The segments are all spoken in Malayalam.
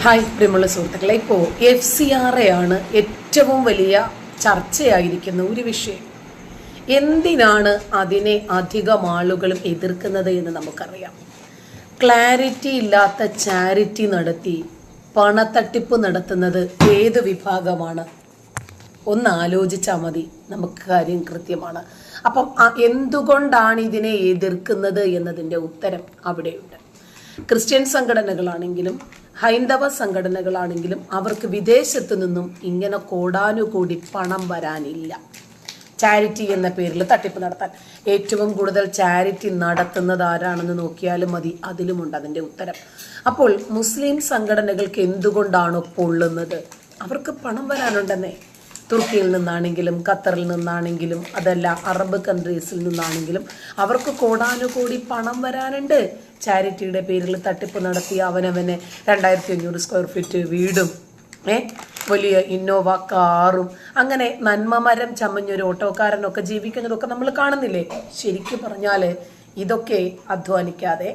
ഹായ് പ്രിയമുള്ള സുഹൃത്തുക്കളെ, ഇപ്പോൾ FCRA ആണ് ഏറ്റവും വലിയ ചർച്ചയായിരിക്കുന്ന ഒരു വിഷയം. എന്തിനാണ് അതിനെ അധികം ആളുകളും എതിർക്കുന്നത് എന്ന് നമുക്കറിയാം. ക്ലാരിറ്റി ഇല്ലാത്ത ചാരിറ്റി നടത്തി പണത്തട്ടിപ്പ് നടത്തുന്നത് ഏത് വിഭാഗമാണ്? ഒന്ന് ആലോചിച്ചാൽ മതി, നമുക്ക് കാര്യം കൃത്യമാണ്. അപ്പം എന്തുകൊണ്ടാണ് ഇതിനെ എതിർക്കുന്നത് എന്നതിൻ്റെ ഉത്തരം അവിടെയുണ്ട്. ക്രിസ്ത്യൻ സംഘടനകളാണെങ്കിലും ഹൈന്ദവ സംഘടനകളാണെങ്കിലും അവർക്ക് വിദേശത്തു നിന്നും ഇങ്ങനെ കോടാനുകൂടി പണം വരാനില്ല. ചാരിറ്റി എന്ന പേരിൽ തട്ടിപ്പ് നടത്താൻ ഏറ്റവും കൂടുതൽ ചാരിറ്റി നടത്തുന്നത് ആരാണെന്ന് നോക്കിയാലും മതി, അതിലുമുണ്ട് അതിൻ്റെ ഉത്തരം. അപ്പോൾ മുസ്ലിം സംഘടനകൾക്ക് എന്തുകൊണ്ടാണ് പൊള്ളുന്നത്? അവർക്ക് പണം വരാനുണ്ടെന്നേ. തുർക്കിയിൽ നിന്നാണെങ്കിലും ഖത്തറിൽ നിന്നാണെങ്കിലും അതല്ല അറബ് കൺട്രീസിൽ നിന്നാണെങ്കിലും അവർക്ക് കോടാനുകൂടി പണം വരാനുണ്ട്. ചാരിറ്റിയുടെ പേരിൽ തട്ടിപ്പ് നടത്തി അവനവന് 2500 സ്ക്വയർ ഫീറ്റ് വീടും വലിയ ഇന്നോവ കാറും അങ്ങനെ നന്മമരം ചമഞ്ഞൊരു ഓട്ടോക്കാരനൊക്കെ ജീവിക്കുന്നതൊക്കെ നമ്മൾ കാണുന്നില്ലേ? ശരിക്കും പറഞ്ഞാൽ ഇതൊക്കെ അധ്വാനിക്കാതെ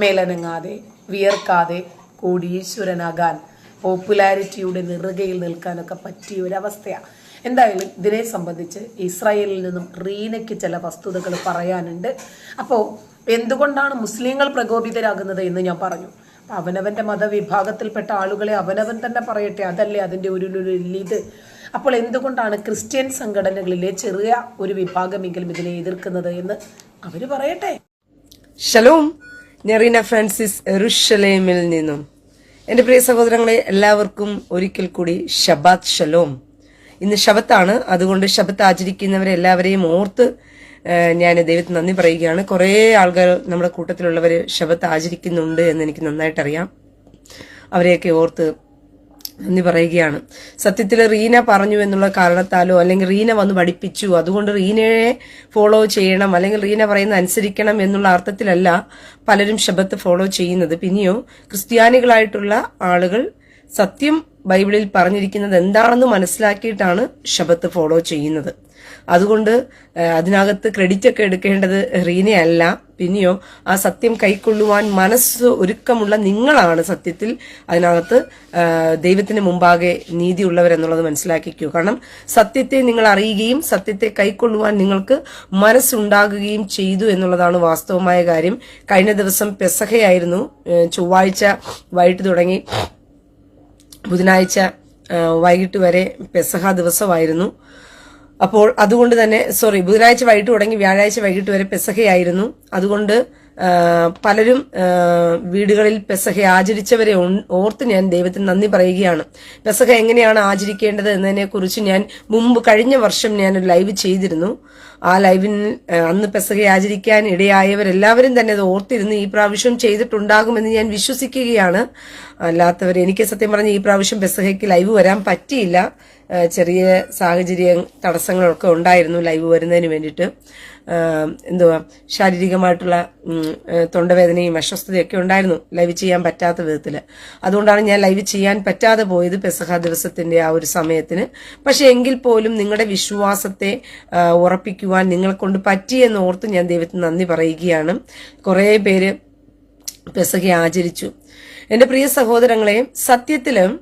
മേലനങ്ങാതെ വിയർക്കാതെ കോടീശ്വരനാകാൻ പോപ്പുലാരിറ്റിയുടെ നെറുകയിൽ നിൽക്കാനൊക്കെ പറ്റിയ ഒരവസ്ഥയാണ്. എന്തായാലും ഇതിനെ സംബന്ധിച്ച് ഇസ്രായേലിൽ നിന്നും റീനയ്ക്ക് ചില വസ്തുതകൾ പറയാനുണ്ട്. അപ്പോൾ എന്തുകൊണ്ടാണ് മുസ്ലിങ്ങൾ പ്രകോപിതരാകുന്നത് എന്ന് ഞാൻ പറഞ്ഞു. അപ്പം അവനവൻ്റെ മതവിഭാഗത്തിൽപ്പെട്ട ആളുകളെ അവനവൻ തന്നെ പറയട്ടെ, അതല്ലേ അതിൻ്റെ ഒരു ഇത്. അപ്പോൾ എന്തുകൊണ്ടാണ് ക്രിസ്ത്യൻ സംഘടനകളിലെ ചെറിയ ഒരു വിഭാഗമെങ്കിലും ഇതിനെ എതിർക്കുന്നത് എന്ന് അവർ പറയട്ടെ. ഷലോം, ഞാൻ റീന ഫ്രാൻസിസ് യെരുശലേമിൽ നിന്നും. എൻ്റെ പ്രിയ സഹോദരങ്ങളെ, എല്ലാവർക്കും ഒരിക്കൽ കൂടി ശബാത്ത് ഷലോം. ഇന്ന് ശബത്താണ്, അതുകൊണ്ട് ശബത്ത് ആചരിക്കുന്നവരെ എല്ലാവരെയും ഓർത്ത് ഞാൻ ദൈവത്തിന് നന്ദി പറയുകയാണ്. കുറേ ആൾക്കാർ നമ്മുടെ കൂട്ടത്തിലുള്ളവർ ശബത്ത് ആചരിക്കുന്നുണ്ട് എന്ന് എനിക്ക് നന്നായിട്ടറിയാം. അവരെയൊക്കെ ഓർത്ത് നന്ദി പറയുകയാണ്. സത്യത്തിൽ റീന പറഞ്ഞു എന്നുള്ള കാരണത്താലോ അല്ലെങ്കിൽ റീന വന്ന് പഠിപ്പിച്ചു അതുകൊണ്ട് റീനയെ ഫോളോ ചെയ്യണം അല്ലെങ്കിൽ റീന പറയുന്നത് അനുസരിക്കണം എന്നുള്ള അർത്ഥത്തിലല്ല പലരും ശബത്ത് ഫോളോ ചെയ്യുന്നത്. പിന്നെയോ ക്രിസ്ത്യാനികളായിട്ടുള്ള ആളുകൾ സത്യം ബൈബിളിൽ പറഞ്ഞിരിക്കുന്നത് എന്താണെന്ന് മനസ്സിലാക്കിയിട്ടാണ് ശബത്ത് ഫോളോ ചെയ്യുന്നത്. അതുകൊണ്ട് അതിനകത്ത് ക്രെഡിറ്റ് ഒക്കെ എടുക്കേണ്ടത് റീനയല്ല. പിന്നെയോ ആ സത്യം കൈക്കൊള്ളുവാൻ മനസ്സ് ഒരുക്കമുള്ള നിങ്ങളാണ് സത്യത്തിൽ അതിനകത്ത് ദൈവത്തിന് മുമ്പാകെ നീതിയുള്ളവരെന്നുള്ളത് മനസ്സിലാക്കിക്കൂ. കാരണം സത്യത്തെ നിങ്ങൾ അറിയുകയും സത്യത്തെ കൈക്കൊള്ളുവാൻ നിങ്ങൾക്ക് മനസ്സുണ്ടാകുകയും ചെയ്തു എന്നുള്ളതാണ് വാസ്തവമായ കാര്യം. കഴിഞ്ഞ ദിവസം പെസഹയായിരുന്നു. ചൊവ്വാഴ്ച വൈകിട്ട് തുടങ്ങി ബുധനാഴ്ച വൈകിട്ട് വരെ പെസഹ ദിവസമായിരുന്നു. അപ്പോൾ അതുകൊണ്ട് തന്നെ ബുധനാഴ്ച വൈകിട്ട് തുടങ്ങി വ്യാഴാഴ്ച വൈകിട്ട് വരെ പെസഹയായിരുന്നു. അതുകൊണ്ട് പലരും വീടുകളിൽ പെസഹ ആചരിച്ചവരെ ഓർത്ത് ഞാൻ ദൈവത്തിന് നന്ദി പറയുകയാണ്. പെസഹ എങ്ങനെയാണ് ആചരിക്കേണ്ടത് എന്നതിനെ കുറിച്ച് ഞാൻ കഴിഞ്ഞ വർഷം ഞാനൊരു ലൈവ് ചെയ്തിരുന്നു. ആ ലൈവിൽ അന്ന് പെസഹ ആചരിക്കാൻ ഇടയായവരെല്ലാവരും തന്നെ അത് ഓർത്തിരുന്ന് ഈ പ്രാവശ്യം ചെയ്തിട്ടുണ്ടാകുമെന്ന് ഞാൻ വിശ്വസിക്കുകയാണ്. അല്ലാത്തവർ, എനിക്ക് സത്യം പറഞ്ഞ ഈ പ്രാവശ്യം പെസഹയ്ക്ക് ലൈവ് വരാൻ പറ്റിയില്ല. ചെറിയ സാഹചര്യ തടസ്സങ്ങളൊക്കെ ഉണ്ടായിരുന്നു ലൈവ് വരുന്നതിന് വേണ്ടിയിട്ട്. ശാരീരികമായിട്ടുള്ള തൊണ്ടവേദനയും അസ്വസ്ഥതയൊക്കെ ഉണ്ടായിരുന്നു ലൈവ് ചെയ്യാൻ പറ്റാത്ത വിധത്തിൽ. അതുകൊണ്ടാണ് ഞാൻ ലൈവ് ചെയ്യാൻ പറ്റാതെ പോയത് പെസഹ ദിവസത്തിന്റെ ആ ഒരു സമയത്തിന്. പക്ഷെ എങ്കിൽ പോലും നിങ്ങളുടെ വിശ്വാസത്തെ ഉറപ്പിക്കുവാൻ നിങ്ങളെ കൊണ്ട് പറ്റിയെന്ന് ഓർത്ത് ഞാൻ ദൈവത്തിന് നന്ദി പറയുകയാണ്. കുറേ പേര് പെസഹ ആചരിച്ചു. എന്റെ പ്രിയ സഹോദരങ്ങളെ, സത്യത്തിലും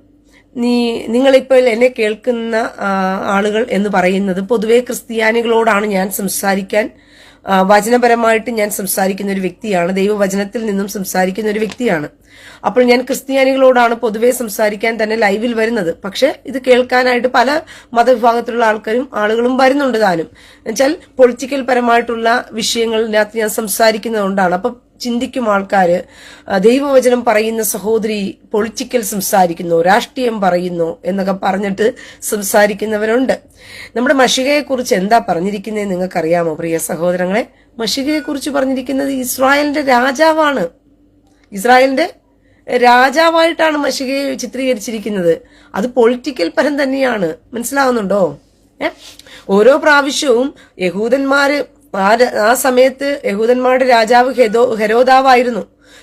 നിങ്ങളിപ്പോൾ എന്നെ കേൾക്കുന്ന ആളുകൾ എന്ന് പറയുന്നത് പൊതുവെ ക്രിസ്ത്യാനികളോടാണ് ഞാൻ സംസാരിക്കാൻ, വചനപരമായിട്ട് ഞാൻ സംസാരിക്കുന്ന ഒരു വ്യക്തിയാണ്, ദൈവവചനത്തിൽ നിന്നും സംസാരിക്കുന്ന ഒരു വ്യക്തിയാണ്. അപ്പോൾ ഞാൻ ക്രിസ്ത്യാനികളോടാണ് പൊതുവെ സംസാരിക്കാൻ തന്നെ ലൈവിൽ വരുന്നത്. പക്ഷെ ഇത് കേൾക്കാനായിട്ട് പല മതവിഭാഗത്തിലുള്ള ആളുകളും വരുന്നുണ്ട് താനും. എന്നുവെച്ചാൽ പൊളിറ്റിക്കൽ പരമായിട്ടുള്ള വിഷയങ്ങളിനകത്ത് ഞാൻ സംസാരിക്കുന്നതുകൊണ്ടാണ്. അപ്പം ചിന്തിക്കും ആൾക്കാര്, ദൈവവചനം പറയുന്ന സഹോദരി പൊളിറ്റിക്കൽ സംസാരിക്കുന്നു, രാഷ്ട്രീയം പറയുന്നു എന്നൊക്കെ പറഞ്ഞിട്ട് സംസാരിക്കുന്നവരുണ്ട്. നമ്മുടെ മശിഹയെ കുറിച്ച് എന്താ പറഞ്ഞിരിക്കുന്നത് നിങ്ങൾക്കറിയാമോ പ്രിയ സഹോദരങ്ങളെ? മശിഹയെ കുറിച്ച് പറഞ്ഞിരിക്കുന്നത് ഇസ്രായേലിന്റെ രാജാവാണ്. ഇസ്രായേലിന്റെ രാജാവായിട്ടാണ് മശിഹയെ ചിത്രീകരിച്ചിരിക്കുന്നത്. അത് പൊളിറ്റിക്കൽ പരം തന്നെയാണ്. മനസ്സിലാവുന്നുണ്ടോ? ഓരോ പ്രാവശ്യവും യഹൂദന്മാര് ആ സമയത്ത് യഹൂദന്മാരുടെ രാജാവ് ഹെരോദാവായിരുന്നു.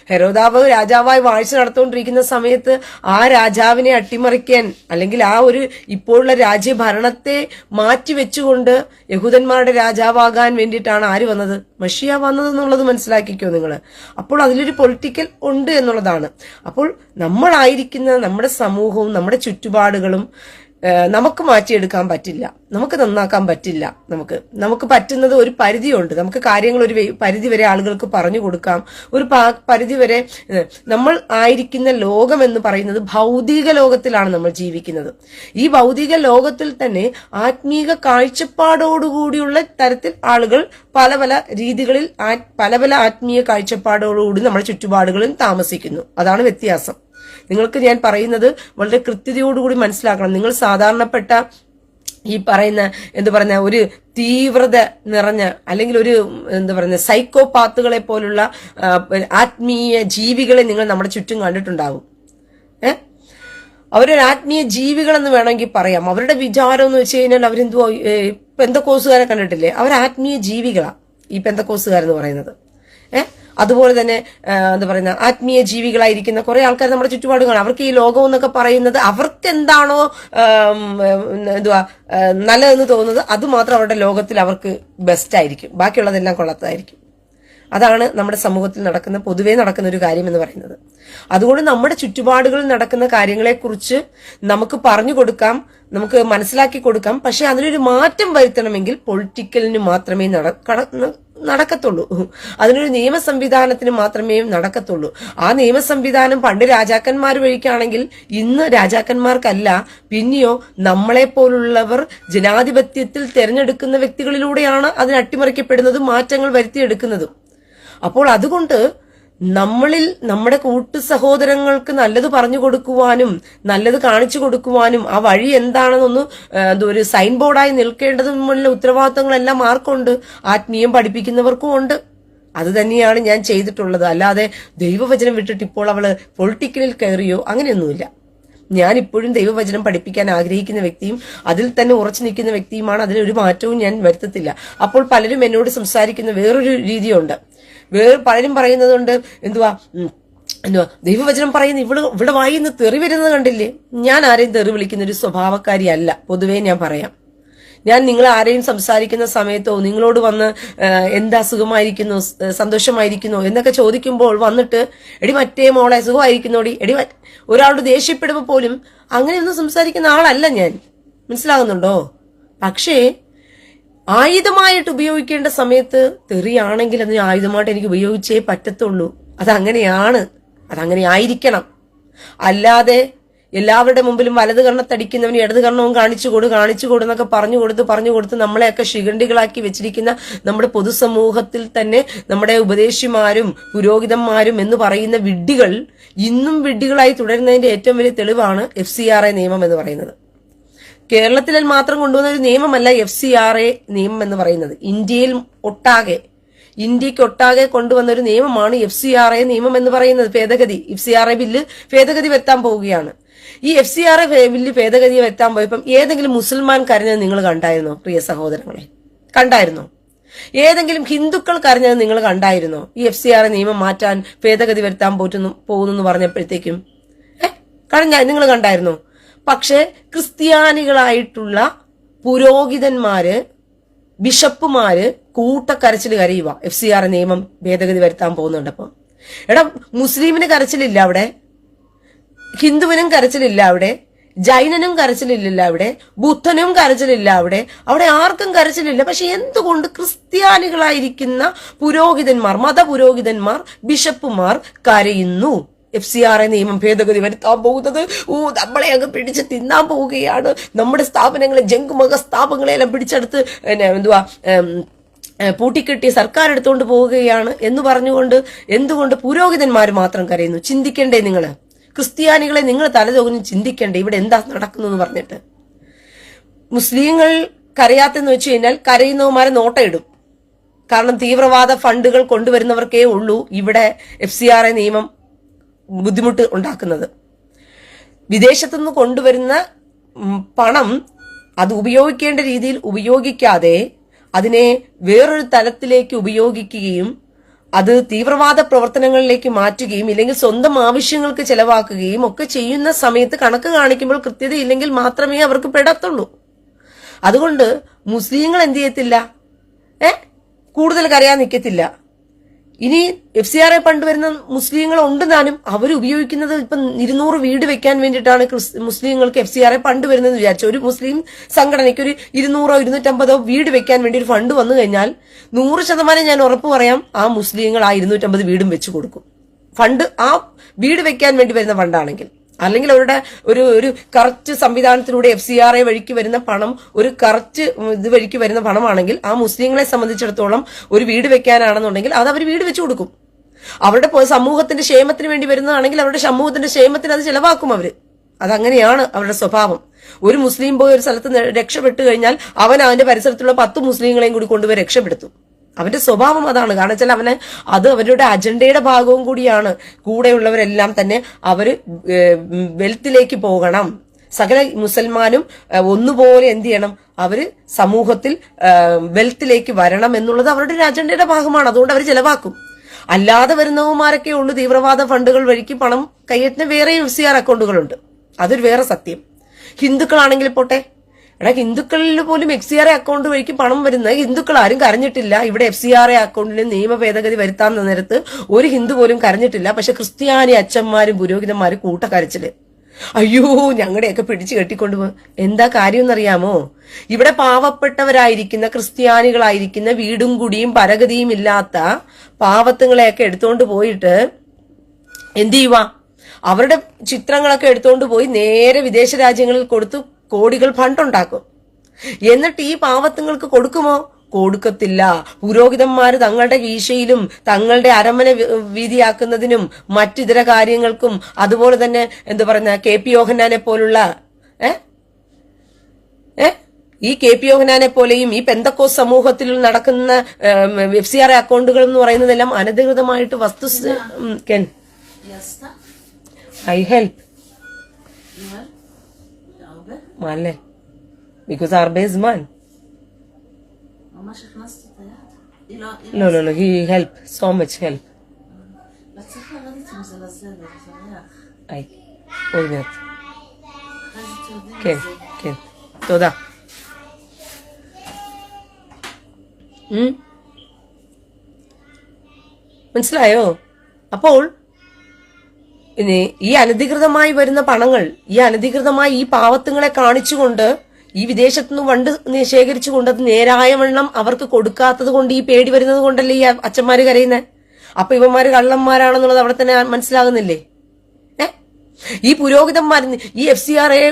ഹെരോദാവ് രാജാവായി വാഴ്ച നടത്തുകൊണ്ടിരിക്കുന്ന സമയത്ത് ആ രാജാവിനെ അട്ടിമറിക്കാൻ, അല്ലെങ്കിൽ ആ ഒരു ഇപ്പോഴുള്ള രാജ്യഭരണത്തെ മാറ്റിവെച്ചുകൊണ്ട് യഹൂദന്മാരുടെ രാജാവാകാൻ വേണ്ടിയിട്ടാണ് ആര് വന്നത്? മഷിയ വന്നത് എന്നുള്ളത് മനസ്സിലാക്കിക്കോ നിങ്ങൾ. അപ്പോൾ അതിലൊരു പൊളിറ്റിക്കൽ ഉണ്ട് എന്നുള്ളതാണ്. അപ്പോൾ നമ്മളായിരിക്കുന്ന നമ്മുടെ സമൂഹവും നമ്മുടെ ചുറ്റുപാടുകളും നമുക്ക് മാറ്റിയെടുക്കാൻ പറ്റില്ല, നമുക്ക് നന്നാക്കാൻ പറ്റില്ല. നമുക്ക് പറ്റുന്നത് ഒരു പരിധിയുണ്ട്. നമുക്ക് കാര്യങ്ങൾ ഒരു പരിധി വരെ ആളുകൾക്ക് പറഞ്ഞു കൊടുക്കാം. ഒരു പരിധി വരെ നമ്മൾ ആയിരിക്കുന്ന ലോകം എന്ന് പറയുന്നത് ഭൗതിക ലോകത്തിലാണ് നമ്മൾ ജീവിക്കുന്നത്. ഈ ഭൗതിക ലോകത്തിൽ തന്നെ ആത്മീക കാഴ്ചപ്പാടോടുകൂടിയുള്ള തരത്തിൽ ആളുകൾ പല പല രീതികളിൽ പല പല ആത്മീയ കാഴ്ചപ്പാടോടുകൂടി നമ്മുടെ ചുറ്റുപാടുകളിൽ താമസിക്കുന്നു. അതാണ് വ്യത്യാസം. നിങ്ങൾക്ക് ഞാൻ പറയുന്നത് വളരെ കൃത്യതയോടുകൂടി മനസ്സിലാക്കണം. നിങ്ങൾ സാധാരണപ്പെട്ട ഈ പറയുന്ന ഒരു തീവ്രത നിറഞ്ഞ, അല്ലെങ്കിൽ ഒരു സൈക്കോപാത്തുകളെ പോലുള്ള ആത്മീയ ജീവികളെ നിങ്ങൾ നമ്മുടെ ചുറ്റും കണ്ടിട്ടുണ്ടാവും. അവരൊരു ആത്മീയ ജീവികളെന്ന് വേണമെങ്കിൽ പറയാം. അവരുടെ വിചാരം എന്ന് വെച്ച് കഴിഞ്ഞാൽ അവരെന്തുവാ, പെന്തക്കോസുകാരെ കണ്ടിട്ടില്ലേ? അവർ ആത്മീയ ജീവികളാ ഈ പെന്തക്കോസുകാരെന്ന് പറയുന്നത്. അതുപോലെ തന്നെ ആത്മീയ ജീവികളായിരിക്കുന്ന കുറെ ആൾക്കാർ നമ്മുടെ ചുറ്റുപാട് കാണാം. അവർക്ക് ഈ ലോകം എന്നൊക്കെ പറയുന്നത് അവർക്ക് എന്താണോ നല്ലതെന്ന് തോന്നുന്നത് അത് മാത്രം അവരുടെ ലോകത്തിൽ അവർക്ക് ബെസ്റ്റ് ആയിരിക്കും, ബാക്കിയുള്ളതെല്ലാം കൊള്ളത്തായിരിക്കും. അതാണ് നമ്മുടെ സമൂഹത്തിൽ പൊതുവേ നടക്കുന്ന ഒരു കാര്യം എന്ന് പറയുന്നത്. അതുകൊണ്ട് നമ്മുടെ ചുറ്റുപാടുകളിൽ നടക്കുന്ന കാര്യങ്ങളെക്കുറിച്ച് നമുക്ക് പറഞ്ഞു കൊടുക്കാം, നമുക്ക് മനസ്സിലാക്കി കൊടുക്കാം. പക്ഷെ അതിനൊരു മാറ്റം വരുത്തണമെങ്കിൽ പൊളിറ്റിക്കലിന് മാത്രമേ നടക്കത്തുള്ളൂ. അതിനൊരു നിയമ സംവിധാനത്തിന് മാത്രമേ നടക്കത്തുള്ളൂ. ആ നിയമ സംവിധാനം പണ്ട് രാജാക്കന്മാർ വഴിക്കാണെങ്കിൽ ഇന്ന് രാജാക്കന്മാർക്കല്ല, പിന്നെയോ നമ്മളെ പോലുള്ളവർ ജനാധിപത്യത്തിൽ തെരഞ്ഞെടുക്കുന്ന വ്യക്തികളിലൂടെയാണ് അതിന് അട്ടിമറിക്കപ്പെടുന്നതും മാറ്റങ്ങൾ വരുത്തിയെടുക്കുന്നതും. അപ്പോൾ അതുകൊണ്ട് നമ്മളിൽ നമ്മുടെ കൂട്ടു സഹോദരങ്ങൾക്ക് നല്ലത് പറഞ്ഞു കൊടുക്കുവാനും നല്ലത് കാണിച്ചു കൊടുക്കുവാനും ആ വഴി എന്താണെന്നൊന്ന് ഒരു സൈൻ ബോർഡായി നിൽക്കേണ്ടതുമുള്ള ഉത്തരവാദിത്തങ്ങളെല്ലാം ആർക്കുണ്ട്? ആത്മീയം പഠിപ്പിക്കുന്നവർക്കും ഉണ്ട്. അത് തന്നെയാണ് ഞാൻ ചെയ്തിട്ടുള്ളത്. അല്ലാതെ ദൈവവചനം വിട്ടിട്ട് ഇപ്പോൾ അവള് പൊളിറ്റിക്കലിൽ കയറിയോ അങ്ങനെയൊന്നുമില്ല. ഞാൻ ഇപ്പോഴും ദൈവവചനം പഠിപ്പിക്കാൻ ആഗ്രഹിക്കുന്ന വ്യക്തിയും അതിൽ തന്നെ ഉറച്ചു നിൽക്കുന്ന വ്യക്തിയുമാണ്. അതിലൊരു മാറ്റവും ഞാൻ വരുത്തത്തില്ല. അപ്പോൾ പലരും എന്നോട് സംസാരിക്കുന്ന വേറൊരു രീതിയുണ്ട്. പലരും പറയുന്നതുകൊണ്ട് എന്തുവാ ദൈവവചനം പറയുന്ന ഇവിടെ വായിന്ന് തെറി വരുന്നത് കണ്ടില്ലേ? ഞാൻ ആരെയും തെറി വിളിക്കുന്ന ഒരു സ്വഭാവക്കാരിയല്ല. പൊതുവേ ഞാൻ പറയാം, ഞാൻ നിങ്ങൾ ആരെയും സംസാരിക്കുന്ന സമയത്തോ നിങ്ങളോട് വന്ന് എന്താ സുഖമായിരിക്കുന്നു, സന്തോഷമായിരിക്കുന്നു എന്നൊക്കെ ചോദിക്കുമ്പോൾ വന്നിട്ട് എടി മറ്റേ മോളെ സുഖമായിരിക്കുന്നോടി, ഒരാളോട് ദേഷ്യപ്പെടുമ്പോൾ പോലും അങ്ങനെയൊന്നും സംസാരിക്കുന്ന ആളല്ല ഞാൻ. മനസ്സിലാകുന്നുണ്ടോ? പക്ഷേ ആയുധമായിട്ട് ഉപയോഗിക്കേണ്ട സമയത്ത് തെറിയാണെങ്കിൽ അതിന് ആയുധമായിട്ട് എനിക്ക് ഉപയോഗിച്ചേ പറ്റത്തുള്ളൂ. അതങ്ങനെ ആയിരിക്കണം. അല്ലാതെ എല്ലാവരുടെ മുമ്പിലും വലത് കണ്ണത്തടിക്കുന്നവന് ഇടത് കണ്ണവും കാണിച്ചു കൊടുന്നൊക്കെ പറഞ്ഞു കൊടുത്ത് നമ്മളെയൊക്കെ ശിഖണ്ഡികളാക്കി വെച്ചിരിക്കുന്ന നമ്മുടെ പൊതുസമൂഹത്തിൽ തന്നെ നമ്മുടെ ഉപദേശിമാരും പുരോഹിതന്മാരും എന്ന് പറയുന്ന വിഡ്ഢികൾ ഇന്നും വിഡ്ഢികളായി തുടരുന്നതിന്റെ ഏറ്റവും വലിയ തെളിവാണ് FCRA നിയമം എന്ന് പറയുന്നത്. കേരളത്തിൽ മാത്രം കൊണ്ടുവന്ന ഒരു നിയമമല്ല FCRA നിയമം എന്ന് പറയുന്നത്. ഇന്ത്യക്കൊട്ടാകെ കൊണ്ടുവന്ന ഒരു നിയമമാണ് FCRA നിയമം എന്ന് പറയുന്നത്. FCRA ബില്ല് ഭേദഗതി വരുത്താൻ പോവുകയാണ്. ഈ FCRA ബില്ല് ഭേദഗതി വരുത്താൻ പോയപ്പം ഏതെങ്കിലും മുസൽമാൻ കരഞ്ഞത് നിങ്ങൾ കണ്ടായിരുന്നോ? പ്രിയ സഹോദരങ്ങളെ, കണ്ടായിരുന്നോ? ഏതെങ്കിലും ഹിന്ദുക്കൾ കരഞ്ഞത് നിങ്ങൾ കണ്ടായിരുന്നോ? ഈ FCRA നിയമം മാറ്റാൻ ഭേദഗതി വരുത്താൻ പോകുന്നു പറഞ്ഞപ്പോഴത്തേക്കും നിങ്ങൾ കണ്ടായിരുന്നോ? പക്ഷെ ക്രിസ്ത്യാനികളായിട്ടുള്ള പുരോഹിതന്മാര്, ബിഷപ്പുമാര് കൂട്ടക്കരച്ചിൽ കരയുക FCRA നിയമം ഭേദഗതി വരുത്താൻ പോകുന്നുണ്ടപ്പം. മുസ്ലിമിന് കരച്ചിലില്ല അവിടെ, ഹിന്ദുവിനും കരച്ചിലില്ല അവിടെ, ജൈനനും കരച്ചിലില്ല അവിടെ, ബുദ്ധനും കരച്ചിലില്ല അവിടെ ആർക്കും കരച്ചിലില്ല. പക്ഷെ എന്തുകൊണ്ട് ക്രിസ്ത്യാനികളായിരിക്കുന്ന പുരോഹിതന്മാർ, മതപുരോഹിതന്മാർ, ബിഷപ്പുമാർ കരയുന്നു? FCRA നിയമം ഭേദഗതി വരുത്താൻ പോകുന്നത് നമ്മളെ അങ്ങ് പിടിച്ച് തിന്നാൻ പോവുകയാണ്, നമ്മുടെ സ്ഥാപനങ്ങളെ, ജംഗുമക സ്ഥാപനങ്ങളെല്ലാം പിടിച്ചെടുത്ത് പൂട്ടിക്കെട്ടി സർക്കാർ എടുത്തുകൊണ്ട് പോവുകയാണ് എന്ന് പറഞ്ഞുകൊണ്ട് എന്തുകൊണ്ട് പുരോഹിതന്മാർ മാത്രം കരയുന്നു? ചിന്തിക്കണ്ടേ നിങ്ങൾ? ക്രിസ്ത്യാനികളെ നിങ്ങൾ തലതൊകുഞ്ഞ് ചിന്തിക്കണ്ടേ ഇവിടെ എന്താ നടക്കുന്നു എന്ന് പറഞ്ഞിട്ട്? മുസ്ലിങ്ങൾ കരയാത്തെന്ന് വെച്ച് കഴിഞ്ഞാൽ കരയുന്നവന്മാരെ നോട്ടയിടും. കാരണം തീവ്രവാദ ഫണ്ടുകൾ കൊണ്ടുവരുന്നവർക്കേ ഉള്ളൂ ഇവിടെ FCRA നിയമം ബുദ്ധിമുട്ട് ഉണ്ടാക്കുന്നത്. വിദേശത്തുനിന്ന് കൊണ്ടുവരുന്ന പണം അത് ഉപയോഗിക്കേണ്ട രീതിയിൽ ഉപയോഗിക്കാതെ അതിനെ വേറൊരു തലത്തിലേക്ക് ഉപയോഗിക്കുകയും അത് തീവ്രവാദ പ്രവർത്തനങ്ങളിലേക്ക് മാറ്റുകയും ഇല്ലെങ്കിൽ സ്വന്തം ആവശ്യങ്ങൾക്ക് ചെലവാക്കുകയും ഒക്കെ ചെയ്യുന്ന സമയത്ത് കണക്ക് കാണിക്കുമ്പോൾ കൃത്യതയില്ലെങ്കിൽ മാത്രമേ അവർക്ക് പെടത്തുള്ളൂ. അതുകൊണ്ട് മുസ്ലിങ്ങൾ എന്ത് ചെയ്യത്തില്ല, കൂടുതൽ കരയാൻ നിൽക്കത്തില്ല. ഇനി FCRA ഫണ്ട് വരുന്ന മുസ്ലിങ്ങൾ ഉണ്ട് താനും, അവർ ഉപയോഗിക്കുന്നത് ഇപ്പം 200 വീട് വെക്കാൻ വേണ്ടിയിട്ടാണ് മുസ്ലിങ്ങൾക്ക് FCRA ഫണ്ട് വരുന്നതെന്ന് വിചാരിച്ചു. ഒരു മുസ്ലിം സംഘടനയ്ക്ക് ഒരു 200 250 വീട് വെക്കാൻ വേണ്ടി ഒരു ഫണ്ട് വന്നു കഴിഞ്ഞാൽ 100% ഞാൻ ഉറപ്പ് പറയാം, ആ മുസ്ലിങ്ങൾ ആ 250 വീടും വെച്ചു കൊടുക്കും. ഫണ്ട് ആ വീട് വെക്കാൻ വേണ്ടി വരുന്ന ഫണ്ടാണെങ്കിൽ, അല്ലെങ്കിൽ അവരുടെ ഒരു കറക്റ്റ് സംവിധാനത്തിലൂടെ FCRA വഴിക്ക് വരുന്ന പണം ഒരു കറക്റ്റ് ഇത് വഴിക്ക് വരുന്ന പണമാണെങ്കിൽ ആ മുസ്ലിങ്ങളെ സംബന്ധിച്ചിടത്തോളം ഒരു വീട് വെക്കാനാണെന്നുണ്ടെങ്കിൽ അത് അവർ വീട് വെച്ചു കൊടുക്കും. അവരുടെ സമൂഹത്തിന്റെ ക്ഷേമത്തിന് വേണ്ടി വരുന്നതാണെങ്കിൽ അവരുടെ സമൂഹത്തിന്റെ ക്ഷേമത്തിന് അത് ചെലവാക്കും അവര്. അതങ്ങനെയാണ് അവരുടെ സ്വഭാവം. ഒരു മുസ്ലിം പോയി ഒരു സ്ഥലത്ത് രക്ഷപ്പെട്ടു കഴിഞ്ഞാൽ അവൻ അവന്റെ പരിസരത്തുള്ള 10 മുസ്ലിങ്ങളെയും കൂടി കൊണ്ടുപോയി രക്ഷപ്പെടുത്തും. അവന്റെ സ്വഭാവം അതാണ്. കാരണം വെച്ചാൽ അത് അവരുടെ അജണ്ടയുടെ ഭാഗവും കൂടിയാണ്. കൂടെയുള്ളവരെല്ലാം തന്നെ അവര് വെൽത്തിലേക്ക് പോകണം, സകല മുസൽമാനും ഒന്നുപോലെ എന്ത് ചെയ്യണം, അവര് സമൂഹത്തിൽ വെൽത്തിലേക്ക് വരണം എന്നുള്ളത് അവരുടെ ഒരു അജണ്ടയുടെ ഭാഗമാണ്. അതുകൊണ്ട് അവർ ചെലവാക്കും. അല്ലാതെ വരുന്നവന്മാരൊക്കെ ഉള്ളു തീവ്രവാദ ഫണ്ടുകൾ വഴിക്ക് പണം കയ്യെത്തുന്ന വേറെ FCR അക്കൗണ്ടുകളുണ്ട്. അതൊരു വേറെ സത്യം. ഹിന്ദുക്കളാണെങ്കിൽ പോട്ടെ, ഹിന്ദുക്കളിൽ പോലും FCRA അക്കൗണ്ട് വഴിക്ക് പണം വരുന്നത് ഹിന്ദുക്കൾ ആരും കരഞ്ഞിട്ടില്ല. ഇവിടെ FCRA അക്കൗണ്ടിന് നിയമ ഭേദഗതി വരുത്താൻ നേരത്ത് ഒരു ഹിന്ദു പോലും കരഞ്ഞിട്ടില്ല. പക്ഷെ ക്രിസ്ത്യാനി അച്ഛന്മാരും പുരോഹിതന്മാരും കൂട്ടക്കരച്ചില്, അയ്യോ ഞങ്ങളുടെയൊക്കെ പിടിച്ചു കെട്ടിക്കൊണ്ടുപോകും. എന്താ കാര്യം എന്നറിയാമോ? ഇവിടെ പാവപ്പെട്ടവരായിരിക്കുന്ന ക്രിസ്ത്യാനികളായിരിക്കുന്ന വീടും കുടിയും പരഗതിയും ഇല്ലാത്ത പാവത്തുങ്ങളെയൊക്കെ എടുത്തോണ്ട് പോയിട്ട് എന്ത് ചെയ്യുക, അവരുടെ ചിത്രങ്ങളൊക്കെ എടുത്തോണ്ട് പോയി നേരെ വിദേശ രാജ്യങ്ങളിൽ കൊടുത്ത് കോടികൾ ഫണ്ടുണ്ടാക്കും. എന്നിട്ട് ഈ പാവത്തുങ്ങൾക്ക് കൊടുക്കുമോ? കൊടുക്കത്തില്ല. പുരോഹിതന്മാര് തങ്ങളുടെ കീശയിലും തങ്ങളുടെ അരമന വീതിയാക്കുന്നതിനും മറ്റിതര കാര്യങ്ങൾക്കും, അതുപോലെ തന്നെ എന്താ പറയുന്ന KP യോഹന്നാനെ പോലുള്ള ഈ KP യോഹന്നാനെ പോലെയും ഈ പെന്തക്കോസ് സമൂഹത്തിൽ നടക്കുന്ന FCRA അക്കൗണ്ടുകൾ എന്ന് പറയുന്നതെല്ലാം അനധികൃതമായിട്ട് I help. Male. Because Arbe is man. No. He help. So much help. Ay. Oynat. Ken. Toda. മനസ്സിലായോ? അപ്പോൾ ഇനി ഈ അനധികൃതമായി വരുന്ന പണങ്ങൾ, ഈ അനധികൃതമായി ഈ പാവത്തുങ്ങളെ കാണിച്ചുകൊണ്ട് ഈ വിദേശത്തുനിന്ന് ഫണ്ട് ശേഖരിച്ചുകൊണ്ട് അത് നേരായ വണ്ണം അവർക്ക് കൊടുക്കാത്തത് കൊണ്ട് ഈ പേടി വരുന്നത് കൊണ്ടല്ലേ ഈ അച്ഛന്മാര് കരയുന്നത്. അപ്പൊ ഇവന്മാര് കള്ളന്മാരാണെന്നുള്ളത് അവിടെ തന്നെ മനസ്സിലാകുന്നില്ലേ? ഈ പുരോഹിതന്മാർ ഈ FCRA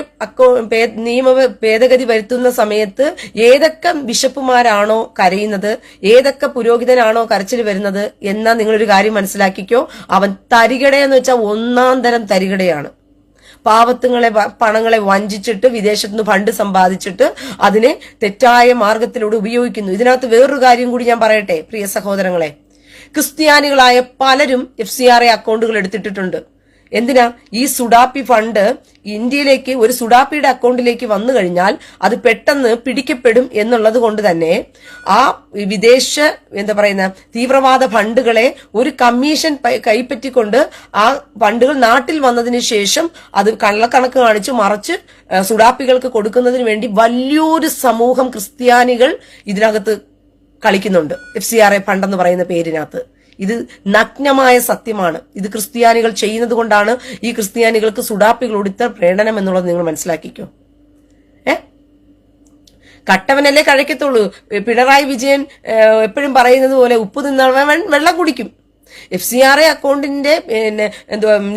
നിയമ ഭേദഗതി വരുത്തുന്ന സമയത്ത് ഏതൊക്കെ ബിഷപ്പുമാരാണോ കരയുന്നത്, ഏതൊക്കെ പുരോഹിതനാണോ കരച്ചിൽ വരുന്നത് എന്നാ നിങ്ങളൊരു കാര്യം മനസ്സിലാക്കിക്കോ. അവൻ തരികടയെന്ന് വെച്ചാൽ 1ാം തരം തരികടയാണ്. പണങ്ങളെ വഞ്ചിച്ചിട്ട് വിദേശത്തുനിന്ന് ഫണ്ട് സമ്പാദിച്ചിട്ട് അതിനെ തെറ്റായ മാർഗത്തിലൂടെ ഉപയോഗിക്കുന്നു. ഇതിനകത്ത് വേറൊരു കാര്യം കൂടി ഞാൻ പറയട്ടെ പ്രിയ സഹോദരങ്ങളെ. ക്രിസ്ത്യാനികളായ പലരും FCRA അക്കൗണ്ടുകൾ എടുത്തിട്ടുണ്ട്. എന്തിനാ? ഈ സുഡാപ്പി ഫണ്ട് ഇന്ത്യയിലേക്ക് ഒരു സുഡാപ്പിയുടെ അക്കൗണ്ടിലേക്ക് വന്നു കഴിഞ്ഞാൽ അത് പെട്ടെന്ന് പിടിക്കപ്പെടും എന്നുള്ളത് കൊണ്ട് തന്നെ ആ വിദേശ എന്താ പറയുന്ന തീവ്രവാദ ഫണ്ടുകളെ ഒരു കമ്മീഷൻ കൈപ്പറ്റിക്കൊണ്ട് ആ ഫണ്ടുകൾ നാട്ടിൽ വന്നതിന് ശേഷം അത് കള്ളക്കണക്ക് കാണിച്ച് മറച്ച് സുഡാപ്പികൾക്ക് കൊടുക്കുന്നതിന് വേണ്ടി വലിയൊരു സമൂഹം ക്രിസ്ത്യാനികൾ ഇതിനകത്ത് കളിക്കുന്നുണ്ട്. FCRA ഫണ്ട് എന്ന് പറയുന്ന പേരിനകത്ത്. ഇത് നഗ്നമായ സത്യമാണ്. ഇത് ക്രിസ്ത്യാനികൾ ചെയ്യുന്നത് കൊണ്ടാണ് ഈ ക്രിസ്ത്യാനികൾക്ക് സുഡാപ്പികളോട് ഇത്ര പ്രേരണനം എന്നുള്ളത് നിങ്ങൾ മനസ്സിലാക്കിക്കോ. കട്ടവനല്ലേ കഴിക്കത്തുള്ളൂ. പിണറായി വിജയൻ എപ്പോഴും പറയുന്നത് പോലെ ഉപ്പ് തിന്നവൻ വെള്ളം കുടിക്കും. FCRA അക്കൗണ്ടിന്റെ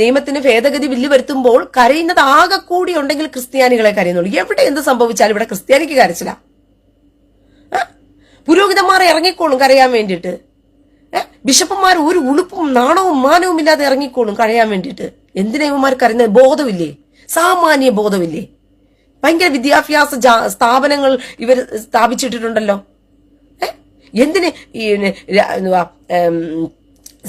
നിയമത്തിന് ഭേദഗതി ബില്ല് വരുത്തുമ്പോൾ കരയുന്നത് ആകെ കൂടി ഉണ്ടെങ്കിൽ ക്രിസ്ത്യാനികളെ കരയുന്നുള്ളൂ. എവിടെ എന്ത് സംഭവിച്ചാലും ഇവിടെ ക്രിസ്ത്യാനിക്ക് കരച്ചില്ല. പുരോഹിതന്മാരെ ഇറങ്ങിക്കോളും കരയാൻ വേണ്ടിയിട്ട്. ബിഷപ്പന്മാർ ഒരു ഉളുപ്പും നാണവും മാനവും ഇല്ലാതെ ഇറങ്ങിക്കോളും കഴിയാൻ വേണ്ടിയിട്ട്. എന്തിനാ ഇവന്മാർ കരുന്നത്? ബോധമില്ലേ? സാമാന്യ ബോധമില്ലേ? ഭയങ്കര വിദ്യാഭ്യാസ സ്ഥാപനങ്ങൾ ഇവർ സ്ഥാപിച്ചിട്ടുണ്ടല്ലോ. എന്തിന്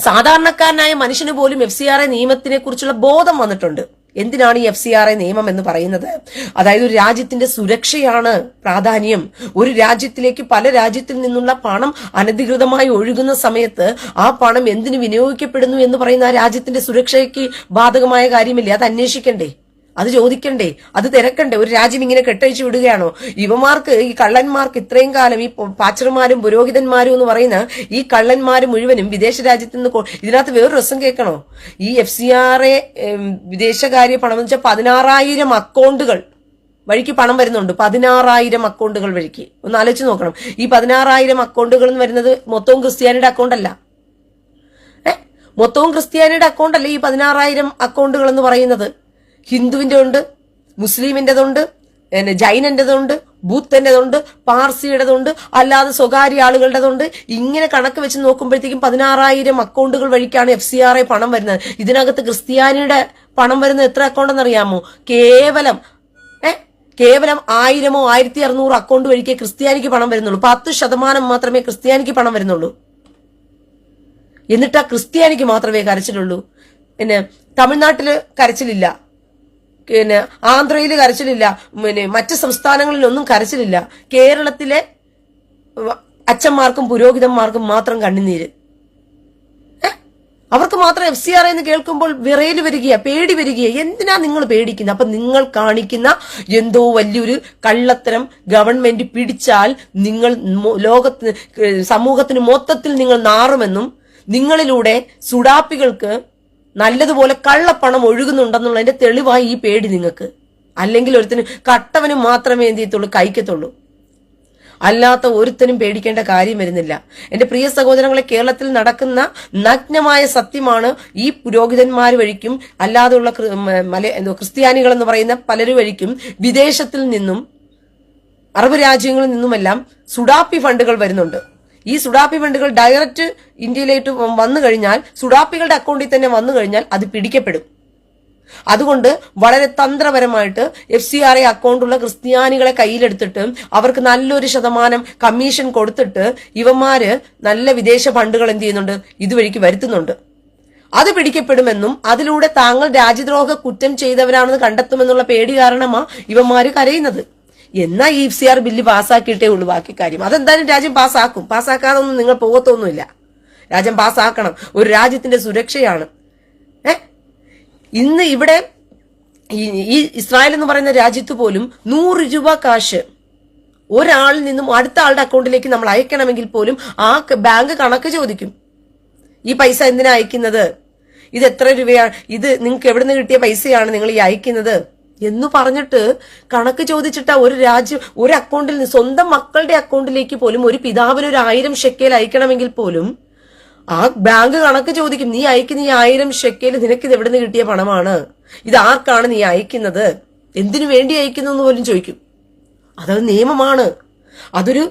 സാധാരണക്കാരനായ മനുഷ്യന് പോലും FCRA നിയമത്തിനെ കുറിച്ചുള്ള ബോധം വന്നിട്ടുണ്ട്. എന്തിനാണ് ഈ FCRA നിയമം എന്ന് പറയുന്നത്? അതായത് ഒരു രാജ്യത്തിന്റെ സുരക്ഷയാണ് പ്രാധാന്യം. ഒരു രാജ്യത്തിലേക്ക് പല രാജ്യത്തിൽ നിന്നുള്ള പണം അനധികൃതമായി ഒഴുകുന്ന സമയത്ത് ആ പണം എന്തിനു വിനിയോഗിക്കപ്പെടുന്നു എന്ന് പറയുന്ന ആ രാജ്യത്തിന്റെ സുരക്ഷയ്ക്ക് ബാധകമായ കാര്യമില്ലേ? അത് അന്വേഷിക്കണ്ടേ? അത് ചോദിക്കണ്ടേ? അത് തിരക്കണ്ടേ? ഒരു രാജ്യം ഇങ്ങനെ കെട്ടഴിച്ചു വിടുകയാണോ? ഇവമാർക്ക്, ഈ കള്ളന്മാർക്ക് ഇത്രയും കാലം ഈ പാച്ചർമാരും പുരോഹിതന്മാരും എന്ന് പറയുന്ന ഈ കള്ളന്മാരും മുഴുവനും വിദേശ രാജ്യത്ത് നിന്ന് ഇതിനകത്ത് വേറൊരു രസം കേൾക്കണോ? ഈ FCRA വിദേശകാര്യ പണം എന്ന് വെച്ചാൽ 16,000 അക്കൗണ്ടുകൾ വഴിക്ക് പണം വരുന്നുണ്ട്. 16,000 അക്കൗണ്ടുകൾ വഴിക്ക്. ഒന്ന് ആലോചിച്ച് നോക്കണം. ഈ 16,000 അക്കൗണ്ടുകൾ എന്ന് വരുന്നത് മൊത്തവും ക്രിസ്ത്യാനിയുടെ അക്കൗണ്ട് അല്ല. മൊത്തവും ക്രിസ്ത്യാനിയുടെ അക്കൗണ്ട് അല്ല ഈ 16,000 അക്കൗണ്ടുകൾ എന്ന് പറയുന്നത്. ഹിന്ദുവിന്റെ ഉണ്ട്, മുസ്ലിമിന്റെതുണ്ട്, ജൈനന്റെതുണ്ട്, ബുദ്ധന്റെതുണ്ട്, പാർസിയുടേതുണ്ട്, അല്ലാതെ സ്വകാര്യ ആളുകളുടേതുണ്ട്. ഇങ്ങനെ കണക്ക് വെച്ച് നോക്കുമ്പോഴത്തേക്കും 16,000 അക്കൗണ്ടുകൾ വഴിക്കാണ് FCRA പണം വരുന്നത്. ഇതിനകത്ത് ക്രിസ്ത്യാനിയുടെ പണം വരുന്നത് എത്ര അക്കൗണ്ട് എന്നറിയാമോ? കേവലം 1000 1600 അക്കൗണ്ട് വഴിക്കേ ക്രിസ്ത്യാനിക്ക് പണം വരുന്നുള്ളൂ. 10% മാത്രമേ ക്രിസ്ത്യാനിക്ക് പണം വരുന്നുള്ളൂ. എന്നിട്ട് ആ ക്രിസ്ത്യാനിക്ക് മാത്രമേ കരച്ചിലുള്ളൂ. പിന്നെ തമിഴ്നാട്ടില് കരച്ചിലില്ല, പിന്നെ ആന്ധ്രയിൽ കരച്ചിലില്ല, പിന്നെ മറ്റ് സംസ്ഥാനങ്ങളിലൊന്നും കരച്ചിലില്ല. കേരളത്തിലെ അച്ഛന്മാർക്കും പുരോഹിതന്മാർക്കും മാത്രം കണ്ണുനീര്. അവർക്ക് മാത്രം FCRA എന്ന് കേൾക്കുമ്പോൾ വിറയൽ വരികയാ, പേടി വരികയാ. എന്തിനാ നിങ്ങൾ പേടിക്കുന്നത്? അപ്പൊ നിങ്ങൾ കാണിക്കുന്ന എന്തോ വലിയൊരു കള്ളത്തരം ഗവൺമെന്റ് പിടിച്ചാൽ നിങ്ങൾ ലോകത്തിന്, സമൂഹത്തിന് മൊത്തത്തിൽ നിങ്ങൾ നാറുമെന്നും നിങ്ങളിലൂടെ സുഡാപ്പികൾക്ക് നല്ലതുപോലെ കള്ളപ്പണം ഒഴുകുന്നുണ്ടെന്നുള്ളതിന്റെ തെളിവായി ഈ പേടി നിങ്ങൾക്ക്. അല്ലെങ്കിൽ ഒരുത്തന് കട്ടവനും മാത്രമേ എന്ത് ചെയ്യത്തുള്ളൂ, കഴിക്കത്തുള്ളൂ. അല്ലാത്ത ഒരുത്തനും പേടിക്കേണ്ട കാര്യം വരുന്നില്ല. എന്റെ പ്രിയ സഹോദരങ്ങളെ, കേരളത്തിൽ നടക്കുന്ന നഗ്നമായ സത്യമാണ്. ഈ പുരോഹിതന്മാർ വഴിക്കും അല്ലാതെയുള്ള ക്രിസ്ത്യാനികൾ എന്ന് പറയുന്ന പലരും വഴിക്കും വിദേശത്തിൽ നിന്നും അറബ് രാജ്യങ്ങളിൽ നിന്നുമെല്ലാം സുഡാപ്പി ഫണ്ടുകൾ വരുന്നുണ്ട്. ഈ സുഡാപ്പി ഫണ്ടുകൾ ഡയറക്റ്റ് ഇന്ത്യയിലേക്ക് വന്നു കഴിഞ്ഞാൽ, സുഡാപ്പികളുടെ അക്കൗണ്ടിൽ തന്നെ വന്നു കഴിഞ്ഞാൽ അത് പിടിക്കപ്പെടും. അതുകൊണ്ട് വളരെ തന്ത്രപരമായിട്ട് FCRA അക്കൗണ്ടുള്ള ക്രിസ്ത്യാനികളെ കയ്യിലെടുത്തിട്ട് അവർക്ക് നല്ലൊരു ശതമാനം കമ്മീഷൻ കൊടുത്തിട്ട് ഇവന്മാര് നല്ല വിദേശ ഫണ്ടുകൾ എന്ത് ചെയ്യുന്നുണ്ട്, ഇതുവഴിക്ക് വരുത്തുന്നുണ്ട്. അത് പിടിക്കപ്പെടുമെന്നും അതിലൂടെ താങ്കൾ രാജ്യദ്രോഹ കുറ്റം ചെയ്തവരാണെന്ന് കണ്ടെത്തുമെന്നുള്ള പേടി കാരണമാ ഇവന്മാര് കരയുന്നത്. എന്നാ ഈ FCR ബില്ല് പാസ്സാക്കിയിട്ടേ ഉള്ളൂ ബാക്കി കാര്യം. അതെന്തായാലും രാജ്യം പാസ്സാക്കും. പാസ്സാക്കാതെ ഒന്നും നിങ്ങൾ പോകത്തൊന്നുമില്ല. രാജ്യം പാസ്സാക്കണം. ഒരു രാജ്യത്തിന്റെ സുരക്ഷയാണ്. ഇന്ന് ഇവിടെ ഈ ഇസ്രായേൽ എന്ന് പറയുന്ന രാജ്യത്ത് പോലും 100 രൂപ കാശ് ഒരാളിൽ നിന്നും അടുത്ത ആളുടെ അക്കൗണ്ടിലേക്ക് നമ്മൾ അയക്കണമെങ്കിൽ പോലും ആ ബാങ്ക് കണക്ക് ചോദിക്കും. ഈ പൈസ എന്തിനാ അയക്കുന്നത്, ഇത് എത്ര രൂപയാണ്, ഇത് നിങ്ങൾക്ക് എവിടെ നിന്ന് കിട്ടിയ പൈസയാണ് നിങ്ങൾ ഈ അയക്കുന്നത് എന്ന് പറഞ്ഞിട്ട് കണക്ക് ചോദിച്ചിട്ട് ഒരു രാജ്യം ഒരു അക്കൗണ്ടിൽ നിന്ന് സ്വന്തം മക്കളുടെ അക്കൗണ്ടിലേക്ക് പോലും ഒരു പിതാവിന് 1000 ഷെക്കേൽ അയക്കണമെങ്കിൽ പോലും ആ ബാങ്ക് കണക്ക് ചോദിക്കും. നീ അയക്കുന്ന ഈ 1000 ഷെക്കേൽ നിനക്ക് ഇത് എവിടെ നിന്ന് കിട്ടിയ പണമാണ്, ഇത് ആർക്കാണ് നീ അയക്കുന്നത്, എന്തിനു വേണ്ടി അയക്കുന്നു എന്ന് പോലും ചോദിക്കും. അതൊരു നിയമമാണ്. അതൊരു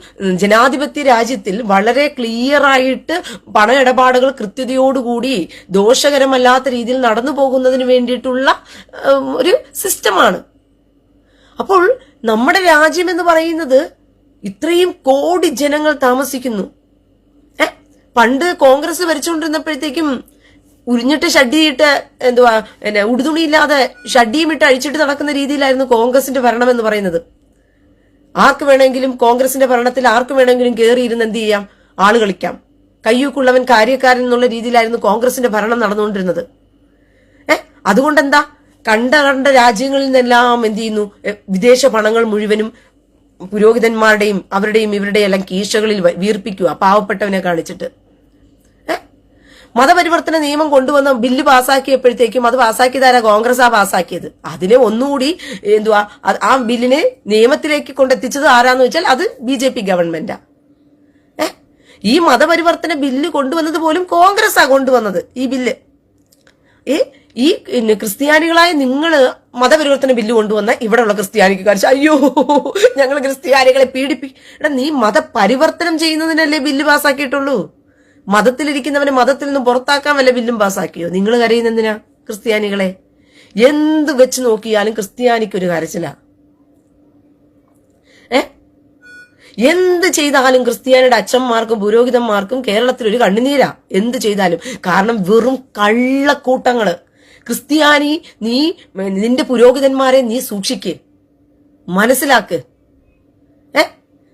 ജനാധിപത്യ രാജ്യത്തിൽ വളരെ ക്ലിയർ ആയിട്ട് പണ ഇടപാടുകൾ കൃത്യതയോടുകൂടി ദോഷകരമല്ലാത്ത രീതിയിൽ നടന്നു പോകുന്നതിന് വേണ്ടിയിട്ടുള്ള ഒരു സിസ്റ്റമാണ്. അപ്പോൾ നമ്മുടെ രാജ്യം എന്ന് പറയുന്നത് ഇത്രയും കോടി ജനങ്ങൾ താമസിക്കുന്നു. പണ്ട് കോൺഗ്രസ് ഭരിച്ചുകൊണ്ടിരുന്നപ്പോഴത്തേക്കും ഉരിഞ്ഞിട്ട് ഷഡ്ഡിയിട്ട് എന്തുവാ ഉടുതുണിയില്ലാതെ ഷഡ്ഡിയും ഇട്ട് അഴിച്ചിട്ട് നടക്കുന്ന രീതിയിലായിരുന്നു കോൺഗ്രസിന്റെ ഭരണം എന്ന് പറയുന്നത്. ആർക്ക് വേണമെങ്കിലും കോൺഗ്രസിന്റെ ഭരണത്തിൽ ആർക്ക് വേണമെങ്കിലും കയറിയിരുന്ന് എന്ത് ചെയ്യാം, ആള് കളിക്കാം, കയ്യൂക്കുള്ളവൻ കാര്യക്കാരൻ എന്നുള്ള രീതിയിലായിരുന്നു കോൺഗ്രസിന്റെ ഭരണം നടന്നുകൊണ്ടിരുന്നത്. അതുകൊണ്ടെന്താ, കണ്ട രാജ്യങ്ങളിൽ നിന്നെല്ലാം എന്ത് ചെയ്യുന്നു, വിദേശ പണങ്ങൾ മുഴുവനും പുരോഹിതന്മാരുടെയും അവരുടെയും ഇവരുടെയും എല്ലാം കീശകളിൽ വീർപ്പിക്കുക പാവപ്പെട്ടവനെ കാണിച്ചിട്ട്. മതപരിവർത്തന നിയമം കൊണ്ടുവന്ന ബില്ല് പാസ്സാക്കിയപ്പോഴത്തേക്കും അത് പാസ്സാക്കിയതാരാ, കോൺഗ്രസ് പാസ്സാക്കിയത്. അതിനെ ഒന്നുകൂടി എന്തുവാ ആ ബില്ലിനെ നിയമത്തിലേക്ക് കൊണ്ടെത്തിച്ചത് ആരാന്ന് വെച്ചാൽ അത് BJP ഗവൺമെന്റാ. ഈ മതപരിവർത്തന ബില്ല് കൊണ്ടുവന്നത് പോലും കോൺഗ്രസ്സാ കൊണ്ടുവന്നത് ഈ ബില്ല്. ഈ ക്രിസ്ത്യാനികളായ നിങ്ങൾ മതപരിവർത്തന ബില്ല് കൊണ്ടുവന്ന ഇവിടെയുള്ള ക്രിസ്ത്യാനിക്ക് കാണിച്ചു, അയ്യോ ഞങ്ങൾ ക്രിസ്ത്യാനികളെ എടാ നീ മതപരിവർത്തനം ചെയ്യുന്നതിനല്ലേ ബില്ല് പാസ്സാക്കിയിട്ടുള്ളൂ. മതത്തിലിരിക്കുന്നവനെ മതത്തിൽ നിന്ന് പുറത്താക്കാൻ വല്ല ബില്ലും പാസ്സാക്കിയോ? നിങ്ങൾ കരയുന്നെന്തിനാ ക്രിസ്ത്യാനികളെ? എന്ത് വെച്ച് നോക്കിയാലും ക്രിസ്ത്യാനിക്കൊരു കരച്ചില. എന്ത് ചെയ്താലും ക്രിസ്ത്യാനിയുടെ അച്ഛന്മാർക്കും പുരോഹിതന്മാർക്കും കേരളത്തിൽ ഒരു കണ്ണുനീരാ. എന്ത് ചെയ്താലും. കാരണം വെറും കള്ളക്കൂട്ടങ്ങള്, ക്രിസ്ത്യാനി, നീ നിന്റെ പുരോഹിതന്മാരെ നീ സൂക്ഷിക്ക്, മനസ്സിലാക്ക്.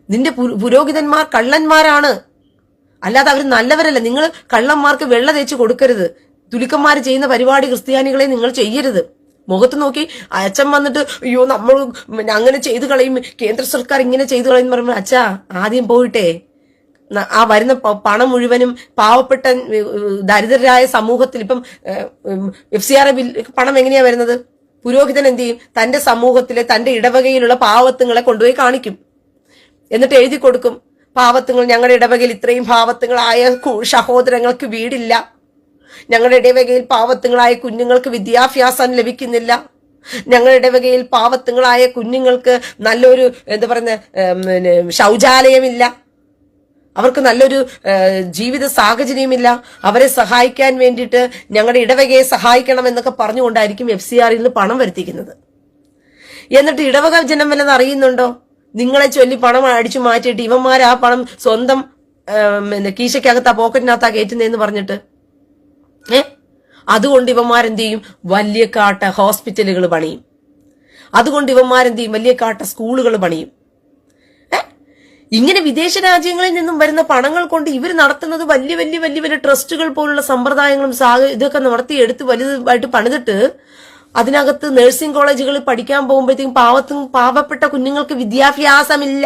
നിന്റെ പുരോഹിതന്മാർ കള്ളന്മാരാണ്, അല്ലാതെ അവർ നല്ലവരല്ല. നിങ്ങൾ കള്ളന്മാർക്ക് വെള്ള തേച്ച് കൊടുക്കരുത്. തുലുക്കന്മാർ ചെയ്യുന്ന പരിപാടി ക്രിസ്ത്യാനികളെ നിങ്ങൾ ചെയ്യരുത്. മുഖത്ത് നോക്കി അച്ഛൻ വന്നിട്ട് അയ്യോ നമ്മൾ അങ്ങനെ ചെയ്തു കളയും, കേന്ദ്ര സർക്കാർ ഇങ്ങനെ ചെയ്തു കളയും പറയുമ്പോൾ അച്ഛാ ആദ്യം പോയിട്ടേ ആ വരുന്ന പണം മുഴുവനും പാവപ്പെട്ട ദരിദ്രരായ സമൂഹത്തിൽ, ഇപ്പം FCRA പണം എങ്ങനെയാ വരുന്നത്? പുരോഹിതൻ എന്ത് ചെയ്യും? തന്റെ സമൂഹത്തിലെ തന്റെ ഇടവകയിലുള്ള പാവത്തുങ്ങളെ കൊണ്ടുപോയി കാണിക്കും, എന്നിട്ട് എഴുതി കൊടുക്കും, പാവത്തുങ്ങൾ, ഞങ്ങളുടെ ഇടവകയിൽ ഇത്രയും പാവത്തുങ്ങളായ സഹോദരങ്ങൾക്ക് വീടില്ല, ഞങ്ങളുടെ ഇടവകയിൽ പാവത്തുങ്ങളായ കുഞ്ഞുങ്ങൾക്ക് വിദ്യാഭ്യാസം ലഭിക്കുന്നില്ല, ഞങ്ങളുടെ ഇടവകയിൽ പാവത്തുങ്ങളായ കുഞ്ഞുങ്ങൾക്ക് നല്ലൊരു എന്താ പറയുന്ന ശൗചാലയമില്ല, അവർക്ക് നല്ലൊരു ജീവിത സാഹചര്യമില്ല, അവരെ സഹായിക്കാൻ വേണ്ടിയിട്ട് ഞങ്ങളുടെ ഇടവകയെ സഹായിക്കണം എന്നൊക്കെ പറഞ്ഞുകൊണ്ടായിരിക്കും FCRയിൽ നിന്ന് പണം വരുത്തിക്കുന്നത്. എന്നിട്ട് ഇടവക ജനം വല്ലതും അറിയുന്നുണ്ടോ? നിങ്ങളെ ചൊല്ലി പണം അടിച്ചു മാറ്റിയിട്ട് ഇവന്മാർ ആ പണം സ്വന്തം കീശയ്ക്കകത്താ പോക്കറ്റിനകത്താ കയറ്റുന്നതെന്ന് പറഞ്ഞിട്ട് അതുകൊണ്ട് ഇവന്മാരെന്ത് ചെയ്യും? വലിയ കാട്ട ഹോസ്പിറ്റലുകൾ പണിയും. അതുകൊണ്ട് ഇവന്മാരെന്ത് ചെയ്യും? വലിയ കാട്ട സ്കൂളുകൾ പണിയും. ഇങ്ങനെ വിദേശ രാജ്യങ്ങളിൽ നിന്നും വരുന്ന പണങ്ങൾ കൊണ്ട് ഇവർ നടത്തുന്നത് വലിയ വലിയ വലിയ വലിയ ട്രസ്റ്റുകൾ പോലുള്ള സമ്പ്രദായങ്ങളും ഇതൊക്കെ നടത്തി എടുത്ത് വലുതായിട്ട് പണിതിട്ട് അതിനകത്ത് നഴ്സിംഗ് കോളേജുകളിൽ പഠിക്കാൻ പോകുമ്പോഴത്തേക്കും പാവപ്പെട്ട കുഞ്ഞുങ്ങൾക്ക് വിദ്യാഭ്യാസമില്ല,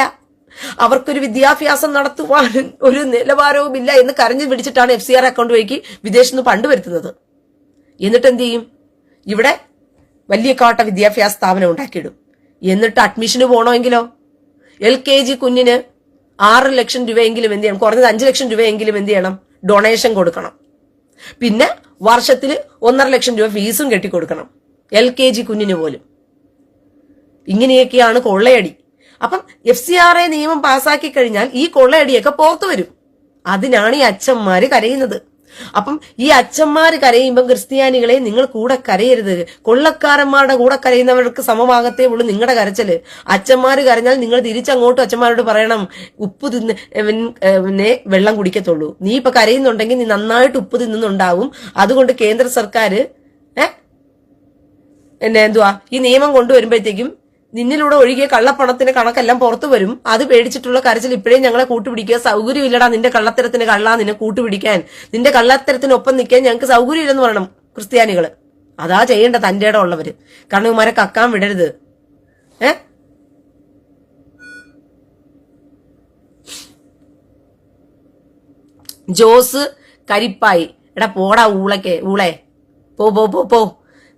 അവർക്കൊരു വിദ്യാഭ്യാസം നടത്തുവാൻ ഒരു നിലവാരവുമില്ല എന്ന് കരഞ്ഞു പിടിച്ചിട്ടാണ് FCR അക്കൗണ്ട് വഴിക്ക് വിദേശത്ത് നിന്ന് ഫണ്ട് വരുത്തുന്നത്. എന്നിട്ട് എന്ത് ചെയ്യും? ഇവിടെ വലിയ കാട്ട വിദ്യാഭ്യാസ സ്ഥാപനം ഉണ്ടാക്കിയിടും. എന്നിട്ട് അഡ്മിഷന് പോകണമെങ്കിലോ LKG കുഞ്ഞിന് 6 ലക്ഷം രൂപയെങ്കിലും എന്ത് ചെയ്യണം? കുറഞ്ഞത് 5 ലക്ഷം രൂപയെങ്കിലും എന്ത് ചെയ്യണം? ഡൊണേഷൻ കൊടുക്കണം. പിന്നെ വർഷത്തിൽ 1.5 ലക്ഷം രൂപ ഫീസും കെട്ടിക്കൊടുക്കണം LKG കുഞ്ഞിന് പോലും. ഇങ്ങനെയൊക്കെയാണ് കൊള്ളയടി. അപ്പം FCRA നിയമം പാസാക്കി കഴിഞ്ഞാൽ ഈ കൊള്ളയടിയൊക്കെ പുറത്തു വരും. അതിനാണ് ഈ അച്ഛന്മാര് കരയുന്നത്. അപ്പം ഈ അച്ഛന്മാര് കരയുമ്പം ക്രിസ്ത്യാനികളെ നിങ്ങൾ കൂടെ കരയരുത്. കൊള്ളക്കാരന്മാരുടെ കൂടെ കരയുന്നവർക്ക് സമമാകത്തേ ഉള്ളൂ നിങ്ങളുടെ കരച്ചല്. അച്ഛന്മാര് കരഞ്ഞാൽ നിങ്ങൾ തിരിച്ചങ്ങോട്ടും അച്ഛന്മാരോട് പറയണം, ഉപ്പ് തിന്നെ വെള്ളം കുടിക്കത്തുള്ളൂ. നീ ഇപ്പൊ കരയുന്നുണ്ടെങ്കിൽ നീ നന്നായിട്ട് ഉപ്പ് തിന്നുന്നുണ്ടാവും. അതുകൊണ്ട് കേന്ദ്ര സർക്കാർ ഈ നിയമം കൊണ്ടുവരുമ്പോഴത്തേക്കും നിന്നിലൂടെ ഒഴുകിയ കള്ളപ്പണത്തിന്റെ കണക്കെല്ലാം പുറത്തു വരും. അത് പേടിച്ചിട്ടുള്ള കരച്ചിൽ ഇപ്പോഴേ ഞങ്ങളെ കൂട്ടുപിടിക്കുക. സൗകര്യമില്ലടാ നിന്റെ കള്ളത്തരത്തിന് നിന്നെ കൂട്ടുപിടിക്കാൻ, നിന്റെ കള്ളത്തരത്തിനൊപ്പം നിൽക്കാൻ ഞങ്ങൾക്ക് സൗകര്യമില്ലെന്ന് പറയണം ക്രിസ്ത്യാനികള്. അതാ ചെയ്യേണ്ട തന്റെ ഇടം ഉള്ളവര്. കാരണം ഇവന്മാരെ കക്കാൻ വിടരുത്. ജോസ് കരിപ്പായി, എടാ പോടാ ഊളെ പോ.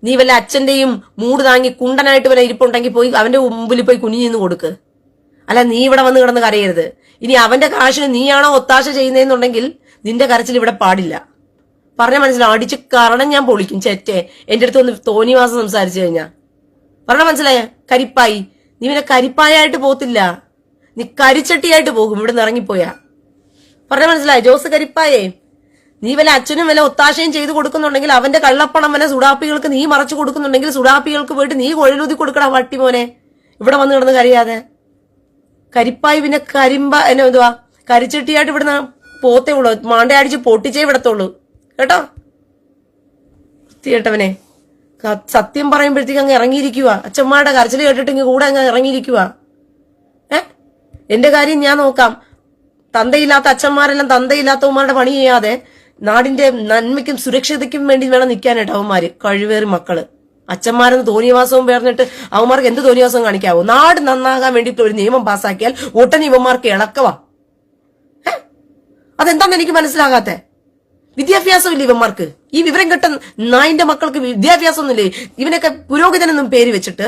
നീ വല്ല അച്ഛന്റെയും മൂട് താങ്ങി കുണ്ടനായിട്ട് വല്ല ഇരിപ്പുണ്ടെങ്കിൽ പോയി അവന്റെ മുമ്പിൽ പോയി കുനിഞ്ഞിന്ന് കൊടുക്ക്. അല്ല നീ ഇവിടെ വന്ന് കിടന്ന് കരയരുത്. ഇനി അവന്റെ കാശിന് നീയാണോ ഒത്താശ ചെയ്യുന്നതെന്നുണ്ടെങ്കിൽ നിന്റെ കരച്ചിൽ ഇവിടെ പാടില്ല. പറഞ്ഞ മനസ്സിലാവും. അടിച്ച് കാരണം ഞാൻ പൊളിക്കും ചെറ്റേ. എന്റെ അടുത്ത് ഒന്ന് തോന്നിവാസം സംസാരിച്ചു കഴിഞ്ഞാ പറഞ്ഞ മനസ്സിലായ? കരിപ്പായി, നീ പിന്നെ കരിപ്പായായിട്ട് പോകത്തില്ല, നീ കരിച്ചട്ടിയായിട്ട് പോകും ഇവിടെ നിന്ന് ഇറങ്ങിപ്പോയാ. പറഞ്ഞ മനസ്സിലായ? ജോസ് കരിപ്പായേ, നീ വല്ല അച്ഛനും വല്ല ഒത്താശയും ചെയ്ത് കൊടുക്കുന്നുണ്ടെങ്കിൽ അവന്റെ കള്ളപ്പണം വല്ല സുഡാപ്പികൾക്ക് നീ മറച്ചു കൊടുക്കുന്നുണ്ടെങ്കിൽ സുഡാപ്പികൾക്ക് പോയിട്ട് നീ കൊഴലൂതി കൊടുക്കടാ വട്ടി മോനെ, ഇവിടെ വന്ന് കിടന്ന് കരയാതെ. കരിപ്പായി പിന്നെ എന്തുവാ കരിച്ചട്ടിയായിട്ട് ഇവിടുന്ന് പോത്തേ ഉള്ളൂ. മാണ്ട അടിച്ച് പൊട്ടിച്ചേ വിടത്തുള്ളൂ കേട്ടോ. കേട്ടവനെ സത്യം പറയുമ്പോഴത്തേക്ക് അങ്ങ് ഇറങ്ങിയിരിക്കുക. അച്ഛന്മാരുടെ കരച്ചിൽ കേട്ടിട്ട് ഇങ്ങ് കൂടെ അങ്ങ് ഇറങ്ങിയിരിക്കുക. എന്റെ കാര്യം ഞാൻ നോക്കാം. തന്തയില്ലാത്ത അച്ഛന്മാരെല്ലാം തന്തയില്ലാത്തവന്മാരുടെ പണി ചെയ്യാതെ നാടിന്റെ നന്മയ്ക്കും സുരക്ഷിതയ്ക്കും വേണ്ടി വേണം നിൽക്കാനായിട്ട് അവന്മാര്. കഴിവേറി മക്കള് അച്ഛന്മാരെന്ന് തോന്നിയവാസവും പറഞ്ഞിട്ട് അവന്മാർക്ക് എന്ത് തോന്നിയവാസവും കാണിക്കാവോ? നാട് നന്നാകാൻ വേണ്ടിയിട്ട് ഒരു നിയമം പാസ്സാക്കിയാൽ ഒട്ടനെ ഇവന്മാർക്ക് ഇളക്കവാ. അതെന്താന്ന് എനിക്ക് മനസ്സിലാകാത്തെ? വിദ്യാഭ്യാസമില്ല ഇവന്മാർക്ക്. ഈ വിവരം കെട്ട നായിന്റെ മക്കൾക്ക് വിദ്യാഭ്യാസമൊന്നുമില്ലേ? ഇവനൊക്കെ പുരോഹിതനെന്നും പേര് വെച്ചിട്ട്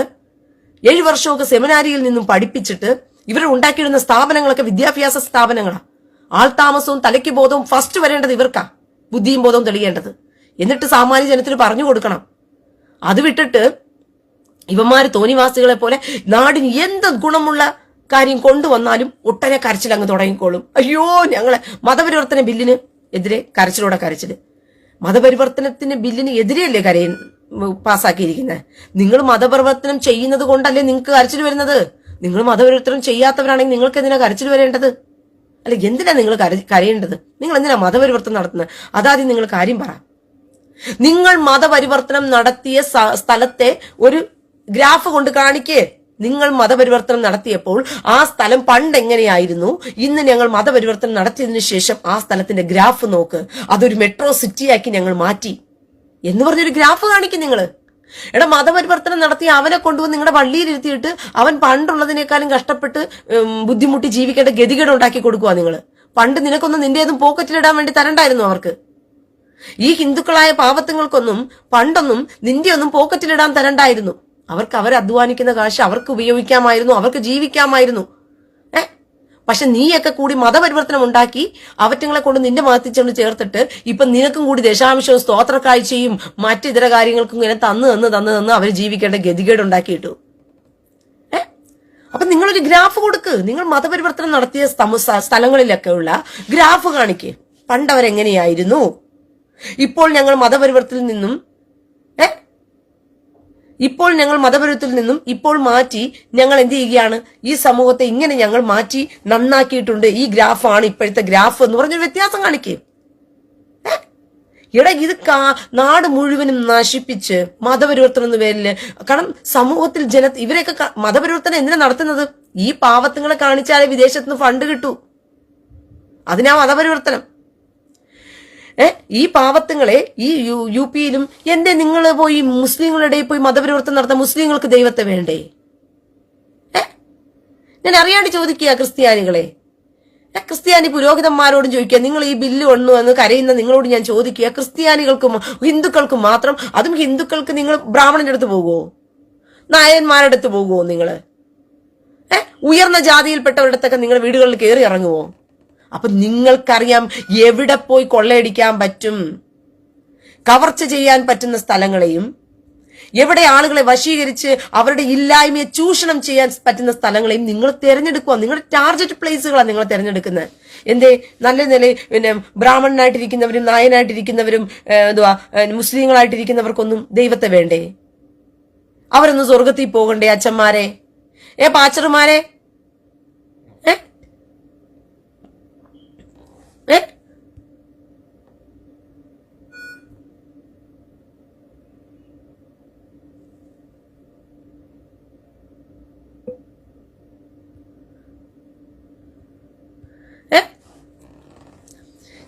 7 വർഷമൊക്കെ സെമിനാരിയിൽ നിന്നും പഠിപ്പിച്ചിട്ട് ഇവർ ഉണ്ടാക്കിയിടുന്ന സ്ഥാപനങ്ങളൊക്കെ വിദ്യാഭ്യാസ സ്ഥാപനങ്ങളാ. ആൾതാമസവും തലയ്ക്ക് ബോധവും ഫസ്റ്റ് വരേണ്ടത് ഇവർക്കാ. ബുദ്ധിയും ബോധവും തെളിയേണ്ടത്. എന്നിട്ട് സാമാന്യ ജനത്തിന് പറഞ്ഞു കൊടുക്കണം. അത് വിട്ടിട്ട് ഇവന്മാര് തോന്നിവാസികളെ പോലെ നാടിന് എന്ത് ഗുണമുള്ള കാര്യം കൊണ്ടുവന്നാലും ഒട്ടനെ കരച്ചിൽ അങ്ങ് തുടങ്ങിക്കോളും. അയ്യോ ഞങ്ങളെ മതപരിവർത്തന ബില്ലിന് എതിരെ കരച്ചിലൂടെ കരച്ചില്. മതപരിവർത്തനത്തിന് ബില്ലിന് എതിരെയല്ലേ പാസ്സാക്കിയിരിക്കുന്നത്? നിങ്ങൾ മതപരിവർത്തനം ചെയ്യുന്നത് കൊണ്ടല്ലേ നിങ്ങൾക്ക് കരച്ചിൽ വരുന്നത്? നിങ്ങൾ മതപരിവർത്തനം ചെയ്യാത്തവരാണെങ്കിൽ നിങ്ങൾക്ക് എന്തിനാ കരച്ചിൽ വരേണ്ടത്? അല്ല എന്തിനാ നിങ്ങൾ കരയേണ്ടത്? നിങ്ങൾ എന്തിനാ മതപരിവർത്തനം നടത്തുന്നത്? അതാദ്യം നിങ്ങൾ കാര്യം പറ. നിങ്ങൾ മതപരിവർത്തനം നടത്തിയ സ്ഥലത്തെ ഒരു ഗ്രാഫ് കൊണ്ട് കാണിക്കേ. നിങ്ങൾ മതപരിവർത്തനം നടത്തിയപ്പോൾ ആ സ്ഥലം പണ്ട് എങ്ങനെയായിരുന്നു, ഇന്ന് ഞങ്ങൾ മതപരിവർത്തനം നടത്തിയതിനു ശേഷം ആ സ്ഥലത്തിന്റെ ഗ്രാഫ് നോക്ക്, അതൊരു മെട്രോ സിറ്റിയാക്കി ഞങ്ങൾ മാറ്റി എന്ന് പറഞ്ഞൊരു ഗ്രാഫ് കാണിക്കും നിങ്ങള്. എടാ, മതപരിവർത്തനം നടത്തി അവനെ കൊണ്ടുവന്ന് നിങ്ങളുടെ പള്ളിയിലിരുത്തിയിട്ട് അവൻ പണ്ടുള്ളതിനേക്കാളും കഷ്ടപ്പെട്ട് ബുദ്ധിമുട്ടി ജീവിക്കേണ്ട ഗതികേട് ഉണ്ടാക്കി കൊടുക്കുക നിങ്ങള്. പണ്ട് നിനക്കൊന്നും നിന്റേതും പോക്കറ്റിലിടാൻ വേണ്ടി തരണ്ടായിരുന്നു അവർക്ക്. ഈ ഹിന്ദുക്കളായ പാവത്തുങ്ങൾക്കൊന്നും പണ്ടൊന്നും നിന്റെ ഒന്നും പോക്കറ്റിലിടാൻ തരണ്ടായിരുന്നു. അവർക്ക് അവർ അധ്വാനിക്കുന്ന കാശ് അവർക്ക് ഉപയോഗിക്കാമായിരുന്നു, അവർക്ക് ജീവിക്കാമായിരുന്നു. പക്ഷെ നീയൊക്കെ കൂടി മതപരിവർത്തനം ഉണ്ടാക്കി അവറ്റങ്ങളെ കൊണ്ട് നിന്റെ മതത്തിച്ചോണ്ട് ചേർത്തിട്ട് ഇപ്പൊ നിനക്കും കൂടി ദശാംശവും സ്തോത്ര കാഴ്ചയും മറ്റിതര കാര്യങ്ങൾക്കും ഇങ്ങനെ തന്ന് അവർ ജീവിക്കേണ്ട ഗതികേട് ഉണ്ടാക്കിയിട്ടു. അപ്പൊ നിങ്ങളൊരു ഗ്രാഫ് കൊടുക്ക്. നിങ്ങൾ മതപരിവർത്തനം നടത്തിയ സ്ഥലങ്ങളിലൊക്കെ ഉള്ള ഗ്രാഫ് കാണിക്ക്. പണ്ടവരെങ്ങനെയായിരുന്നു, ഇപ്പോൾ ഞങ്ങൾ മതപരിവർത്തനത്തിൽ നിന്നും ഇപ്പോൾ മാറ്റി ഞങ്ങൾ എന്ത് ചെയ്യുകയാണ്, ഈ സമൂഹത്തെ ഇങ്ങനെ ഞങ്ങൾ മാറ്റി നന്നാക്കിയിട്ടുണ്ട്, ഈ ഗ്രാഫാണ് ഇപ്പോഴത്തെ ഗ്രാഫ് എന്ന് പറഞ്ഞൊരു വ്യത്യാസം കാണിക്കേ. എടാ, ഇത് നാട് മുഴുവനും നശിപ്പിച്ച് മതപരിവർത്തനം എന്ന പേരില്, കാരണം സമൂഹത്തിൽ ഇവരെയൊക്കെ മതപരിവർത്തനം എന്തിനാ നടത്തുന്നത്? ഈ പാവത്തുങ്ങളെ കാണിച്ചാലേ വിദേശത്തുനിന്ന് ഫണ്ട് കിട്ടൂ, അതിനാ മതപരിവർത്തനം. ഈ പാവത്തുങ്ങളെ ഈ യു പിയിലും എന്റെ നിങ്ങൾ പോയി മുസ്ലിങ്ങളുടെ ഇടയിൽ പോയി മതപരിവർത്തനം നടത്താൻ മുസ്ലിങ്ങൾക്ക് ദൈവത്തെ വേണ്ടേ? ഞാൻ അറിയാണ്ട് ചോദിക്കുക ക്രിസ്ത്യാനികളെ, ക്രിസ്ത്യാനി പുരോഹിതന്മാരോടും ചോദിക്കുക, നിങ്ങൾ ഈ ബില്ല് കൊണ്ടു എന്ന് കരയുന്ന നിങ്ങളോട് ഞാൻ ചോദിക്കുക, ക്രിസ്ത്യാനികൾക്കും ഹിന്ദുക്കൾക്കും മാത്രം, അതും ഹിന്ദുക്കൾക്ക് നിങ്ങൾ ബ്രാഹ്മണന്റെ അടുത്ത് പോകുമോ, നായന്മാരുടെ അടുത്ത് പോകുമോ? നിങ്ങള് ഉയർന്ന ജാതിയിൽപ്പെട്ടവരുടെ അടുത്തൊക്കെ നിങ്ങൾ വീടുകളിൽ കയറി ഇറങ്ങുമോ? അപ്പൊ നിങ്ങൾക്കറിയാം എവിടെ പോയി കൊള്ളയടിക്കാൻ പറ്റും, കവർച്ച ചെയ്യാൻ പറ്റുന്ന സ്ഥലങ്ങളെയും എവിടെ ആളുകളെ വശീകരിച്ച് അവരുടെ ഇല്ലായ്മയെ ചൂഷണം ചെയ്യാൻ പറ്റുന്ന സ്ഥലങ്ങളെയും നിങ്ങൾ തിരഞ്ഞെടുക്കുക. നിങ്ങളുടെ ടാർഗറ്റ് പ്ലേസുകളാണ് നിങ്ങൾ തിരഞ്ഞെടുക്കുന്നത്. എന്തേ? നല്ല പിന്നെ ബ്രാഹ്മണനായിട്ടിരിക്കുന്നവരും നായനായിട്ടിരിക്കുന്നവരും മുസ്ലിങ്ങളായിട്ടിരിക്കുന്നവർക്കൊന്നും ദൈവത്തെ വേണ്ടേ? അവരൊന്നും സ്വർഗത്തിൽ പോകണ്ടേ? അച്ഛന്മാരെ, പാച്ചർമാരെ,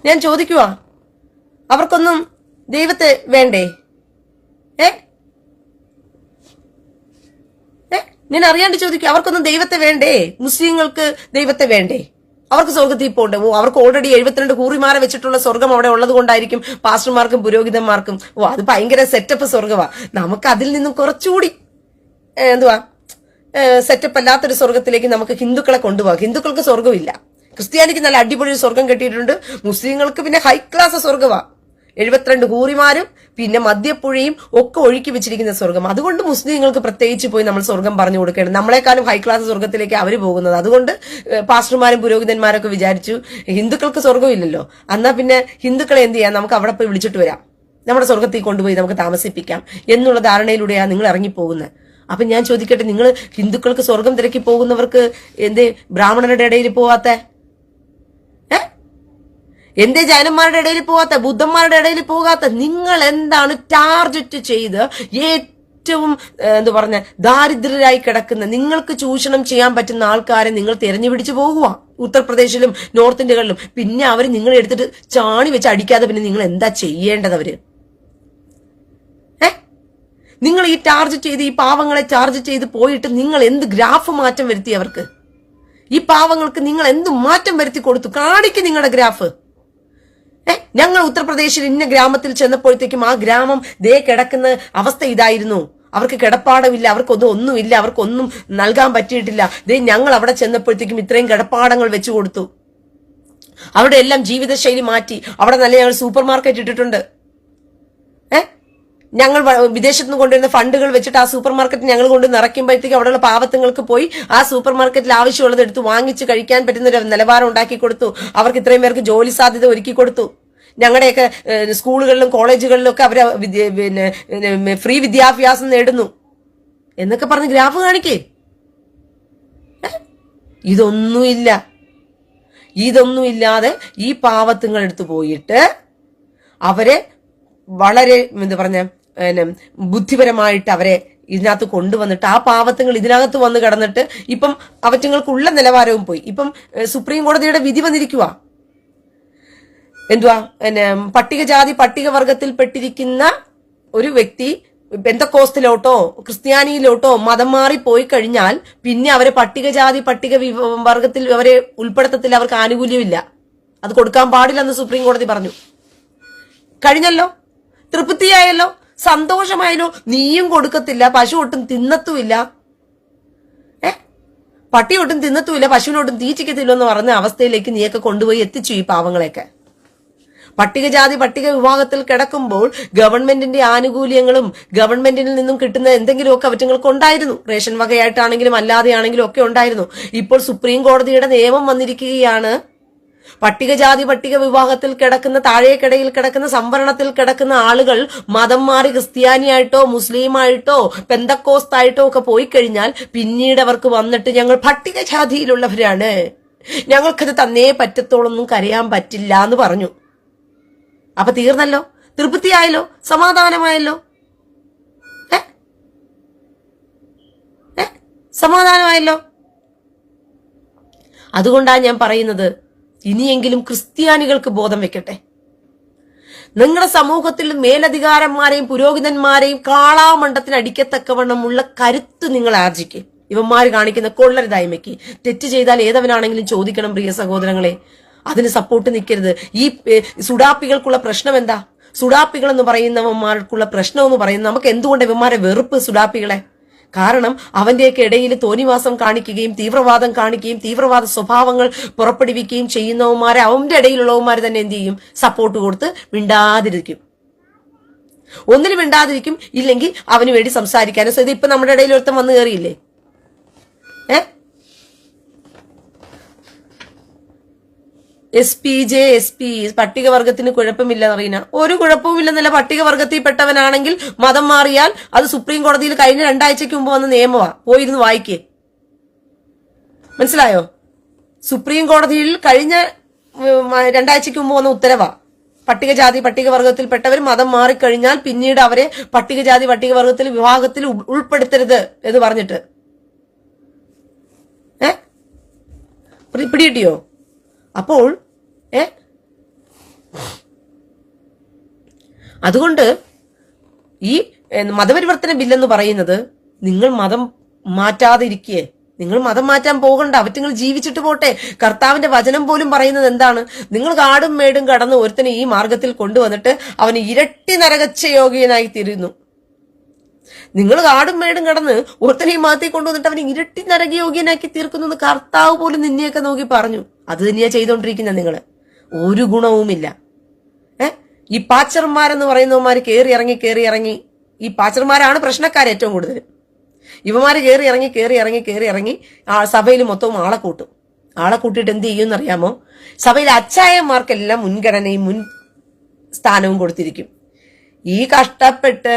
ഞാൻ ചോദിക്കുക, അവർക്കൊന്നും ദൈവത്തെ വേണ്ടേ? ഞാൻ അറിയാണ്ട് ചോദിക്കുക, അവർക്കൊന്നും ദൈവത്തെ വേണ്ടേ? മുസ്ലിങ്ങൾക്ക് ദൈവത്തെ വേണ്ടേ? അവർക്ക് സ്വർഗത്തിൽ പോകണ്ടേ? അവർക്ക് ഓൾറെഡി 72 കൂറിമാരെ വെച്ചിട്ടുള്ള സ്വർഗം അവിടെ ഉള്ളത് കൊണ്ടായിരിക്കും പാസ്റ്റർമാർക്കും പുരോഹിതന്മാർക്കും അത് ഭയങ്കര സെറ്റപ്പ് സ്വർഗമാ. നമുക്ക് അതിൽ നിന്നും കുറച്ചുകൂടി സെറ്റപ്പ് അല്ലാത്തൊരു സ്വർഗത്തിലേക്ക് നമുക്ക് ഹിന്ദുക്കളെ കൊണ്ടുപോകാം. ഹിന്ദുക്കൾക്ക് സ്വർഗമില്ല. ക്രിസ്ത്യാനിക്ക് നല്ല അടിപൊളി സ്വർഗം കെട്ടിയിട്ടുണ്ട്. മുസ്ലിങ്ങൾക്ക് പിന്നെ ഹൈ ക്ലാസ് സ്വർഗമാ. 72 കൂറിമാരും പിന്നെ മദ്യപ്പുഴയും ഒക്കെ ഒഴുക്കി വെച്ചിരിക്കുന്ന സ്വർഗം. അതുകൊണ്ട് മുസ്ലിങ്ങൾക്ക് പ്രത്യേകിച്ച് പോയി നമ്മൾ സ്വർഗം പറഞ്ഞു കൊടുക്കണം. നമ്മളെക്കാളും ഹൈ ക്ലാസ് സ്വർഗത്തിലേക്ക് അവർ പോകുന്നത്. അതുകൊണ്ട് പാസ്റ്റർമാരും പുരോഹിതന്മാരൊക്കെ വിചാരിച്ചു ഹിന്ദുക്കൾക്ക് സ്വർഗമില്ലല്ലോ, എന്നാ പിന്നെ ഹിന്ദുക്കളെ എന്ത് ചെയ്യാം, നമുക്ക് അവിടെ പോയി വിളിച്ചിട്ട് വരാം, നമ്മുടെ സ്വർഗത്തിൽ കൊണ്ടുപോയി നമുക്ക് താമസിപ്പിക്കാം എന്നുള്ള ധാരണയിലൂടെയാണ് നിങ്ങൾ ഇറങ്ങിപ്പോകുന്നത്. അപ്പൊ ഞാൻ ചോദിക്കട്ടെ, നിങ്ങൾ ഹിന്ദുക്കൾക്ക് സ്വർഗം തിരക്കി പോകുന്നവർക്ക് എന്തേ ബ്രാഹ്മണരുടെ ഇടയിൽ പോവാത്ത? എന്തേ ജൈനന്മാരുടെ ഇടയിൽ പോകാത്ത? ബുദ്ധന്മാരുടെ ഇടയിൽ പോകാത്ത? നിങ്ങൾ എന്താണ് ടാർഗറ്റ് ചെയ്ത് ഏറ്റവും ദാരിദ്ര്യരായി കിടക്കുന്ന, നിങ്ങൾക്ക് ചൂഷണം ചെയ്യാൻ പറ്റുന്ന ആൾക്കാരെ നിങ്ങൾ തിരഞ്ഞുപിടിച്ച് പോകുക ഉത്തർപ്രദേശിലും നോർത്ത് ഇന്ത്യകളിലും. പിന്നെ അവർ നിങ്ങളെ എടുത്തിട്ട് ചാണി വെച്ച് അടിക്കാതെ പിന്നെ നിങ്ങൾ എന്താ ചെയ്യേണ്ടത്? അവര് നിങ്ങൾ ഈ ടാർഗറ്റ് ചെയ്ത് ഈ പാവങ്ങളെ ടാർഗറ്റ് ചെയ്ത് പോയിട്ട് നിങ്ങൾ എന്ത് ഗ്രാഫ് മാറ്റം വരുത്തി അവർക്ക്? ഈ പാവങ്ങൾക്ക് നിങ്ങൾ എന്ത് മാറ്റം വരുത്തി കൊടുത്തു? കാണിക്ക് നിങ്ങളുടെ ഗ്രാഫ്. ഞങ്ങൾ ഉത്തർപ്രദേശിൽ ഇന്ന ഗ്രാമത്തിൽ ചെന്നപ്പോഴത്തേക്കും ആ ഗ്രാമം ദേ കിടക്കുന്ന അവസ്ഥ ഇതായിരുന്നു. അവർക്ക് കിടപ്പാടമില്ല, ഒന്നുമില്ല, അവർക്കൊന്നും നൽകാൻ പറ്റിയിട്ടില്ല. ദേ ഞങ്ങൾ അവിടെ ചെന്നപ്പോഴത്തേക്കും ഇത്രയും കിടപ്പാടങ്ങൾ വെച്ചു കൊടുത്തു. അവിടെ എല്ലാം ജീവിതശൈലി മാറ്റി. അവിടെ നല്ല ഞങ്ങൾ സൂപ്പർ മാർക്കറ്റ് ഇട്ടിട്ടുണ്ട്. ഞങ്ങൾ വിദേശത്ത് നിന്ന് കൊണ്ടുവരുന്ന ഫണ്ടുകൾ വെച്ചിട്ട് ആ സൂപ്പർ മാർക്കറ്റ് ഞങ്ങൾ കൊണ്ട് നിറയ്ക്കുമ്പോഴത്തേക്ക് അവിടെയുള്ള പാവത്തുങ്ങൾക്ക് പോയി ആ സൂപ്പർ മാർക്കറ്റിൽ ആവശ്യമുള്ളത് എടുത്ത് വാങ്ങിച്ച് കഴിക്കാൻ പറ്റുന്ന ഒരു നിലവാരം ഉണ്ടാക്കി കൊടുത്തു. അവർക്ക് ഇത്രയും പേർക്ക് ജോലി സാധ്യത ഒരുക്കി കൊടുത്തു. ഞങ്ങളുടെയൊക്കെ സ്കൂളുകളിലും കോളേജുകളിലും ഒക്കെ അവര് പിന്നെ ഫ്രീ വിദ്യാഭ്യാസം നേടുന്നു എന്നൊക്കെ പറഞ്ഞ് ഗ്രാഫ് കാണിക്കേ. ഇതൊന്നുമില്ലാതെ ഈ പാവത്തുങ്ങളെടുത്ത് പോയിട്ട് അവരെ വളരെ എന്താ പറഞ്ഞ ബുദ്ധിപരമായിട്ട് അവരെ ഇതിനകത്ത് കൊണ്ടുവന്നിട്ട് ആ പാവത്തുങ്ങൾ ഇതിനകത്ത് വന്ന് കിടന്നിട്ട് ഇപ്പം അവറ്റങ്ങൾക്കുള്ള നിലവാരവും പോയി. ഇപ്പം സുപ്രീം കോടതിയുടെ വിധി വന്നിരിക്കുക. എന്തുവാ പട്ടികജാതി പട്ടികവർഗത്തിൽ പെട്ടിരിക്കുന്ന ഒരു വ്യക്തി പെന്തക്കോസ്തിലോട്ടോ ക്രിസ്ത്യാനിയിലോട്ടോ മതം മാറി പോയി കഴിഞ്ഞാൽ പിന്നെ അവരെ പട്ടികജാതി പട്ടിക വർഗത്തിൽ അവരെ ഉൾപ്പെടുത്തത്തില്ല, അവർക്ക് ആനുകൂല്യമില്ല, അത് കൊടുക്കാൻ പാടില്ലെന്ന് സുപ്രീം കോടതി പറഞ്ഞു. കഴിഞ്ഞല്ലോ, തൃപ്തിയായല്ലോ, സന്തോഷമായല്ലോ. നീയും കൊടുക്കത്തില്ല, പശു ഒട്ടും തിന്നത്തുമില്ല, പട്ടി ഒട്ടും തിന്നത്തുമില്ല, പശുവിനൊട്ടും തീറ്റിക്കത്തില്ല എന്ന് പറഞ്ഞ അവസ്ഥയിലേക്ക് നീയൊക്കെ കൊണ്ടുപോയി എത്തിച്ചു ഈ പാവങ്ങളെയൊക്കെ. പട്ടികജാതി പട്ടിക വിഭാഗത്തിൽ കിടക്കുമ്പോൾ ഗവൺമെന്റിന്റെ ആനുകൂല്യങ്ങളും ഗവൺമെന്റിൽ നിന്നും കിട്ടുന്ന എന്തെങ്കിലുമൊക്കെ അവറ്റങ്ങൾക്ക് ഉണ്ടായിരുന്നു. റേഷൻ വകയായിട്ടാണെങ്കിലും അല്ലാതെയാണെങ്കിലും ഒക്കെ ഉണ്ടായിരുന്നു. ഇപ്പോൾ സുപ്രീം കോടതിയുടെ നിയമം വന്നിരിക്കുകയാണ്, പട്ടികജാതി പട്ടിക വിഭാഗത്തിൽ കിടക്കുന്ന താഴേക്കിടയിൽ കിടക്കുന്ന സംവരണത്തിൽ കിടക്കുന്ന ആളുകൾ മതം മാറി ക്രിസ്ത്യാനിയായിട്ടോ മുസ്ലിമായിട്ടോ പെന്തക്കോസ്തായിട്ടോ ഒക്കെ പോയി കഴിഞ്ഞാൽ പിന്നീട് അവർക്ക് വന്നിട്ട് ഞങ്ങൾ പട്ടികജാതിയിലുള്ളവരാണ്, ഞങ്ങൾക്കത് തന്നേ പറ്റത്തോളൊന്നും കരയാൻ പറ്റില്ല എന്ന് പറഞ്ഞു. അപ്പൊ തീർന്നല്ലോ, തൃപ്തിയായല്ലോ, സമാധാനമായല്ലോ, സമാധാനമായല്ലോ. അതുകൊണ്ടാണ് ഞാൻ പറയുന്നത്, ഇനിയെങ്കിലും ക്രിസ്ത്യാനികൾക്ക് ബോധം വെക്കട്ടെ. നിങ്ങളുടെ സമൂഹത്തിൽ മേലധികാരന്മാരെയും പുരോഹിതന്മാരെയും കാളാമണ്ഡത്തിന് അടിക്കത്തക്കവണ്ണമുള്ള കരുത്ത് നിങ്ങൾ ആർജിക്കുക. ഇവന്മാര് കാണിക്കുന്ന കൊള്ളരുതായ്മയ്ക്ക് തെറ്റ് ചെയ്താൽ ഏതവനാണെങ്കിലും ചോദിക്കണം പ്രിയ സഹോദരങ്ങളെ. അതിന് സപ്പോർട്ട് നിൽക്കരുത്. ഈ സുഡാപ്പികൾക്കുള്ള പ്രശ്നം എന്താ? സുഡാപ്പികൾ എന്ന് പറയുന്നവന്മാർക്കുള്ള പ്രശ്നം എന്ന് പറയുന്നത്, നമുക്ക് എന്തുകൊണ്ട് ഇവന്മാരെ വെറുപ്പ് സുഡാപ്പികളെ? കാരണം അവന്റെയൊക്കെ ഇടയിൽ തോന്നിവാസം കാണിക്കുകയും തീവ്രവാദം കാണിക്കുകയും തീവ്രവാദ സ്വഭാവങ്ങൾ പുറപ്പെടുവിക്കുകയും ചെയ്യുന്നവന്മാരെ അവന്റെ ഇടയിലുള്ളവന്മാർ തന്നെ എന്ത് ചെയ്യും? സപ്പോർട്ട് കൊടുത്ത് മിണ്ടാതിരിക്കും. ഒന്നിനും മിണ്ടാതിരിക്കും, ഇല്ലെങ്കിൽ അവന് വേണ്ടി സംസാരിക്കാനും. സോ ഇത് ഇപ്പൊ നമ്മുടെ ഇടയിൽ ഒരുത്തം വന്നു കയറിയില്ലേ? SP പട്ടികവർഗത്തിന് കുഴപ്പമില്ല അറിയുന്ന ഒരു കുഴപ്പവുമില്ലെന്നല്ല. പട്ടികവർഗത്തിൽ പെട്ടവനാണെങ്കിൽ മതം മാറിയാൽ അത് സുപ്രീം കോടതിയിൽ കഴിഞ്ഞ 2 ആഴ്ചയ്ക്ക് മുമ്പ് വന്ന നിയമമാ, പോയിരുന്ന് വായിക്കേ. മനസ്സിലായോ? സുപ്രീം കോടതിയിൽ കഴിഞ്ഞ 2 ആഴ്ചയ്ക്ക് മുമ്പ് വന്ന ഉത്തരവാ. പട്ടികജാതി പട്ടികവർഗത്തിൽപ്പെട്ടവർ മതം മാറിക്കഴിഞ്ഞാൽ പിന്നീട് അവരെ പട്ടികജാതി പട്ടികവർഗത്തിൽ വിഭാഗത്തിൽ ഉൾപ്പെടുത്തരുത് എന്ന് പറഞ്ഞിട്ട് പിടികിട്ടിയോ? അപ്പോൾ അതുകൊണ്ട് ഈ മതപരിവർത്തന ബില്ലെന്ന് പറയുന്നത്, നിങ്ങൾ മതം മാറ്റാതെ ഇരിക്കേ, നിങ്ങൾ മതം മാറ്റാൻ പോകണ്ട, അവറ്റങ്ങൾ ജീവിച്ചിട്ട് പോട്ടെ. കർത്താവിന്റെ വചനം പോലും പറയുന്നത് എന്താണ്? നിങ്ങൾ കാടും മേടും കടന്ന് ഒരുത്തനെ ഈ മാർഗത്തിൽ കൊണ്ടുവന്നിട്ട് അവന് ഇരട്ടി നരകച്ച യോഗ്യനായി തീരുന്നു. നിങ്ങൾ കാടും മേടും കടന്ന് ഒരുത്തനെ ഈ മതത്തിൽ കൊണ്ടുവന്നിട്ട് അവന് ഇരട്ടി നരകയോഗ്യനാക്കി തീർക്കുന്നു എന്ന് കർത്താവ് പോലും നിന്നെയൊക്കെ നോക്കി പറഞ്ഞു. അത് തന്നെയാ ചെയ്തോണ്ടിരിക്കുന്ന നിങ്ങള്. ഒരു ഗുണവുമില്ല. ഈ പാച്ചർമാരെന്ന് പറയുന്നവന്മാര് കയറി ഇറങ്ങി ഈ പാച്ചർമാരാണ് പ്രശ്നക്കാർ ഏറ്റവും കൂടുതൽ. ഇവന്മാര് കയറി ഇറങ്ങി സഭയിൽ മൊത്തവും ആളെ കൂട്ടും. ആളെ കൂട്ടിയിട്ട് എന്ത് ചെയ്യുമെന്നറിയാമോ? സഭയിലെ അച്ചായന്മാർക്കെല്ലാം മുൻഗണനയും മുൻ സ്ഥാനവും കൊടുത്തിരിക്കും. ഈ കഷ്ടപ്പെട്ട്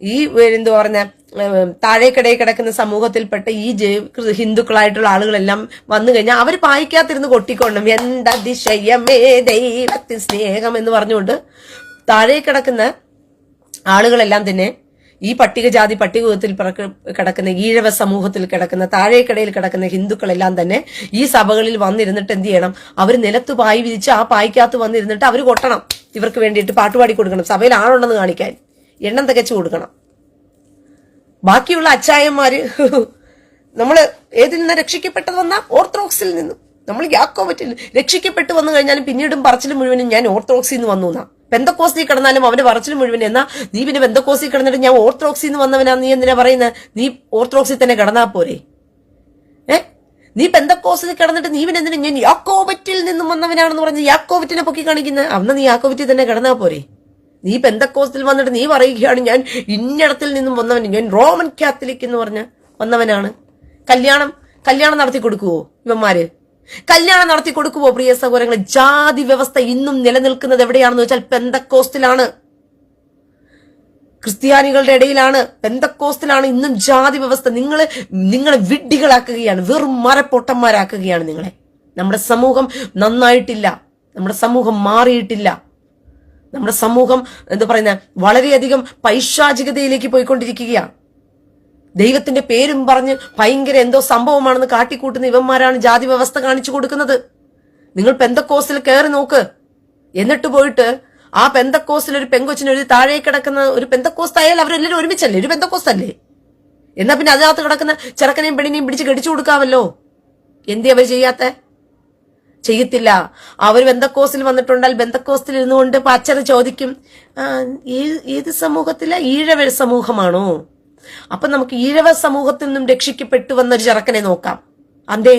ഈ എന്താ പറഞ്ഞ താഴേക്കിടയിൽ കിടക്കുന്ന സമൂഹത്തിൽപ്പെട്ട ഈ ഹിന്ദുക്കളായിട്ടുള്ള ആളുകളെല്ലാം വന്നു കഴിഞ്ഞാൽ അവർ പായിക്കാത്തിരുന്ന് കൊട്ടിക്കൊണ്ടും എന്തതിശയമേ ദൈവത്തിൽ സ്നേഹം എന്ന് പറഞ്ഞുകൊണ്ട് താഴെ കിടക്കുന്ന ആളുകളെല്ലാം തന്നെ ഈ പട്ടികജാതി പട്ടികത്തിൽ കിടക്കുന്ന ഈഴവ സമൂഹത്തിൽ കിടക്കുന്ന താഴേക്കിടയിൽ കിടക്കുന്ന ഹിന്ദുക്കളെല്ലാം തന്നെ ഈ സഭകളിൽ വന്നിരുന്നിട്ട് എന്ത് ചെയ്യണം? അവർ നിലത്ത് പായി വിരിച്ച് ആ പായ്ക്കകത്ത് വന്നിരുന്നിട്ട് അവർ കൊട്ടണം. ഇവർക്ക് വേണ്ടിയിട്ട് പാട്ടുപാടി കൊടുക്കണം, സഭയിൽ ആളുണ്ടെന്ന് കാണിക്കാൻ എണ്ണം തികച്ചു കൊടുക്കണം. ബാക്കിയുള്ള അച്ചായന്മാര് നമ്മള് ഏതിൽ നിന്ന് രക്ഷിക്കപ്പെട്ടത് വന്ന ഓർത്തഡോക്സിൽ നിന്നും. നമ്മൾ യാക്കോബറ്റിൽ രക്ഷിക്കപ്പെട്ടു വന്നു കഴിഞ്ഞാലും പിന്നീടും പറച്ചിലും മുഴുവനും ഞാൻ ഓർത്തഡോക്സിൽ നിന്ന് വന്നു എന്നാ. പെന്തക്കോസിൽ കിടന്നാലും അവന്റെ പറച്ചിലും മുഴുവൻ എന്നാ നീ പിന്നെ പെന്തക്കോസിൽ കിടന്നിട്ട് ഞാൻ ഓർത്തഡോക്സിൽ നിന്ന് വന്നവനാ നീ എന്തിനാ പറയുന്നത്? നീ ഓർത്തഡോക്സിൽ തന്നെ കിടന്നാ പോരെ? നീ പെന്തക്കോസിൽ കിടന്നിട്ട് നീ പിന്നെ എന്തിനാ ഞാൻ യാക്കോബറ്റിൽ നിന്നും വന്നവനാണെന്ന് പറഞ്ഞ് യാക്കോബറ്റിനെ പൊക്കി കാണിക്കുന്നത്? അന്ന് നീ യാക്കോബറ്റിൽ തന്നെ കിടന്നാ പോരെ? നീ പെന്തക്കോസ്തിൽ വന്നിട്ട് നീ പറയുകയാണ് ഞാൻ ഇന്നിടത്തിൽ നിന്നും വന്നവൻ, ഞാൻ റോമൻ കാത്തലിക് എന്ന് പറഞ്ഞ വന്നവനാണ്. കല്യാണം നടത്തി കൊടുക്കുവോ ഇവന്മാര്? കല്യാണം നടത്തി കൊടുക്കുവോ? പ്രിയ സഹോദരങ്ങളെ, ജാതി വ്യവസ്ഥ ഇന്നും നിലനിൽക്കുന്നത് എവിടെയാണെന്ന് വെച്ചാൽ പെന്തക്കോസ്തിലാണ്, ക്രിസ്ത്യാനികളുടെ ഇടയിലാണ്, പെന്തക്കോസ്തിലാണ് ഇന്നും ജാതി വ്യവസ്ഥ. നിങ്ങളെ വിഡ്ഢികളാക്കുകയാണ്, വെറും മരപ്പൊട്ടന്മാരാക്കുകയാണ് നിങ്ങളെ. നമ്മുടെ സമൂഹം നന്നായിട്ടില്ല, നമ്മുടെ സമൂഹം മാറിയിട്ടില്ല. നമ്മുടെ സമൂഹം എന്താ പറയുന്ന വളരെയധികം പൈശാചികതയിലേക്ക് പോയിക്കൊണ്ടിരിക്കുകയാണ്. ദൈവത്തിന്റെ പേരും പറഞ്ഞ് ഭയങ്കര എന്തോ സംഭവമാണെന്ന് കാട്ടിക്കൂട്ടുന്ന ഇവന്മാരാണ് ജാതി വ്യവസ്ഥ കാണിച്ചു കൊടുക്കുന്നത്. നിങ്ങൾ പെന്തക്കോസ്റ്റിൽ കയറി നോക്ക്. എന്നിട്ട് പോയിട്ട് ആ പെന്തക്കോസ്റ്റിൽ ഒരു പെങ്കൊച്ചിന് ഒരു താഴെ കിടക്കുന്ന ഒരു പെന്തക്കോസ്റ്റ് ആയാൽ അവരെല്ലാവരും ഒരുമിച്ചല്ലേ, ഒരു പെന്തക്കോസ്റ്റ് അല്ലേ? എന്നാ പിന്നെ അതിനകത്ത് കിടക്കുന്ന ചെറുക്കനെയും പെണ്ണിനെയും പിടിച്ച് കടിച്ചു കൊടുക്കാമല്ലോ. എന്തേ അവർ ചെയ്യത്തില്ല. അവർ ബന്ധക്കോസ്റ്റിൽ വന്നിട്ടുണ്ടാൽ ബന്ധക്കോസ്റ്റിൽ ഇരുന്നുകൊണ്ട് പാച്ചർ ചോദിക്കും, ഏത് സമൂഹത്തിലെ ഈഴവ സമൂഹമാണോ? അപ്പൊ നമുക്ക് ഈഴവ സമൂഹത്തിൽ നിന്നും രക്ഷിക്കപ്പെട്ടു വന്നൊരു ചെറുക്കനെ നോക്കാം. അന്തേ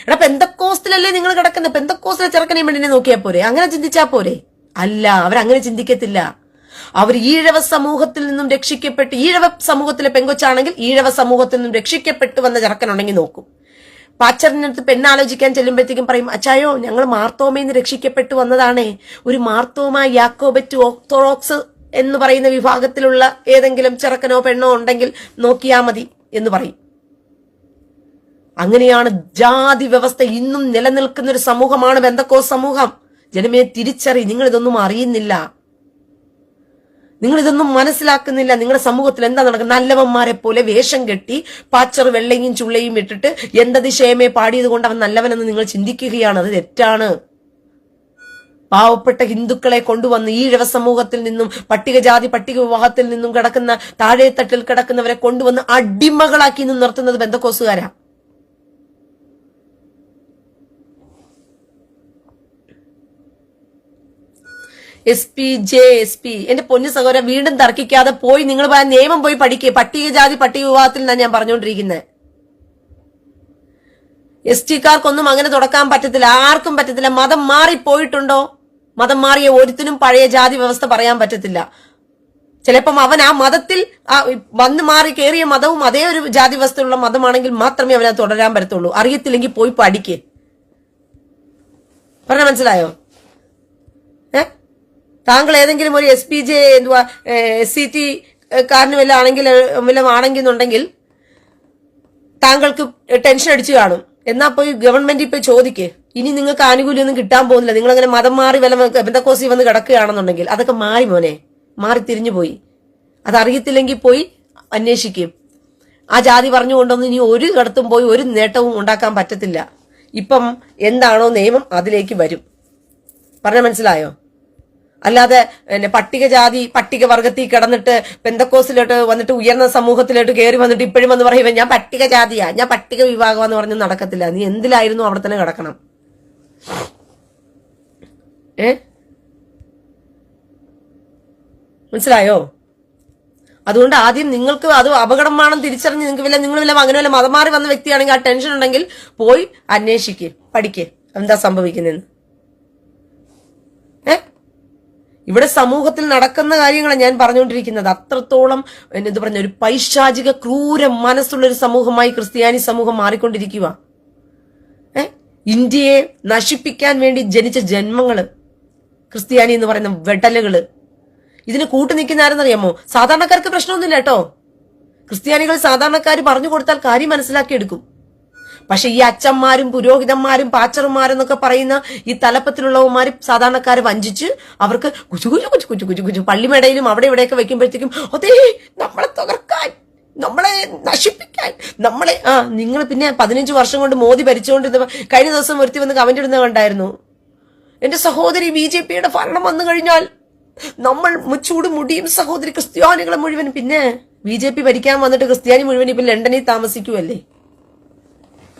എടാ, പെന്തക്കോസ്റ്റിലല്ലേ നിങ്ങൾ കിടക്കുന്ന, പെന്തക്കോസ്റ്റിലെ ചെറുക്കനെയും പെണ്ണിനെ നോക്കിയാ പോരെ? അങ്ങനെ ചിന്തിച്ചാ പോരെ? അല്ല, അവരങ്ങനെ ചിന്തിക്കത്തില്ല. അവർ ഈഴവ സമൂഹത്തിൽ നിന്നും രക്ഷിക്കപ്പെട്ട്, ഈഴവ സമൂഹത്തിലെ പെങ്കൊച്ചാണെങ്കിൽ ഈഴവ സമൂഹത്തിൽ നിന്നും രക്ഷിക്കപ്പെട്ടു വന്ന ചെറുക്കനുണ്ടെങ്കിൽ നോക്കും. പാച്ചറിനടുത്ത് പെണ്ണാലോചിക്കാൻ ചെല്ലുമ്പോഴത്തേക്കും പറയും, അച്ചായോ ഞങ്ങൾ മാർത്തോമയിൽ രക്ഷിക്കപ്പെട്ടു വന്നതാണേ, ഒരു മാർത്തോമ യാക്കോബറ്റ് ഓർത്തഡോക്സ് എന്ന് പറയുന്ന വിഭാഗത്തിലുള്ള ഏതെങ്കിലും ചെറുക്കനോ പെണ്ണോ ഉണ്ടെങ്കിൽ നോക്കിയാ മതി എന്ന് പറയും. അങ്ങനെയാണ് ജാതി വ്യവസ്ഥ ഇന്നും നിലനിൽക്കുന്ന ഒരു സമൂഹമാണ് പെന്തക്കോസ്ത് സമൂഹം. ജനമേ, തിരിച്ചറി. നിങ്ങൾ ഇതൊന്നും അറിയുന്നില്ല, നിങ്ങൾ ഇതൊന്നും മനസ്സിലാക്കുന്നില്ല. നിങ്ങളുടെ സമൂഹത്തിൽ എന്താ നടക്കുന്നത്? നല്ലവന്മാരെ പോലെ വേഷം കെട്ടി പാച്ചർ വെള്ളയും ചുള്ളയും ഇട്ടിട്ട് എന്തതിശയമേ പാടിയത് കൊണ്ട് അവൻ നല്ലവനെന്ന് നിങ്ങൾ ചിന്തിക്കുകയാണ്. അത് തെറ്റാണ്. പാവപ്പെട്ട ഹിന്ദുക്കളെ കൊണ്ടുവന്ന് ഈഴവ സമൂഹത്തിൽ നിന്നും പട്ടികജാതി പട്ടിക വിവാഹത്തിൽ നിന്നും കിടക്കുന്ന താഴെത്തട്ടിൽ കിടക്കുന്നവരെ കൊണ്ടുവന്ന് അടിമകളാക്കി നിർത്തുന്നത് പെന്തക്കോസ്തുകാരാ. SP എന്റെ പൊന്നു സഹോദരൻ, വീണ്ടും തർക്കിക്കാതെ പോയി നിങ്ങൾ നിയമം പോയി പഠിക്കുക. പട്ടികജാതി പട്ടിക വിഭാഗത്തിൽ നിന്നാണ് ഞാൻ പറഞ്ഞുകൊണ്ടിരിക്കുന്നത്. ST-കാർക്കൊന്നും അങ്ങനെ തുടക്കാൻ പറ്റത്തില്ല, ആർക്കും പറ്റത്തില്ല. മതം മാറിപ്പോയിട്ടുണ്ടോ? മതം മാറിയ ഒരുത്തിനും പഴയ ജാതി വ്യവസ്ഥ പറയാൻ പറ്റത്തില്ല. ചിലപ്പം അവൻ ആ മതത്തിൽ വന്ന് മാറി കയറിയ മതവും അതേ ഒരു ജാതി വ്യവസ്ഥയുള്ള മതമാണെങ്കിൽ മാത്രമേ അവനെ തുടരാൻ പറ്റത്തുള്ളൂ. അറിയത്തില്ലെങ്കിൽ പോയി പഠിക്ക്. പറഞ്ഞ മനസ്സിലായോ? താങ്കൾ ഏതെങ്കിലും ഒരു SPJ SCT കാരന് വല്ല ആണെന്നുണ്ടെങ്കിൽ താങ്കൾക്ക് ടെൻഷൻ അടിച്ചു കാണും. എന്നാ പോയി ഗവൺമെന്റിൽ പോയി ചോദിക്ക്. ഇനി നിങ്ങൾക്ക് ആനുകൂല്യമൊന്നും കിട്ടാൻ പോകുന്നില്ല. നിങ്ങൾ അങ്ങനെ മതം മാറി വല്ല ബന്ധക്കോസി വന്ന് കിടക്കുകയാണെന്നുണ്ടെങ്കിൽ അതൊക്കെ മാറി മോനെ, മാറി തിരിഞ്ഞു പോയി. അതറിയത്തില്ലെങ്കിൽ പോയി അന്വേഷിക്കും. ആ ജാതി പറഞ്ഞുകൊണ്ടൊന്നും ഇനി ഒരു കടത്തും പോയി ഒരു നേട്ടവും ഉണ്ടാക്കാൻ പറ്റത്തില്ല. ഇപ്പം എന്താണോ നിയമം അതിലേക്ക് വരും. പറഞ്ഞ മനസ്സിലായോ? അല്ലാതെ പട്ടികജാതി പട്ടികവർഗത്തിൽ കിടന്നിട്ട് പെന്തക്കോസിലോട്ട് വന്നിട്ട് ഉയർന്ന സമൂഹത്തിലോട്ട് കയറി വന്നിട്ട് ഇപ്പോഴും വന്ന് പറയുമ്പോൾ ഞാൻ പട്ടികജാതിയാ, ഞാൻ പട്ടിക വിഭാഗമാന്ന് പറഞ്ഞ് നടക്കത്തില്ല. നീ എന്തിലായിരുന്നു അവിടെ തന്നെ കിടക്കണം. മനസ്സിലായോ? അതുകൊണ്ട് ആദ്യം നിങ്ങൾക്ക് അത് അപകടമാണെന്ന് തിരിച്ചറിഞ്ഞ് നിങ്ങൾ അങ്ങനെ വല്ല മതം മാറി വന്ന വ്യക്തിയാണെങ്കിൽ ആ ടെൻഷൻ ഉണ്ടെങ്കിൽ പോയി അന്വേഷിക്കുക, പഠിക്കുക എന്താ സംഭവിക്കുന്നതെന്ന്. ഇവിടെ സമൂഹത്തിൽ നടക്കുന്ന കാര്യങ്ങളാണ് ഞാൻ പറഞ്ഞുകൊണ്ടിരിക്കുന്നത്. അത്രത്തോളം എന്ത് പറഞ്ഞ ഒരു പൈശാചിക ക്രൂര മനസ്സുള്ളൊരു സമൂഹമായി ക്രിസ്ത്യാനി സമൂഹം മാറിക്കൊണ്ടിരിക്കുക. ഇന്ത്യയെ നശിപ്പിക്കാൻ വേണ്ടി ജനിച്ച ജന്മങ്ങള്, ക്രിസ്ത്യാനി എന്ന് പറയുന്ന വെടലുകള്. ഇതിന് കൂട്ടു നിൽക്കുന്ന ആരെന്നറിയാമോ? സാധാരണക്കാർക്ക് പ്രശ്നമൊന്നുമില്ല കേട്ടോ. ക്രിസ്ത്യാനികൾ സാധാരണക്കാർ പറഞ്ഞു കൊടുത്താൽ കാര്യം മനസ്സിലാക്കിയെടുക്കും. പക്ഷെ ഈ അച്ഛന്മാരും പുരോഹിതന്മാരും പാച്ചർമാരും എന്നൊക്കെ പറയുന്ന ഈ തലപ്പത്തിലുള്ളവന്മാര് സാധാരണക്കാരെ വഞ്ചിച്ച് അവർക്ക് കുച്ചു കുച്ചു കുച്ചു കുച്ചു കുച്ചു കുച്ചു പള്ളിമേടയിലും അവിടെ ഇവിടെയൊക്കെ വെക്കുമ്പോഴത്തേക്കും അതേ നമ്മളെ തകർക്കാൻ, നമ്മളെ നശിപ്പിക്കാൻ, നമ്മളെ നിങ്ങൾ പിന്നെ 15 വർഷം കൊണ്ട് മോദി ഭരിച്ചുകൊണ്ടിരുന്ന കഴിഞ്ഞ ദിവസം ഒരുത്തി വന്ന് കമന്റ് ഇടുന്ന കണ്ടായിരുന്നു. എന്റെ സഹോദരി BJPയുടെ ഭരണം വന്നു കഴിഞ്ഞാൽ നമ്മൾ ചൂട് മുടിയും സഹോദരി ക്രിസ്ത്യാനികളെ മുഴുവൻ. പിന്നെ BJP ഭരിക്കാൻ വന്നിട്ട് ക്രിസ്ത്യാനി മുഴുവൻ ഇപ്പൊ ലണ്ടനിൽ താമസിക്കുവല്ലേ,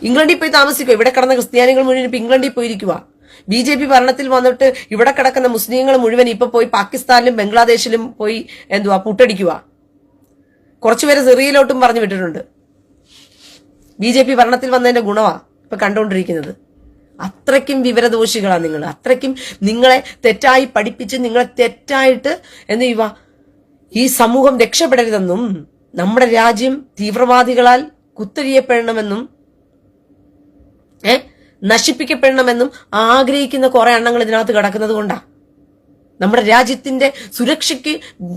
ഇംഗ്ലണ്ടിൽ പോയി താമസിക്കുക. ഇവിടെ കിടന്ന ക്രിസ്ത്യാനികൾ മുഴുവൻ ഇപ്പൊ ഇംഗ്ലണ്ടിൽ പോയിരിക്കുക. BJP ഭരണത്തിൽ വന്നിട്ട് ഇവിടെ കിടക്കുന്ന മുസ്ലിങ്ങൾ മുഴുവൻ ഇപ്പൊ പോയി പാകിസ്ഥാനിലും ബംഗ്ലാദേശിലും പോയി പുട്ടടിക്കുക. കുറച്ചുപേരെ സിറിയയിലോട്ടും പറഞ്ഞു വിട്ടിട്ടുണ്ട്. BJP ഭരണത്തിൽ വന്നതിന്റെ ഗുണമാ ഇപ്പൊ കണ്ടുകൊണ്ടിരിക്കുന്നത്. അത്രയ്ക്കും വിവരദോഷികളാണ് നിങ്ങൾ. അത്രയ്ക്കും നിങ്ങളെ തെറ്റായി പഠിപ്പിച്ച് നിങ്ങളെ തെറ്റായിട്ട് ഈ സമൂഹം രക്ഷപ്പെടരുതെന്നും നമ്മുടെ രാജ്യം തീവ്രവാദികളാൽ കുത്തഴിയപ്പെടണമെന്നും നശിപ്പിക്കപ്പെടണമെന്നും ആഗ്രഹിക്കുന്ന കുറെ എണ്ണങ്ങൾ ഇതിനകത്ത് കിടക്കുന്നത് കൊണ്ടാ. നമ്മുടെ രാജ്യത്തിന്റെ സുരക്ഷയ്ക്ക്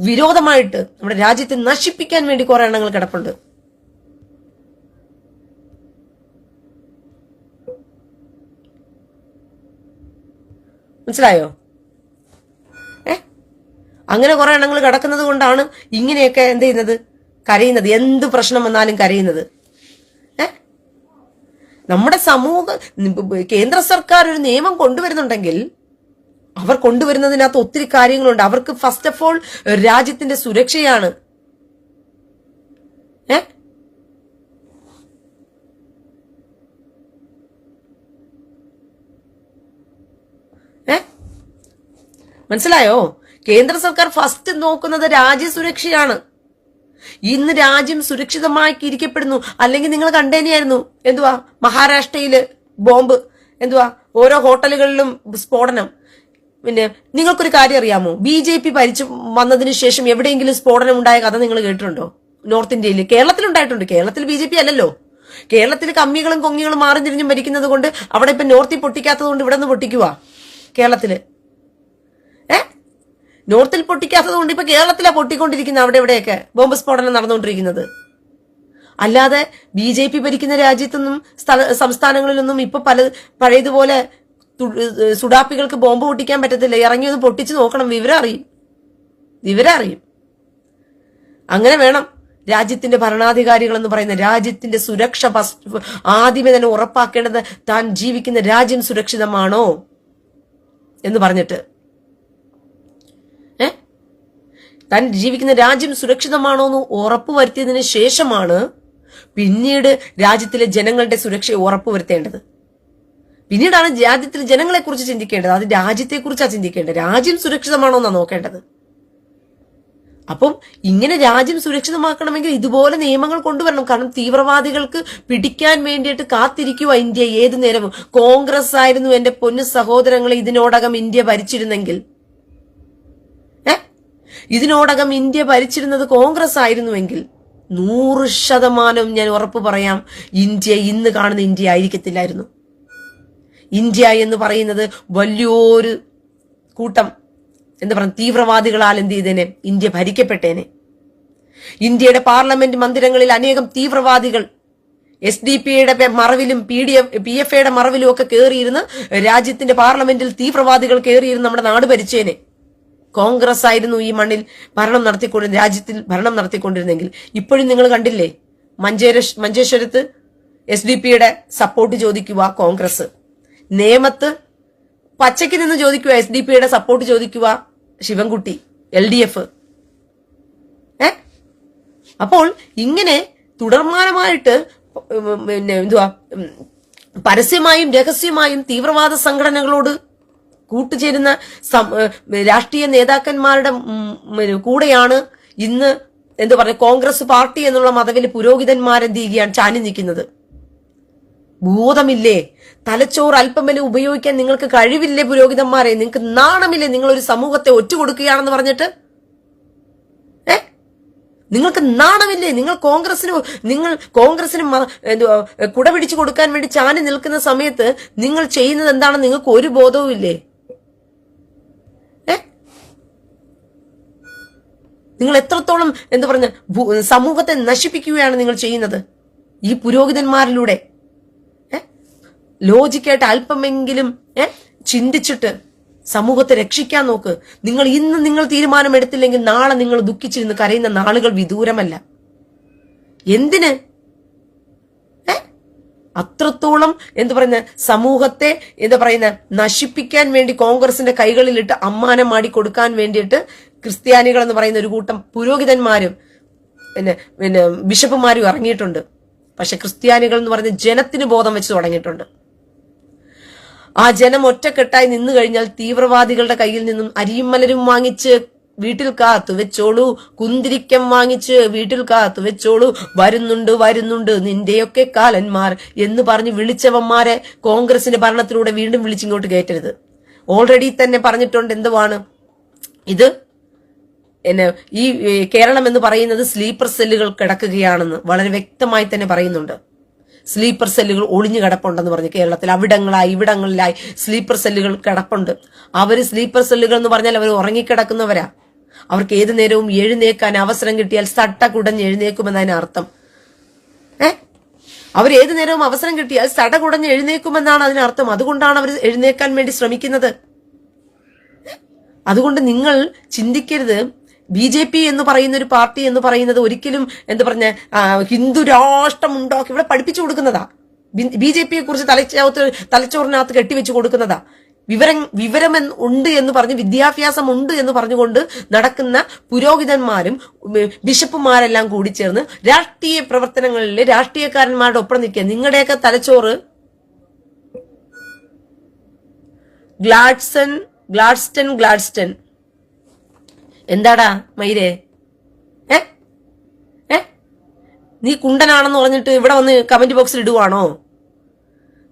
വിരോധമായിട്ട് നമ്മുടെ രാജ്യത്തെ നശിപ്പിക്കാൻ വേണ്ടി കുറെ എണ്ണങ്ങൾ കിടപ്പുണ്ട്. മനസ്സിലായോ? അങ്ങനെ കുറെ എണ്ണങ്ങൾ കിടക്കുന്നത് കൊണ്ടാണ് ഇങ്ങനെയൊക്കെ എന്ത് ചെയ്യുന്നത്, കരയുന്നത്, എന്ത് പ്രശ്നം വന്നാലും കരയുന്നത്. നമ്മുടെ കേന്ദ്ര സർക്കാർ ഒരു നിയമം കൊണ്ടുവരുന്നുണ്ടെങ്കിൽ അവർ കൊണ്ടുവരുന്നതിനകത്ത് ഒത്തിരി കാര്യങ്ങളുണ്ട്. അവർക്ക് ഫസ്റ്റ് ഓഫ് ഓൾ രാജ്യത്തിന്റെ സുരക്ഷയാണ്. മനസ്സിലായോ? കേന്ദ്ര സർക്കാർ ഫസ്റ്റ് നോക്കുന്നത് രാജ്യസുരക്ഷയാണ്. ഇന്ന് രാജ്യം സുരക്ഷിതമായി ഇരിക്കപ്പെടുന്നു. അല്ലെങ്കിൽ നിങ്ങൾ കണ്ടേനെയായിരുന്നു എന്തുവാ മഹാരാഷ്ട്രയില് ബോംബ്, എന്തുവാ ഓരോ ഹോട്ടലുകളിലും സ്ഫോടനം. പിന്നെ നിങ്ങൾക്കൊരു കാര്യം അറിയാമോ, BJP ഭരിച്ചു വന്നതിന് ശേഷം എവിടെയെങ്കിലും സ്ഫോടനം ഉണ്ടായ കഥ നിങ്ങൾ കേട്ടിട്ടുണ്ടോ? നോർത്ത് ഇന്ത്യയിൽ, കേരളത്തിലുണ്ടായിട്ടുണ്ട്. കേരളത്തിൽ BJP അല്ലല്ലോ. കേരളത്തിൽ കമ്മികളും കൊങ്ങികളും മാറി തിരിഞ്ഞും ഭരിക്കുന്നത് കൊണ്ട് അവിടെ ഇപ്പൊ നോർത്തിൽ പൊട്ടിക്കാത്തത് കൊണ്ട് ഇവിടെ നിന്ന് പൊട്ടിക്കുക. കേരളത്തില് നോർത്തിൽ പൊട്ടിക്കാത്തത് കൊണ്ട് ഇപ്പൊ കേരളത്തിലാ പൊട്ടിക്കൊണ്ടിരിക്കുന്നത്. അവിടെ എവിടെയൊക്കെ ബോംബ് സ്ഫോടനം നടന്നുകൊണ്ടിരിക്കുന്നത്. അല്ലാതെ BJP ഭരിക്കുന്ന രാജ്യത്തൊന്നും സംസ്ഥാനങ്ങളിലൊന്നും ഇപ്പൊ പഴയതുപോലെ സുഡാപ്പികൾക്ക് ബോംബ് പൊട്ടിക്കാൻ പറ്റത്തില്ല. ഇറങ്ങി ഒന്ന് പൊട്ടിച്ചു നോക്കണം, വിവരം അറിയും. അങ്ങനെ വേണം രാജ്യത്തിന്റെ ഭരണാധികാരികൾ എന്ന് പറയുന്ന രാജ്യത്തിന്റെ സുരക്ഷ ആദ്യമേ തന്നെ ഉറപ്പാക്കേണ്ടത്. താൻ ജീവിക്കുന്ന രാജ്യം സുരക്ഷിതമാണോ എന്ന് പറഞ്ഞിട്ട്, താൻ ജീവിക്കുന്ന രാജ്യം സുരക്ഷിതമാണോ എന്ന് ഉറപ്പുവരുത്തിയതിനു ശേഷമാണ് പിന്നീട് രാജ്യത്തിലെ ജനങ്ങളുടെ സുരക്ഷയെ ഉറപ്പുവരുത്തേണ്ടത്. പിന്നീടാണ് രാജ്യത്തിലെ ജനങ്ങളെ കുറിച്ച് ചിന്തിക്കേണ്ടത്. അത് രാജ്യത്തെക്കുറിച്ചാണ് ചിന്തിക്കേണ്ടത്. രാജ്യം സുരക്ഷിതമാണോ എന്നാണ് നോക്കേണ്ടത്. അപ്പം ഇങ്ങനെ രാജ്യം സുരക്ഷിതമാക്കണമെങ്കിൽ ഇതുപോലെ നിയമങ്ങൾ കൊണ്ടുവരണം. കാരണം തീവ്രവാദികൾക്ക് പിടിക്കാൻ വേണ്ടിയിട്ട് കാത്തിരിക്കുക ഇന്ത്യ ഏതു നേരവും. കോൺഗ്രസ് ആയിരുന്നു എന്റെ പൊന്നു സഹോദരങ്ങളെ ഇതിനോടകം ഇന്ത്യ ഭരിച്ചിരുന്നെങ്കിൽ, ഇതിനോടകം ഇന്ത്യ ഭരിച്ചിരുന്നത് കോൺഗ്രസ് ആയിരുന്നുവെങ്കിൽ 100% ഞാൻ ഉറപ്പ് പറയാം, ഇന്ത്യ ഇന്ന് കാണുന്ന ഇന്ത്യ ആയിരിക്കത്തില്ലായിരുന്നു. ഇന്ത്യ എന്ന് പറയുന്നത് വലിയൊരു കൂട്ടം എന്താ പറയുക തീവ്രവാദികളാൽ എന്ത് ചെയ്തേനെ, ഇന്ത്യ ഭരിക്കപ്പെട്ടേനെ. ഇന്ത്യയുടെ പാർലമെന്റ് മന്ദിരങ്ങളിൽ അനേകം തീവ്രവാദികൾ SDP-യുടെ മറവിലും PFAയുടെ മറവിലും ഒക്കെ കയറിയിരുന്ന് രാജ്യത്തിന്റെ പാർലമെന്റിൽ തീവ്രവാദികൾ കയറിയിരുന്ന് നമ്മുടെ നാട് ഭരിച്ചേനെ. കോൺഗ്രസ് ആയിരുന്നു ഈ മണ്ണിൽ രാജ്യത്തിൽ ഭരണം നടത്തിക്കൊണ്ടിരുന്നെങ്കിൽ. ഇപ്പോഴും നിങ്ങൾ കണ്ടില്ലേ, മഞ്ചേശ്വരത്ത് SDP-യുടെ സപ്പോർട്ട് ചോദിക്കുക കോൺഗ്രസ്, നേമത്ത് പച്ചയ്ക്ക് നിന്ന് ചോദിക്കുക SDP-യുടെ സപ്പോർട്ട് ചോദിക്കുക ശിവൻകുട്ടി LDF. അപ്പോൾ ഇങ്ങനെ തുടർമാനമായിട്ട് പിന്നെ എന്തുവാ പരസ്യമായും രഹസ്യമായും തീവ്രവാദ സംഘടനകളോട് കൂട്ടുചേരുന്ന രാഷ്ട്രീയ നേതാക്കന്മാരുടെ കൂടെയാണ് ഇന്ന് എന്താ പറയുക കോൺഗ്രസ് പാർട്ടി എന്നുള്ള മതവിൽ പുരോഹിതന്മാരെന്ത് ചെയ്യുകയാണ് ചാഞ്ഞു നിൽക്കുന്നത്. ബോധമില്ലേ? തലച്ചോറ് അല്പമെങ്കിലും ഉപയോഗിക്കാൻ നിങ്ങൾക്ക് കഴിവില്ലേ പുരോഹിതന്മാരെ? നിങ്ങൾക്ക് നാണമില്ലേ? നിങ്ങളൊരു സമൂഹത്തെ ഒറ്റുകൊടുക്കുകയാണെന്ന് പറഞ്ഞിട്ട് നിങ്ങൾക്ക് നാണമില്ലേ? നിങ്ങൾ കോൺഗ്രസിന് കുട പിടിച്ചു കൊടുക്കാൻ വേണ്ടി ചാഞ്ഞു നിൽക്കുന്ന സമയത്ത് നിങ്ങൾ ചെയ്യുന്നത് എന്താണെന്ന് നിങ്ങൾക്ക് ഒരു ബോധവും ഇല്ലേ? നിങ്ങൾ എത്രത്തോളം എന്താ പറഞ്ഞ സമൂഹത്തെ നശിപ്പിക്കുകയാണ് നിങ്ങൾ ചെയ്യുന്നത് ഈ പുരോഹിതന്മാരിലൂടെ. ലോജിക്കായിട്ട് അല്പമെങ്കിലും ചിന്തിച്ചിട്ട് സമൂഹത്തെ രക്ഷിക്കാൻ നോക്ക്. നിങ്ങൾ തീരുമാനമെടുത്തില്ലെങ്കിൽ നാളെ നിങ്ങൾ ദുഃഖിച്ചിരുന്ന് കരയുന്ന നാളുകൾ വിദൂരമല്ല. എന്തിന്? അത്രത്തോളം എന്താ പറയുന്ന സമൂഹത്തെ എന്താ പറയുന്ന നശിപ്പിക്കാൻ വേണ്ടി കോൺഗ്രസിന്റെ കൈകളിലിട്ട് അമ്മാനം മാടി കൊടുക്കാൻ വേണ്ടിയിട്ട് ക്രിസ്ത്യാനികൾ എന്ന് പറയുന്ന ഒരു കൂട്ടം പുരോഹിതന്മാരും പിന്നെ ബിഷപ്പുമാരും ഇറങ്ങിയിട്ടുണ്ട്. പക്ഷെ ക്രിസ്ത്യാനികൾ എന്ന് പറയുന്ന ജനത്തിന് ബോധം വെച്ച് തുടങ്ങിയിട്ടുണ്ട്. ആ ജനം ഒറ്റക്കെട്ടായി നിന്നു കഴിഞ്ഞാൽ തീവ്രവാദികളുടെ കയ്യിൽ നിന്നും അരിയും മലരും വാങ്ങിച്ച് വീട്ടിൽ കാത്തു വെച്ചോളൂ, കുന്തിരിക്കം വാങ്ങിച്ച് വീട്ടിൽ കാത്തു വെച്ചോളൂ, വരുന്നുണ്ട് നിന്റെയൊക്കെ കാലന്മാർ എന്ന് പറഞ്ഞ് വിളിച്ചവന്മാരെ കോൺഗ്രസിന്റെ ഭരണത്തിലൂടെ വീണ്ടും വിളിച്ചിങ്ങോട്ട് കയറ്റരുത്. ഓൾറെഡി തന്നെ പറഞ്ഞിട്ടുണ്ട് എന്തുവാണ് ഇത്, ഈ കേരളം എന്ന് പറയുന്നത് സ്ലീപ്പർ സെല്ലുകൾ കിടക്കുകയാണെന്ന് വളരെ വ്യക്തമായി തന്നെ പറയുന്നുണ്ട്. സ്ലീപ്പർ സെല്ലുകൾ ഒളിഞ്ഞു കിടപ്പുണ്ടെന്ന് പറഞ്ഞ് കേരളത്തിൽ ഇവിടങ്ങളിലായി സ്ലീപ്പർ സെല്ലുകൾ കിടപ്പുണ്ട്. അവര് സ്ലീപ്പർ സെല്ലുകൾ എന്ന് പറഞ്ഞാൽ അവർ ഉറങ്ങിക്കിടക്കുന്നവരാ. അവർക്ക് ഏതു നേരവും എഴുന്നേക്കാൻ അവസരം കിട്ടിയാൽ സട്ട കുടഞ്ഞ് എഴുന്നേക്കുമെന്നതിന് അർത്ഥം. അവർ ഏതു നേരവും അവസരം കിട്ടിയാൽ സട കുടഞ്ഞ് എഴുന്നേക്കുമെന്നാണ് അതിനർത്ഥം. അതുകൊണ്ടാണ് അവർ എഴുന്നേക്കാൻ വേണ്ടി ശ്രമിക്കുന്നത്. അതുകൊണ്ട് നിങ്ങൾ ചിന്തിക്കരുത് BJP എന്ന് പറയുന്ന ഒരു പാർട്ടി എന്ന് പറയുന്നത് ഒരിക്കലും എന്ത് പറഞ്ഞ ഹിന്ദു രാഷ്ട്രം ഉണ്ടാക്കി ഇവിടെ പഠിപ്പിച്ചു കൊടുക്കുന്നതാ. BJPയെ കുറിച്ച് തലച്ചോറിനകത്ത് കെട്ടിവെച്ച് കൊടുക്കുന്നതാ. വിവരം ഉണ്ട് എന്ന് പറഞ്ഞ് വിദ്യാഭ്യാസം ഉണ്ട് എന്ന് പറഞ്ഞുകൊണ്ട് നടക്കുന്ന പുരോഹിതന്മാരും ബിഷപ്പുമാരെല്ലാം കൂടി ചേർന്ന് രാഷ്ട്രീയ പ്രവർത്തനങ്ങളിൽ രാഷ്ട്രീയക്കാരന്മാരുടെ ഒപ്പം നിൽക്കുക. നിങ്ങളുടെയൊക്കെ തലച്ചോറ് ഗ്ലാഡ്സ്റ്റൺ എന്താടാ മൈരേ? നീ കുണ്ടനാണെന്ന് പറഞ്ഞിട്ട് ഇവിടെ വന്ന് കമന്റ് ബോക്സിൽ ഇടുവാണോ?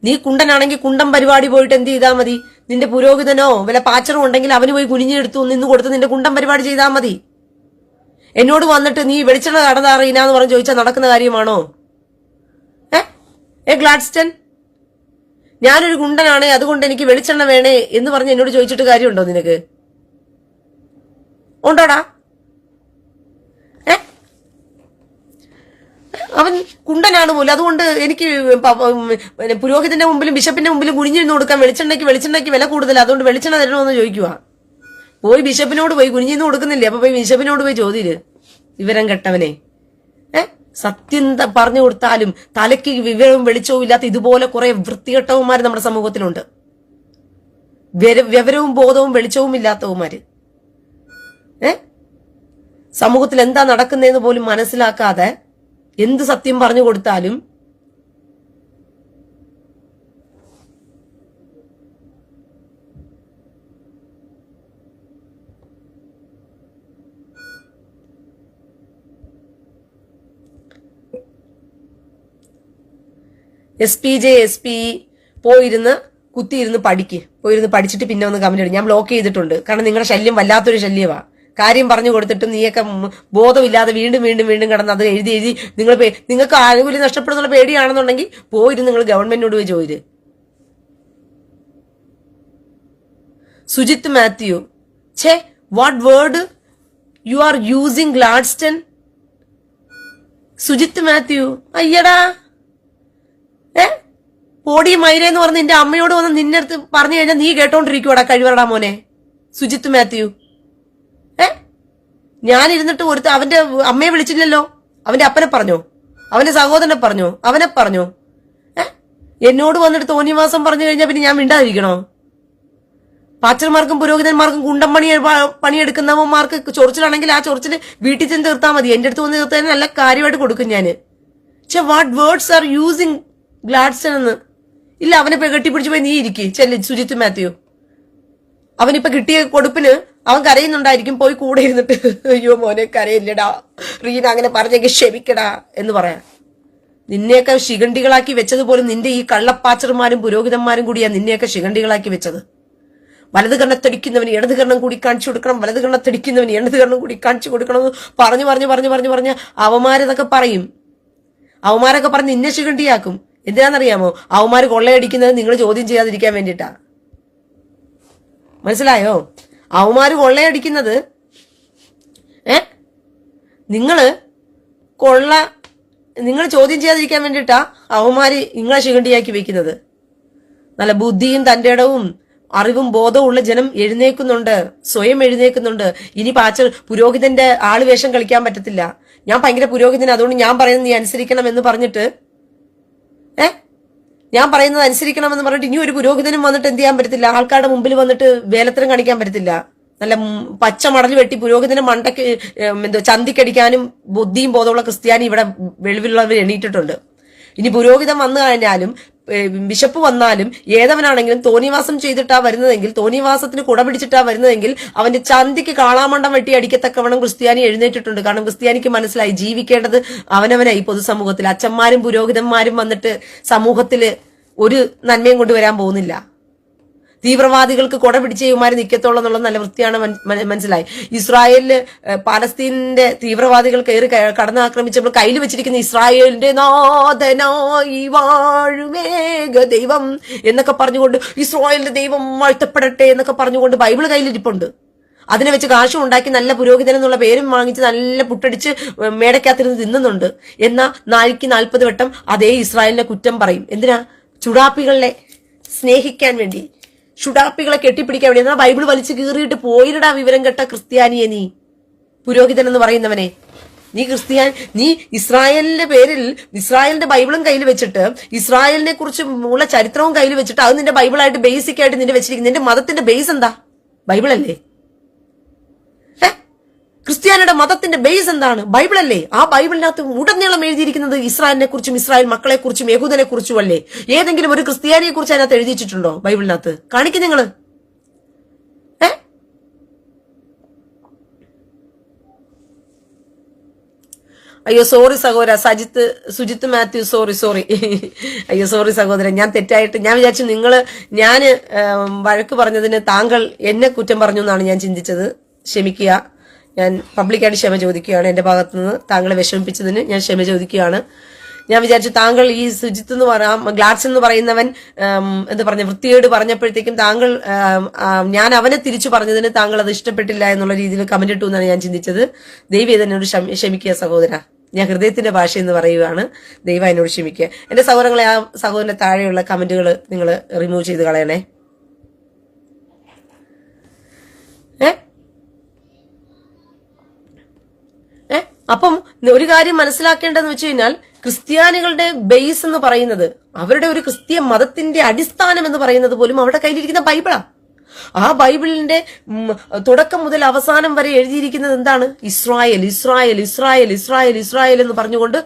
നീ കുണ്ടനാണെങ്കിൽ കുണ്ടം പരിപാടി പോയിട്ട് എന്ത് ചെയ്താൽ മതി? നിന്റെ പുരോഹിതനോ വല്ല പാച്ചറും ഉണ്ടെങ്കിൽ അവന് പോയി കുനിഞ്ഞെടുത്തു നിന്ന് കൊടുത്ത് നിന്റെ കുണ്ടം പരിപാടി ചെയ്താൽ മതി. എന്നോട് വന്നിട്ട് നീ വെളിച്ചെണ്ണ കടന്നറിയിനാന്ന് പറഞ്ഞ് ചോദിച്ചാൽ നടക്കുന്ന കാര്യമാണോ? ഗ്ലാഡ്സ്റ്റൺ, ഞാനൊരു കുണ്ടനാണ് അതുകൊണ്ട് എനിക്ക് വെളിച്ചെണ്ണ വേണേ എന്ന് പറഞ്ഞ് എന്നോട് ചോദിച്ചിട്ട് കാര്യമുണ്ടോ നിനക്ക്? ഉണ്ടോടാ? അവൻ കുണ്ടനാണ് പോലും, അതുകൊണ്ട് എനിക്ക് പുരോഹിതന്റെ മുമ്പിലും ബിഷപ്പിന്റെ മുമ്പിലും കുനിഞ്ഞിരുന്ന് കൊടുക്കാൻ വെളിച്ചെണ്ണയ്ക്ക് വില കൂടുതൽ, അതുകൊണ്ട് വെളിച്ചെണ്ണ തരണമെന്ന് ചോദിക്കുക. പോയി ബിഷപ്പിനോട് പോയി കുനിഞ്ഞിരുന്ന് കൊടുക്കുന്നില്ലേ? അപ്പൊ പോയി ബിഷപ്പിനോട് പോയി ചോദ്യം. വിവരം കെട്ടവനെ. സത്യം പറഞ്ഞു കൊടുത്താലും തലയ്ക്ക് വിവരവും വെളിച്ചവും ഇല്ലാത്ത ഇതുപോലെ കുറെ വൃത്തികെട്ടവന്മാർ നമ്മുടെ സമൂഹത്തിലുണ്ട്. വിവരവും ബോധവും വെളിച്ചവും ഇല്ലാത്തവന്മാര് സമൂഹത്തിൽ എന്താ നടക്കുന്നതെന്ന് പോലും മനസ്സിലാക്കാതെ എന്ത് സത്യം പറഞ്ഞു കൊടുത്താലും SP പോയിരുന്ന് കുത്തിയിരുന്ന് പോയിരുന്ന് പഠിച്ചിട്ട് പിന്നെ ഒന്ന് കമന്റ് ഇടും. ഞാൻ ബ്ലോക്ക് ചെയ്തിട്ടുണ്ട്, കാരണം നിങ്ങളുടെ ശല്യം വല്ലാത്തൊരു ശല്യമാ. കാര്യം പറഞ്ഞു കൊടുത്തിട്ടും നീയൊക്കെ ബോധമില്ലാതെ വീണ്ടും കിടന്ന് അത് എഴുതി നിങ്ങൾക്ക് ആനുകൂല്യം നഷ്ടപ്പെടുന്നുള്ള പേടിയാണെന്നുണ്ടെങ്കിൽ പോയിരുന്നു നിങ്ങൾ ഗവൺമെന്റിനോട് പോയി ചോദിച്ചു. Sujith Mathew, what word you are using Gladstone? Sujith Mathew, അയ്യടാ പോടി മൈരേന്ന് പറഞ്ഞ് നിന്റെ അമ്മയോട് വന്ന് നിന്റെ അടുത്ത് പറഞ്ഞു കഴിഞ്ഞാൽ നീ കേട്ടോണ്ടിരിക്കുവാടാ കഴിവറടാ മോനെ. സുജിത്ത് മാത്യു, ഞാനിരുന്നിട്ട് അവന്റെ അമ്മയെ വിളിച്ചില്ലല്ലോ, അവന്റെ അപ്പനെ പറഞ്ഞോ, അവന്റെ സഹോദരനെ പറഞ്ഞോ, അവനെ പറഞ്ഞോ? എന്നോട് വന്നിട്ട് തോന്നിവാസം പറഞ്ഞു കഴിഞ്ഞാൽ പിന്നെ ഞാൻ മിണ്ടാതിരിക്കണോ? പാച്ചർമാർക്കും പുരോഹിതന്മാർക്കും പണിയെടുക്കുന്നവന്മാർക്ക് ചൊറിച്ചിലാണെങ്കിൽ ആ ചൊറിച്ചിൽ വീട്ടിൽ ചെന്ന് തീർത്താൽ മതി. എന്റെ അടുത്ത് വന്ന് തീർത്താൽ നല്ല കാര്യമായിട്ട് കൊടുക്കും ഞാന്. What words are using Gladstone എന്ന്? ഇല്ല, അവനെ കെട്ടിപ്പിടിച്ചു പോയി നീ ഇരിക്കും ചെല്ലി. സുജിത്ത് മാത്യു, അവനിപ്പൊ കിട്ടിയ കൊടുപ്പിന് അവൻ കരയുന്നുണ്ടായിരിക്കും, പോയി കൂടെ ഇരുന്നിട്ട് അയ്യോ മോനെ കരയില്ലടാ റീന അങ്ങനെ പറഞ്ഞെങ്കിൽ ക്ഷമിക്കടാ എന്ന് പറയാം. നിന്നെയൊക്കെ ശിഖണ്ഡികളാക്കി വെച്ചതുപോലും നിന്റെ ഈ കള്ളപ്പാച്ചർമാരും പുരോഹിതന്മാരും കൂടിയാ നിന്നെയൊക്കെ ശിഖണ്ഡികളാക്കി വെച്ചത്. വലത് കണ്ണത്തടിക്കുന്നവന് ഇടത് കണ്ണം കൂടി കാണിച്ചു കൊടുക്കണം, വലത് കണ്ണത്തടിക്കുന്നവന് ഇടത് കണ്ണം കൂടി കാണിച്ചു കൊടുക്കണം എന്ന് പറഞ്ഞ് അവന്മാരതൊക്കെ പറയും. അവന്മാരൊക്കെ പറഞ്ഞ് നിന്നെ ശിഖണ്ഡിയാക്കും. എന്തിനാണെന്നറിയാമോ? അവന്മാര് കൊള്ളയടിക്കുന്നത് നിങ്ങൾ ചോദ്യം ചെയ്യാതിരിക്കാൻ വേണ്ടിയിട്ടാ. മനസ്സിലായോ? അവന്മാര് കൊള്ളയടിക്കുന്നത് നിങ്ങൾ ചോദ്യം ചെയ്യാതിരിക്കാൻ വേണ്ടിയിട്ടാ അവന്മാര് നിങ്ങളെ ശിഖണ്ഡിയാക്കി വെക്കുന്നത്. നല്ല ബുദ്ധിയും തന്റെ ഇടവും അറിവും ബോധവും ഉള്ള ജനം എഴുന്നേക്കുന്നുണ്ട്, സ്വയം എഴുന്നേക്കുന്നുണ്ട്. ഇനി പുരോഹിതന്റെ ആളുവേഷം കളിക്കാൻ പറ്റത്തില്ല. ഞാൻ ഭയങ്കര പുരോഹിതൻ, അതുകൊണ്ട് ഞാൻ പറയുന്നത് നീ അനുസരിക്കണം എന്ന് പറഞ്ഞിട്ട് ഇനി ഒരു പുരോഹിതനും വന്നിട്ട് എന്ത് ചെയ്യാൻ പറ്റത്തില്ല? ആൾക്കാരുടെ മുമ്പിൽ വന്നിട്ട് വേലത്തരം കാണിക്കാൻ പറ്റത്തില്ല. നല്ല പച്ച മടൽ വെട്ടി പുരോഹിതന്റെ മണ്ടയ്ക്ക് ചന്തിക്കടിക്കാനും ബുദ്ധിയും ബോധമുള്ള ക്രിസ്ത്യാനി ഇവിടെ വെളിവിലുള്ളവർ എണീറ്റിട്ടുണ്ട്. ഇനി പുരോഹിതൻ വന്നു കഴിഞ്ഞാലും ബിഷപ്പ് വന്നാലും ഏതവനാണെങ്കിലും തോന്നിവാസം ചെയ്തിട്ടാ വരുന്നതെങ്കിൽ, തോന്നിവാസത്തിന് കുട പിടിച്ചിട്ടാ വരുന്നതെങ്കിൽ അവന്റെ ചന്തിക്ക് കാളാമണ്ടം വെട്ടി അടിക്കത്തക്കവണ്ണം ക്രിസ്ത്യാനി എഴുന്നേറ്റിട്ടുണ്ട്. കാരണം ക്രിസ്ത്യാനിക്ക് മനസ്സിലായി ജീവിക്കേണ്ടത് അവനവനായി. പൊതുസമൂഹത്തിൽ അച്ഛന്മാരും പുരോഹിതന്മാരും വന്നിട്ട് സമൂഹത്തില് ഒരു നന്മയും കൊണ്ടുവരാൻ പോകുന്നില്ല. തീവ്രവാദികൾക്ക് കൊട പിടിച്ച് ഇവന്മാര് നിൽക്കത്തോളം എന്നുള്ളത് നല്ല വൃത്തിയാണ് മനസ്സിലായി. ഇസ്രായേലില് പാലസ്തീനിന്റെ തീവ്രവാദികൾ കയറി കടന്നാക്രമിച്ചപ്പോൾ കയ്യിൽ വെച്ചിരിക്കുന്ന ഇസ്രായേലിന്റെ നാഥനായി വാഴുമേഘ ദൈവം എന്നൊക്കെ പറഞ്ഞുകൊണ്ട് ഇസ്രായേലിന്റെ ദൈവം വാഴ്ത്തപ്പെടട്ടെ എന്നൊക്കെ പറഞ്ഞുകൊണ്ട് ബൈബിള് കയ്യിലിരിപ്പുണ്ട്. അതിനെ വെച്ച് കാശും ഉണ്ടാക്കി നല്ല പുരോഹിതൻ എന്നുള്ള പേരും വാങ്ങിച്ച് നല്ല പുട്ടടിച്ച് മേടക്കകത്തിരുന്ന് തിന്നുന്നുണ്ട്. എന്നാൽ 40 വട്ടം അതേ ഇസ്രായേലിനെ കുറ്റം പറയും. എന്തിനാ? ചുടാപ്പികളെ സ്നേഹിക്കാൻ വേണ്ടി. ഷുഡാപ്പികളെ കെട്ടിപ്പിടിക്കാൻ വേണ്ടി എന്നാ ബൈബിൾ വലിച്ചു കീറിയിട്ട് പോയിരടാ വിവരം കെട്ട ക്രിസ്ത്യാനിയെ, നീ പുരോഹിതൻ എന്ന് പറയുന്നവനെ. നീ ഇസ്രായേലിന്റെ പേരിൽ ഇസ്രായേലിന്റെ ബൈബിളും കയ്യിൽ വെച്ചിട്ട് ഇസ്രായേലിനെ കുറിച്ച് ഉള്ള ചരിത്രവും കയ്യിൽ വെച്ചിട്ട് അത് നിന്റെ ബൈബിളായിട്ട് ബേസിക് ആയിട്ട് നിന്റെ വെച്ചിരിക്കുന്നത്. നിന്റെ മതത്തിന്റെ ബേസ് എന്താ? ബൈബിളല്ലേ? ക്രിസ്ത്യാനിയുടെ മതത്തിന്റെ ബേസ് എന്താണ്? ബൈബിളല്ലേ? ആ ബൈബിളിനകത്ത് ഉടനീളം എഴുതിയിരിക്കുന്നത് ഇസ്രായേലിനെ കുറിച്ചും ഇസ്രായേൽ മക്കളെ കുറിച്ചും യഹൂദനെ കുറിച്ചും അല്ലേ? ഏതെങ്കിലും ഒരു ക്രിസ്ത്യാനിയെ കുറിച്ച് അതിനകത്ത് എഴുതിച്ചിട്ടുണ്ടോ ബൈബിളിനകത്ത്? കാണിക്കും നിങ്ങള്. അയ്യോ സോറി സഹോദര സുജിത്ത് മാത്യു, സോറി അയ്യോ സോറി സഹോദരൻ, ഞാൻ തെറ്റായിട്ട് ഞാൻ വിചാരിച്ചു ഞാൻ വഴക്ക് പറഞ്ഞതിന് താങ്കൾ എന്നെ കുറ്റം പറഞ്ഞു എന്നാണ് ഞാൻ ചിന്തിച്ചത്. ക്ഷമിക്കുക, ഞാൻ പബ്ലിക്കായിട്ട് ക്ഷമ ചോദിക്കുകയാണ്. എന്റെ ഭാഗത്തുനിന്ന് താങ്കളെ വിഷമിപ്പിച്ചതിന് ഞാൻ ക്ഷമ ചോദിക്കുകയാണ്. ഞാൻ വിചാരിച്ചു താങ്കൾ ഈ സുജിത്ത് എന്ന് പറയാം ഗ്ലാഡ്സൺ എന്ന് പറയുന്നവൻ എന്താ പറഞ്ഞ വൃത്തികേട് പറഞ്ഞപ്പോഴത്തേക്കും താങ്കൾ ഞാൻ അവനെ തിരിച്ചു പറഞ്ഞതിന് താങ്കൾ അത് ഇഷ്ടപ്പെട്ടില്ല എന്നുള്ള രീതിയിൽ കമന്റ് ഇട്ടു എന്നാണ് ഞാൻ ചിന്തിച്ചത്. ദൈവം എന്നോട് ക്ഷമിക്കുക സഹോദര, ഞാൻ ഹൃദയത്തിന്റെ ഭാഷ എന്ന് പറയുകയാണ്. ദൈവം എന്നോട് ക്ഷമിക്കുക. എന്റെ സഹോദരങ്ങളെ, ആ സഹോദരന്റെ താഴെയുള്ള കമന്റുകൾ നിങ്ങൾ റിമൂവ് ചെയ്ത് കളയണേ. അപ്പം ഒരു കാര്യം മനസ്സിലാക്കേണ്ടതെന്ന് വെച്ച് കഴിഞ്ഞാൽ ക്രിസ്ത്യാനികളുടെ ബേസ് എന്ന് പറയുന്നത്, അവരുടെ ഒരു ക്രിസ്തീയ മതത്തിന്റെ അടിസ്ഥാനം എന്ന് പറയുന്നത് പോലും അവരുടെ കയ്യിലിരിക്കുന്ന ബൈബിളാ. ആ ബൈബിളിന്റെ തുടക്കം മുതൽ അവസാനം വരെ എഴുതിയിരിക്കുന്നത് എന്താണ്? Israel Israel Israel Israel Israel എന്ന് പറഞ്ഞുകൊണ്ട്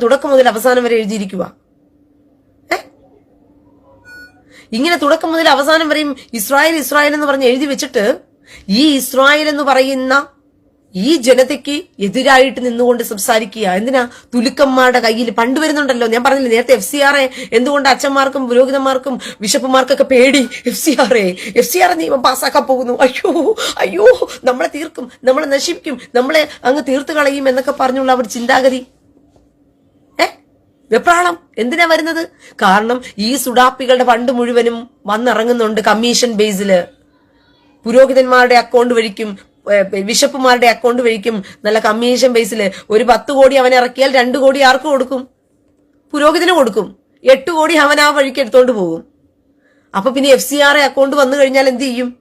തുടക്കം മുതൽ അവസാനം വരെ എഴുതിയിരിക്കുക. ഇങ്ങനെ തുടക്കം മുതൽ അവസാനം വരെയും ഇസ്രായേൽ ഇസ്രായേൽ എന്ന് പറഞ്ഞ് എഴുതി വെച്ചിട്ട് ഈ ഇസ്രായേൽ എന്ന് പറയുന്ന ഈ ജനതയ്ക്ക് എതിരായിട്ട് നിന്നുകൊണ്ട് സംസാരിക്കുക. എന്തിനാ? തുലുക്കന്മാരുടെ കയ്യിൽ പണ്ട് വരുന്നുണ്ടല്ലോ, ഞാൻ പറഞ്ഞില്ല നേരത്തെ FCRA എന്തുകൊണ്ട് അച്ഛന്മാർക്കും പുരോഹിതന്മാർക്കും ബിഷപ്പുമാർക്കൊക്കെ പേടി? FCRA നിയമം പാസ്സാക്കാൻ പോകുന്നു, അയ്യോ നമ്മളെ തീർക്കും, നമ്മളെ നശിപ്പിക്കും, നമ്മളെ അങ്ങ് തീർത്ത് കളയും എന്നൊക്കെ പറഞ്ഞുള്ള അവർ ചിന്താഗതി. വെപ്രാളം എന്തിനാ വരുന്നത്? കാരണം ഈ സുഡാപ്പികളുടെ ഫണ്ട് മുഴുവനും വന്നിറങ്ങുന്നുണ്ട് കമ്മീഷൻ ബേസില്. പുരോഹിതന്മാരുടെ അക്കൗണ്ട് വഴിക്കും ബിഷപ്പുമാരുടെ അക്കൗണ്ട് വഴിക്കും നല്ല കമ്മീഷൻ ബേസില്. ഒരു 10 കോടി അവൻ ഇറക്കിയാൽ 2 കോടി ആർക്ക് കൊടുക്കും? പുരോഹിതന് കൊടുക്കും. 8 കോടി അവൻ ആ വഴിക്ക് എടുത്തോണ്ട് പോകും. അപ്പൊ പിന്നെ FCRA അക്കൗണ്ട് വന്നു കഴിഞ്ഞാൽ എന്ത് ചെയ്യും?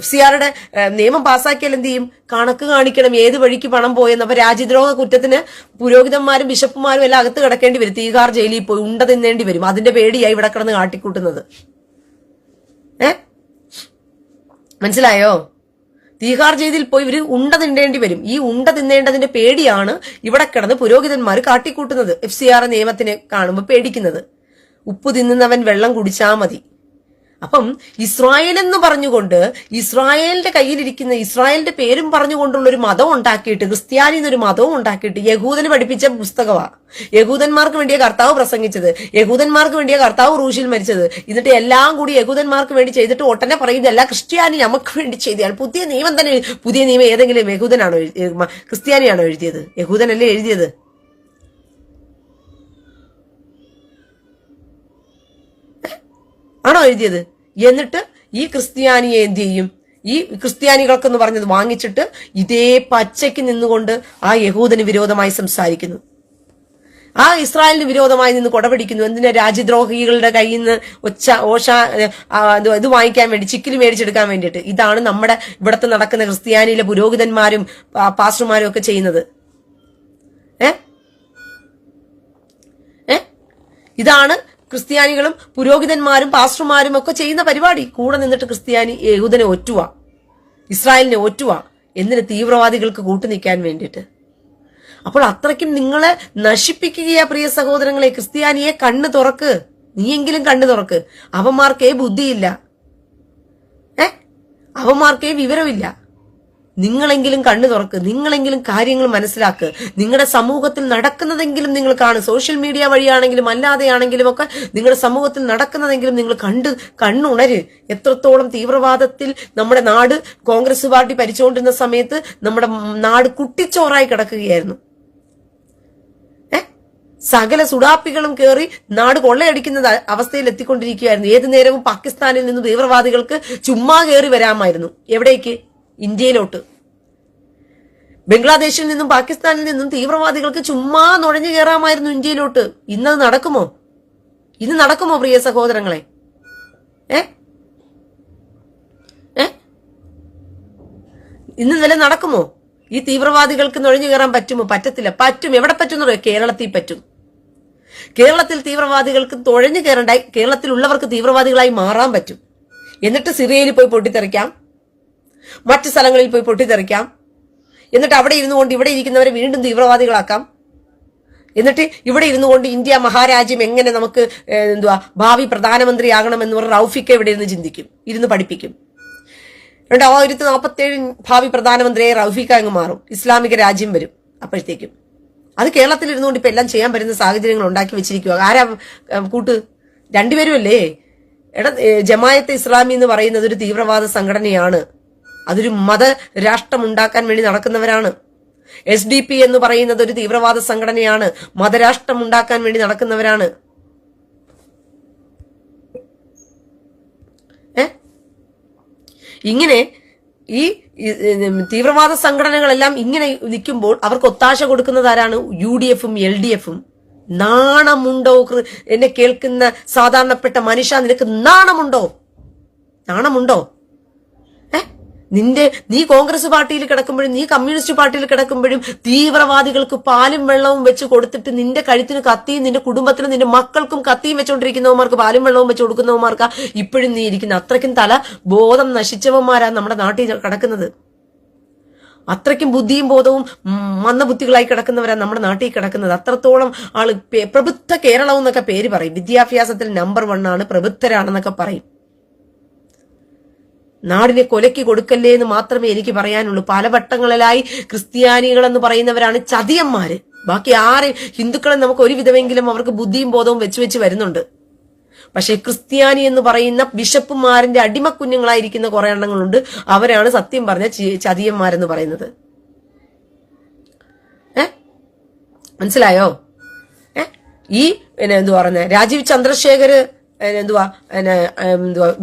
FCRയുടെ നിയമം പാസ്സാക്കിയാൽ എന്ത് ചെയ്യും? കണക്ക് കാണിക്കണം ഏത് വഴിക്ക് പണം പോയെന്ന്. അപ്പൊ രാജ്യദ്രോഹ കുറ്റത്തിന് പുരോഹിതന്മാരും ബിഷപ്പുമാരും എല്ലാം അകത്ത് കിടക്കേണ്ടി വരും. തീഹാർ ജയിലിൽ പോയി ഉണ്ട തിന്നേണ്ടി വരും. അതിന്റെ പേടിയായി ഇവിടെ കിടന്ന് കാട്ടിക്കൂട്ടുന്നത്. മനസ്സിലായോ? തീഹാർ ജയിലിൽ പോയി ഇവര് ഉണ്ട തിന്നേണ്ടി വരും. ഈ ഉണ്ട തിന്നേണ്ടതിന്റെ പേടിയാണ് ഇവിടെ കിടന്ന് പുരോഹിതന്മാർ കാട്ടിക്കൂട്ടുന്നത്. FCRA നിയമത്തിനെ കാണുമ്പോൾ പേടിക്കുന്നത്. ഉപ്പ് തിന്നുന്നവൻ വെള്ളം കുടിച്ചാൽ മതി. അപ്പം ഇസ്രായേൽ എന്ന് പറഞ്ഞുകൊണ്ട് ഇസ്രായേലിന്റെ കയ്യിലിരിക്കുന്ന ഇസ്രായേലിന്റെ പേരും പറഞ്ഞുകൊണ്ടുള്ള ഒരു മതം ഉണ്ടാക്കിയിട്ട്, ക്രിസ്ത്യാനി എന്നൊരു മതവും ഉണ്ടാക്കിയിട്ട് യഹൂദന് പഠിപ്പിച്ച പുസ്തകമാണ്. യഹൂദന്മാർക്ക് വേണ്ടിയ കർത്താവ് പ്രസംഗിച്ചത്, യഹൂദന്മാർക്ക് വേണ്ടിയ കർത്താവ് ക്രൂശിൽ മരിച്ചത്. എന്നിട്ട് എല്ലാം കൂടി യഹൂദന്മാർക്ക് വേണ്ടി ചെയ്തിട്ട് ഒട്ടനെ പറയുന്നതല്ല ക്രിസ്ത്യാനി നമുക്ക് വേണ്ടി ചെയ്തയാൾ. പുതിയ നിയമം തന്നെ, പുതിയ നിയമം ഏതെങ്കിലും യഹൂദനാണോ ക്രിസ്ത്യാനിയാണോ എഴുതിയത്? യഹൂദനല്ലേ എഴുതിയത്. ആണോ എഴുതിയത്? എന്നിട്ട് ഈ ക്രിസ്ത്യാനിയെ എന്ത് ചെയ്യും? ഈ ക്രിസ്ത്യാനികൾക്കെന്ന് പറഞ്ഞത് വാങ്ങിച്ചിട്ട് ഇതേ പച്ചയ്ക്ക് നിന്നുകൊണ്ട് ആ യഹൂദന് വിരോധമായി സംസാരിക്കുന്നു, ആ ഇസ്രായേലിന് വിരോധമായി നിന്ന് കൊടപിടിക്കുന്നു. എന്തിനാ? രാജ്യദ്രോഹികളുടെ കയ്യിൽ നിന്ന് ഇത് വാങ്ങിക്കാൻ വേണ്ടി, ചിക്കിലി മേടിച്ചെടുക്കാൻ വേണ്ടിയിട്ട്. ഇതാണ് നമ്മുടെ ഇവിടത്തെ നടക്കുന്ന ക്രിസ്ത്യാനിയിലെ പുരോഹിതന്മാരും പാസ്റ്റർമാരും ഒക്കെ ചെയ്യുന്നത്. ഇതാണ് ക്രിസ്ത്യാനികളും പുരോഹിതന്മാരും പാസ്റ്റർമാരും ഒക്കെ ചെയ്യുന്ന പരിപാടി. കൂടെ നിന്നിട്ട് ക്രിസ്ത്യാനി യഹൂദനെ ഒറ്റുക, ഇസ്രായേലിനെ ഒറ്റുക, എന്തിന്? തീവ്രവാദികൾക്ക് കൂട്ടുനിൽക്കാൻ വേണ്ടിയിട്ട്. അപ്പോൾ അത്രയ്ക്കും നിങ്ങളെ നശിപ്പിക്കുകയാ പ്രിയ സഹോദരങ്ങളെ. ക്രിസ്ത്യാനിയെ കണ്ണ് തുറക്ക്, നീയെങ്കിലും കണ്ണ് തുറക്ക്. അവന്മാർക്കേ ബുദ്ധിയില്ല, അവന്മാർക്കേ വിവരമില്ല. നിങ്ങളെങ്കിലും കണ്ണു തുറക്ക്, നിങ്ങളെങ്കിലും കാര്യങ്ങൾ മനസ്സിലാക്ക്. നിങ്ങളുടെ സമൂഹത്തിൽ നടക്കുന്നതെങ്കിലും നിങ്ങൾ കാണും. സോഷ്യൽ മീഡിയ വഴിയാണെങ്കിലും അല്ലാതെയാണെങ്കിലും ഒക്കെ നിങ്ങളുടെ സമൂഹത്തിൽ നടക്കുന്നതെങ്കിലും നിങ്ങൾ കണ്ണുണര്. എത്രത്തോളം തീവ്രവാദത്തിൽ നമ്മുടെ നാട് കോൺഗ്രസ് പാർട്ടി ഭരിച്ചുകൊണ്ടിരുന്ന സമയത്ത് നമ്മുടെ നാട് കുട്ടിച്ചോറായി കിടക്കുകയായിരുന്നു. സകല സുഡാപ്പികളും കയറി നാട് കൊള്ളയടിക്കുന്ന അവസ്ഥയിൽ എത്തിക്കൊണ്ടിരിക്കുകയായിരുന്നു. ഏതു നേരവും പാകിസ്ഥാനിൽ നിന്ന് തീവ്രവാദികൾക്ക് ചുമ്മാ കയറി വരാമായിരുന്നു. എവിടേക്ക്? ഇന്ത്യയിലോട്ട്. ബംഗ്ലാദേശിൽ നിന്നും പാകിസ്ഥാനിൽ നിന്നും തീവ്രവാദികൾക്ക് ചുമ്മാ നുഴഞ്ഞു കയറാമായിരുന്നു ഇന്ത്യയിലോട്ട്. ഇന്നത് നടക്കുമോ? ഇത് നടക്കുമോ പ്രിയ സഹോദരങ്ങളെ? ഇന്ന് നില നടക്കുമോ? ഈ തീവ്രവാദികൾക്ക് നുഴഞ്ഞു കയറാൻ പറ്റുമോ? പറ്റത്തില്ല. പറ്റും. എവിടെ പറ്റുന്നോ? കേരളത്തിൽ പറ്റും. കേരളത്തിൽ തീവ്രവാദികൾക്ക് തുഴഞ്ഞു കയറണ്ടായി. കേരളത്തിലുള്ളവർക്ക് തീവ്രവാദികളായി മാറാൻ പറ്റും. എന്നിട്ട് സിറിയയിൽ പോയി പൊട്ടിത്തെറിക്കാം, മറ്റു സ്ഥലങ്ങളിൽ പോയി പൊട്ടിത്തെറിക്കാം. എന്നിട്ട് അവിടെ ഇരുന്നു കൊണ്ട് ഇവിടെ ഇരിക്കുന്നവരെ വീണ്ടും തീവ്രവാദികളാക്കാം. എന്നിട്ട് ഇവിടെ ഇരുന്നു കൊണ്ട് ഇന്ത്യ മഹാരാജ്യം എങ്ങനെ നമുക്ക് ഭാവി പ്രധാനമന്ത്രിയാകണമെന്ന് പറഞ്ഞ റൌഫിക്ക ഇവിടെ ഇരുന്ന് ചിന്തിക്കും, ഇരുന്ന് പഠിപ്പിക്കും. 2047 ഭാവി പ്രധാനമന്ത്രിയെ റൌഫിക്ക അങ്ങ് മാറും, ഇസ്ലാമിക രാജ്യം വരും. അപ്പോഴത്തേക്കും അത് കേരളത്തിൽ ഇരുന്നുകൊണ്ട് ഇപ്പൊ എല്ലാം ചെയ്യാൻ പറ്റുന്ന സാഹചര്യങ്ങൾ ഉണ്ടാക്കി വെച്ചിരിക്കുക. ആരാ കൂട്ട്? രണ്ടുപേരും അല്ലേ? ജമായത്തെ ഇസ്ലാമി എന്ന് പറയുന്നത് ഒരു തീവ്രവാദ സംഘടനയാണ്. അതൊരു മത രാഷ്ട്രം ഉണ്ടാക്കാൻ വേണ്ടി നടക്കുന്നവരാണ്. SDP എന്ന് പറയുന്നത് ഒരു തീവ്രവാദ സംഘടനയാണ്, മതരാഷ്ട്രം ഉണ്ടാക്കാൻ വേണ്ടി നടക്കുന്നവരാണ്. ഇങ്ങനെ ഈ തീവ്രവാദ സംഘടനകളെല്ലാം ഇങ്ങനെ നിൽക്കുമ്പോൾ അവർക്ക് ഒത്താശ കൊടുക്കുന്നത് ആരാണ്? UDF-ഉം LDF-ഉം. നാണമുണ്ടോ? എന്നെ കേൾക്കുന്ന സാധാരണപ്പെട്ട മനുഷ്യ, നിനക്ക് നാണമുണ്ടോ? നാണമുണ്ടോ? നീ കോൺഗ്രസ് പാർട്ടിയിൽ കിടക്കുമ്പോഴും നീ കമ്മ്യൂണിസ്റ്റ് പാർട്ടിയിൽ കിടക്കുമ്പോഴും തീവ്രവാദികൾക്ക് പാലും വെള്ളവും വെച്ച് കൊടുത്തിട്ട് നിന്റെ കഴുത്തിന് കത്തിയും നിന്റെ കുടുംബത്തിനും നിന്റെ മക്കൾക്കും കത്തിയും വെച്ചുകൊണ്ടിരിക്കുന്നവന്മാർക്ക് പാലും വെള്ളവും വെച്ച് കൊടുക്കുന്നവന്മാർക്ക് ഇപ്പോഴും നീ ഇരിക്കുന്ന അത്രയ്ക്കും തല ബോധം നശിച്ചവന്മാരാണ് നമ്മുടെ നാട്ടിൽ കിടക്കുന്നത്. അത്രയ്ക്കും ബുദ്ധിയും ബോധവും മന്ദബുദ്ധികളായി കിടക്കുന്നവരാണ് നമ്മുടെ നാട്ടിൽ കിടക്കുന്നത്. അത്രത്തോളം ആള് പ്രബുദ്ധ കേരളം എന്നൊക്കെ പേര് പറയും. വിദ്യാഭ്യാസത്തിൽ നമ്പർ 1 ആണ്, പ്രബുദ്ധരാണെന്നൊക്കെ പറയും. നാടിനെ കൊലയ്ക്ക് കൊടുക്കല്ലേ എന്ന് മാത്രമേ എനിക്ക് പറയാനുള്ളൂ. പല വട്ടങ്ങളിലായി ക്രിസ്ത്യാനികൾ എന്ന് പറയുന്നവരാണ് ചതിയന്മാര്. ബാക്കി ആരെയും ഹിന്ദുക്കളെ നമുക്ക് ഒരു വിധമെങ്കിലും അവർക്ക് ബുദ്ധിയും ബോധവും വെച്ച് വരുന്നുണ്ട്. പക്ഷെ ക്രിസ്ത്യാനി എന്ന് പറയുന്ന ബിഷപ്പുമാരിന്റെ അടിമക്കുഞ്ഞുങ്ങളായിരിക്കുന്ന കുറെ എണ്ണങ്ങളുണ്ട്. അവരാണ് സത്യം പറഞ്ഞ ചതിയന്മാരെന്ന് പറയുന്നത്. മനസ്സിലായോ? ഈ പറഞ്ഞ രാജീവ് ചന്ദ്രശേഖർ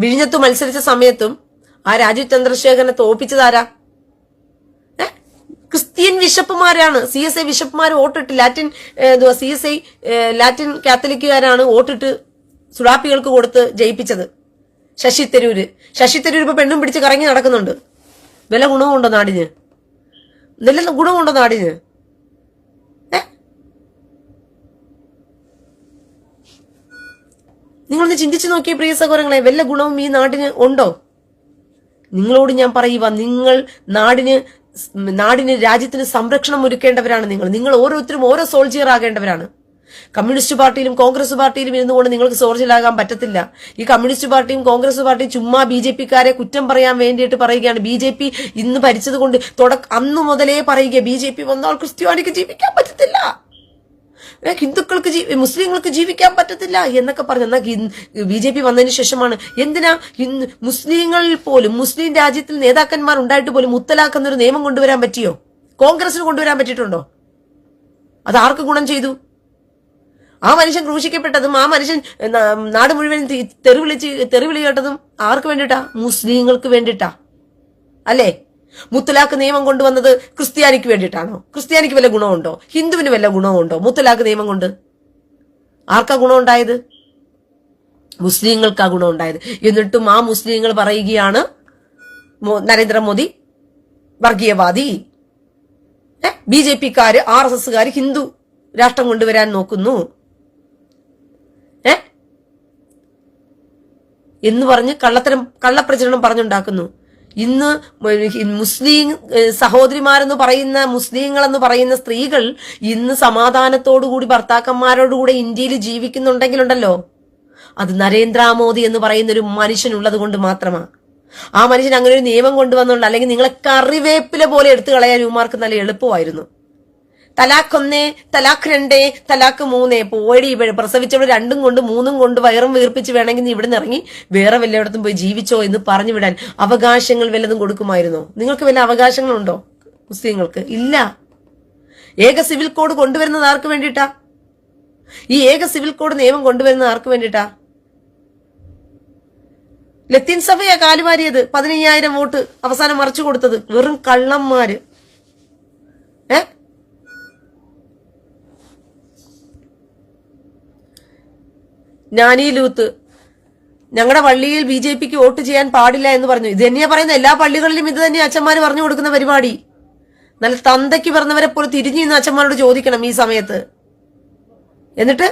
വിഴിഞ്ഞത്ത് മത്സരിച്ച സമയത്തും ആ രാജീവ് ചന്ദ്രശേഖരനെ തോപ്പിച്ചതാരാ? ക്രിസ്ത്യൻ ബിഷപ്പുമാരാണ്. CSI ബിഷപ്പുമാർ വോട്ടിട്ട് CSI ലാറ്റിൻ കാത്തലിക്കുകാരാണ് വോട്ടിട്ട് സുഡാപ്പികൾക്ക് കൊടുത്ത് ജയിപ്പിച്ചത്. ശശി തരൂര് ഇപ്പൊ പെണ്ണും പിടിച്ച് കറങ്ങി നടക്കുന്നുണ്ട്. വല്ല ഗുണമുണ്ടോ നാടിന്? നല്ല ഗുണമുണ്ടോ നാടിന്? നിങ്ങളൊന്ന് ചിന്തിച്ചു നോക്കിയേ പ്രിയ സഹോദരങ്ങളെ, വല്ല ഗുണവും ഈ നാടിന് ഉണ്ടോ? നിങ്ങളോട് ഞാൻ പറയുക, നിങ്ങൾ നാടിന് രാജ്യത്തിന് സംരക്ഷണം ഒരുക്കേണ്ടവരാണ്. നിങ്ങൾ ഓരോരുത്തരും ഓരോ സോൾജിയർ ആകേണ്ടവരാണ്. കമ്മ്യൂണിസ്റ്റ് പാർട്ടിയിലും കോൺഗ്രസ് പാർട്ടിയിലും ഇരുന്നുകൊണ്ട് നിങ്ങൾക്ക് സോൾജിയറാകാൻ പറ്റത്തില്ല. ഈ കമ്മ്യൂണിസ്റ്റ് പാർട്ടിയും കോൺഗ്രസ് പാർട്ടിയും ചുമ്മാ BJP-ക്കാരെ കുറ്റം പറയാൻ വേണ്ടിയിട്ട് പറയുകയാണ്. BJP ഇന്ന് ഭരിച്ചത് കൊണ്ട് അന്നു മുതലേ പറയുക, BJP വന്നാൽ ക്രിസ്ത്യാനിക്ക് ജീവിക്കാൻ പറ്റത്തില്ല, ഹിന്ദുക്കൾക്ക് മുസ്ലിങ്ങൾക്ക് ജീവിക്കാൻ പറ്റത്തില്ല എന്നൊക്കെ പറഞ്ഞു. എന്നാൽ BJP വന്നതിന് ശേഷമാണ് എന്തിനാ മുസ്ലിങ്ങളിൽ പോലും മുസ്ലിം രാജ്യത്തിൽ നേതാക്കന്മാർ ഉണ്ടായിട്ട് പോലും മുത്തലാഖ് എന്നൊരു നിയമം കൊണ്ടുവരാൻ പറ്റിയോ? കോൺഗ്രസിന് കൊണ്ടുവരാൻ പറ്റിയിട്ടുണ്ടോ? അത് ആർക്ക് ഗുണം ചെയ്തു? ആ മനുഷ്യൻ ക്രൂശിക്കപ്പെട്ടതും ആ മനുഷ്യൻ നാട് മുഴുവൻ തെറിവിളി കേട്ടതും ആർക്ക് വേണ്ടിയിട്ടാ? മുസ്ലിങ്ങൾക്ക് വേണ്ടിയിട്ടാ അല്ലേ? മുത്തലാഖ് നിയമം കൊണ്ടുവന്നത് ക്രിസ്ത്യാനിക്ക് വേണ്ടിയിട്ടാണോ? ക്രിസ്ത്യാനിക്ക് വല്ല ഗുണമുണ്ടോ? ഹിന്ദുവിന് വല്ല ഗുണമുണ്ടോ മുത്തലാഖ് നിയമം കൊണ്ട്? ആർക്കാ ഗുണം ഉണ്ടായത്? മുസ്ലിങ്ങൾക്കാ ഗുണം ഉണ്ടായത്. എന്നിട്ടും ആ മുസ്ലിങ്ങൾ പറയുകയാണ് നരേന്ദ്രമോദി വർഗീയവാദി, BJP-ക്കാര് RSS-കാര് ഹിന്ദു രാഷ്ട്രം കൊണ്ടുവരാൻ നോക്കുന്നു എന്ന് പറഞ്ഞ് കള്ളപ്രചരണം പറഞ്ഞുണ്ടാക്കുന്നു. ഇന്ന് മുസ്ലിം സഹോദരിമാരെന്ന് പറയുന്ന മുസ്ലിങ്ങളെന്ന് പറയുന്ന സ്ത്രീകൾ ഇന്ന് സമാധാനത്തോടുകൂടി ഭർത്താക്കന്മാരോടുകൂടെ ഇന്ത്യയിൽ ജീവിക്കുന്നുണ്ടെങ്കിലുണ്ടല്ലോ, അത് നരേന്ദ്രമോദി എന്ന് പറയുന്ന ഒരു മനുഷ്യനുള്ളത് കൊണ്ട് മാത്രമാണ്. ആ മനുഷ്യൻ അങ്ങനെ ഒരു നിയമം കൊണ്ടുവന്നുണ്ട്. അല്ലെങ്കിൽ നിങ്ങളെ കറിവേപ്പില പോലെ എടുത്തു കളയാൻ ഇവന്മാർക്ക് നല്ല എളുപ്പമായിരുന്നു. തലാഖ് 1, തലാഖ് 2, തലാഖ് 3 പോയി പ്രസവിച്ചവിടെ 2 കൊണ്ട് 3 കൊണ്ട് വയറും വീർപ്പിച്ച് വേണമെങ്കിൽ നീ ഇവിടെ നിന്ന് ഇറങ്ങി വേറെ വല്ലയിടത്തും പോയി ജീവിച്ചോ എന്ന് പറഞ്ഞു വിടാൻ അവകാശങ്ങൾ വല്ലതും കൊടുക്കുമായിരുന്നോ? നിങ്ങൾക്ക് വല്ല അവകാശങ്ങളുണ്ടോ മുസ്ലിങ്ങൾക്ക്? ഇല്ല. ഏക സിവിൽ കോഡ് കൊണ്ടുവരുന്നത് ആർക്ക് വേണ്ടിയിട്ടാ? ഈ ഏക സിവിൽ കോഡ് നിയമം കൊണ്ടുവരുന്നത് ആർക്ക് വേണ്ടിയിട്ടാ? ലത്തീൻ സഭയാ കാലുവാരിയത്. 15,000 വോട്ട് അവസാനം മറിച്ചു കൊടുത്തത്. വെറും കള്ളന്മാര്. നാനി ലൂത്ത് ഞങ്ങളുടെ പള്ളിയിൽ BJPക്ക് വോട്ട് ചെയ്യാൻ പാടില്ല എന്ന് പറഞ്ഞു. ഇത് തന്നെയാ പറയുന്നത്. എല്ലാ പള്ളികളിലും ഇത് തന്നെ അച്ഛന്മാർ പറഞ്ഞു കൊടുക്കുന്ന പരിപാടി. നല്ല തന്തയ്ക്ക് പറഞ്ഞവരെ പോലെ തിരിഞ്ഞു നിന്ന് അച്ഛന്മാരോട് ചോദിക്കണം ഈ സമയത്ത്. എന്നിട്ട്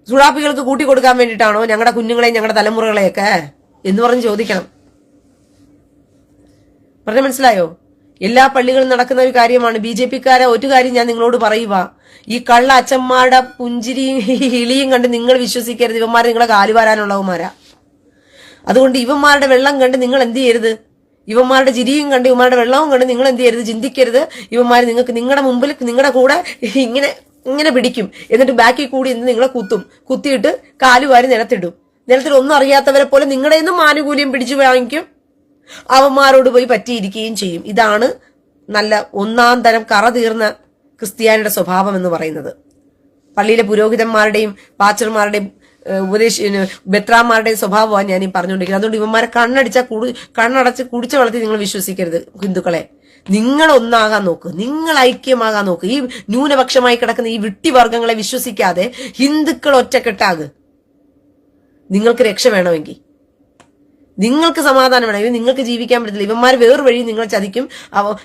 സുഡാപ്പികൾക്ക് കൂട്ടിക്കൊടുക്കാൻ വേണ്ടിയിട്ടാണോ ഞങ്ങളുടെ കുഞ്ഞുങ്ങളെയും ഞങ്ങളുടെ തലമുറകളെയൊക്കെ എന്ന് പറഞ്ഞ് ചോദിക്കണം. പറഞ്ഞ മനസ്സിലായോ? എല്ലാ പള്ളികളും നടക്കുന്ന ഒരു കാര്യമാണ്. BJPക്കാരെ ഒരു കാര്യം ഞാൻ നിങ്ങളോട് പറയുക, ഈ കള്ള അച്ഛന്മാരുടെ പുഞ്ചിരിയും ഇളിയും കണ്ട് നിങ്ങൾ വിശ്വസിക്കരുത്. ഇവന്മാർ നിങ്ങളെ കാലുവാരാനുള്ളവന്മാരാ. അതുകൊണ്ട് ഇവന്മാരുടെ വെള്ളം കണ്ട് നിങ്ങൾ എന്ത് ചെയ്യരുത്, ഇവന്മാരുടെ ചിരിയും കണ്ട് ഇവന്മാരുടെ വെള്ളവും കണ്ട് നിങ്ങൾ എന്ത് ചെയ്യരുത്, ചിന്തിക്കരുത്. ഇവന്മാർ നിങ്ങൾക്ക് നിങ്ങളുടെ മുമ്പിൽ നിങ്ങളുടെ കൂടെ ഇങ്ങനെ പിടിക്കും. എന്നിട്ട് ബാക്കിൽ കൂടി എന്ന് നിങ്ങളെ കുത്തിയിട്ട് കാലുവാരി നിലത്തിടും. നിലത്തിൽ ഒന്നും അറിയാത്തവരെ പോലെ നിങ്ങളുടെ നിന്നും ആനുകൂല്യം പിടിച്ചു വാങ്ങിക്കും. അവന്മാരോട് പോയി പറ്റിയിരിക്കുകയും ചെയ്യും. ഇതാണ് നല്ല ഒന്നാം തരം കറ തീർന്ന ക്രിസ്ത്യാനിയുടെ സ്വഭാവം എന്ന് പറയുന്നത്. പള്ളിയിലെ പുരോഹിതന്മാരുടെയും പാച്ചർമാരുടെയും ബെത്രാന്മാരുടെയും സ്വഭാവമാണ് ഞാൻ ഈ പറഞ്ഞുകൊണ്ടിരിക്കുന്നത്. അതുകൊണ്ട് ഇവന്മാരെ കണ്ണടച്ച് കുടിച്ച വെള്ളത്തിൽ നിങ്ങൾ വിശ്വസിക്കരുത്. ഹിന്ദുക്കളെ, നിങ്ങൾ ഒന്നാകാൻ നോക്ക്, നിങ്ങൾ ഐക്യമാകാൻ നോക്ക്. ഈ ന്യൂനപക്ഷമായി കിടക്കുന്ന ഈ വിട്ടിവർഗങ്ങളെ വിശ്വസിക്കാതെ ഹിന്ദുക്കൾ ഒറ്റക്കെട്ടാക്. നിങ്ങൾക്ക് രക്ഷ വേണമെങ്കിൽ, നിങ്ങൾക്ക് സമാധാനം വേണമെങ്കിൽ, നിങ്ങൾക്ക് ജീവിക്കാൻ പറ്റത്തില്ല. ഇവന്മാർ വേറെ വഴി നിങ്ങൾ ചതിക്കും.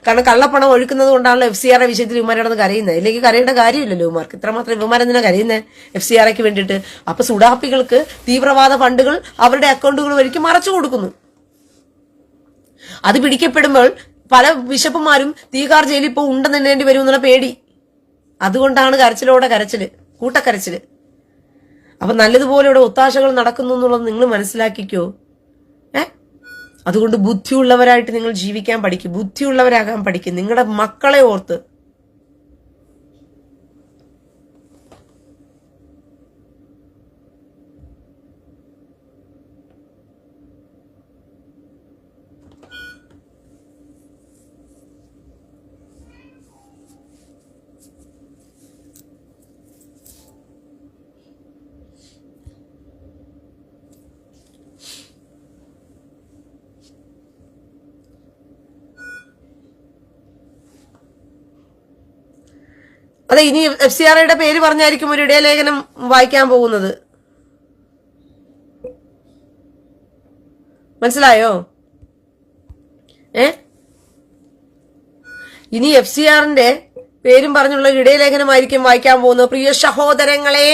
കാരണം കള്ളപ്പണം ഒഴുക്കുന്നത് കൊണ്ടാണല്ലോ FCR വിഷയത്തിൽ ഇവന്മാരുടെ കരയുന്നത്. ഇല്ലെങ്കിൽ കരയേണ്ട കാര്യമില്ലല്ലോ ഇവന്മാർക്ക്. ഇത്രമാത്രം ഇവന്മാരെന്തിനാ കരയുന്നത് FCRക്ക് വേണ്ടിയിട്ട്? അപ്പൊ സുഡാപ്പികൾക്ക് തീവ്രവാദ ഫണ്ടുകൾ അവരുടെ അക്കൗണ്ടുകൾ വഴിക്ക് മറച്ചു കൊടുക്കുന്നു. അത് പിടിക്കപ്പെടുമ്പോൾ പല ബിഷപ്പുമാരും തീകാർ ജയിലിൽ ഇപ്പോൾ ഉണ്ടെന്നെണ്ണേണ്ടി വരും എന്നുള്ള പേടി. അതുകൊണ്ടാണ് കരച്ചില്, കൂട്ടക്കരച്ചില്. അപ്പൊ നല്ലതുപോലെ ഇവിടെ ഒത്താശകൾ നടക്കുന്നു എന്നുള്ളത് നിങ്ങൾ മനസ്സിലാക്കിക്കോ. അതുകൊണ്ട് ബുദ്ധിയുള്ളവരായിട്ട് നിങ്ങൾ ജീവിക്കാൻ പഠിക്കും, ബുദ്ധിയുള്ളവരാകാൻ പഠിക്കും. നിങ്ങളുടെ മക്കളെ ഓർത്ത്. അതെ, ഇനി FCRയുടെ പേര് പറഞ്ഞായിരിക്കും ഒരു ഇടയലേഖനം വായിക്കാൻ പോകുന്നത്. മനസ്സിലായോ? ഇനി FCRന്റെ പേരും പറഞ്ഞുള്ള ഒരു ഇടയലേഖനമായിരിക്കും വായിക്കാൻ പോകുന്നത്. പ്രിയ സഹോദരങ്ങളെ,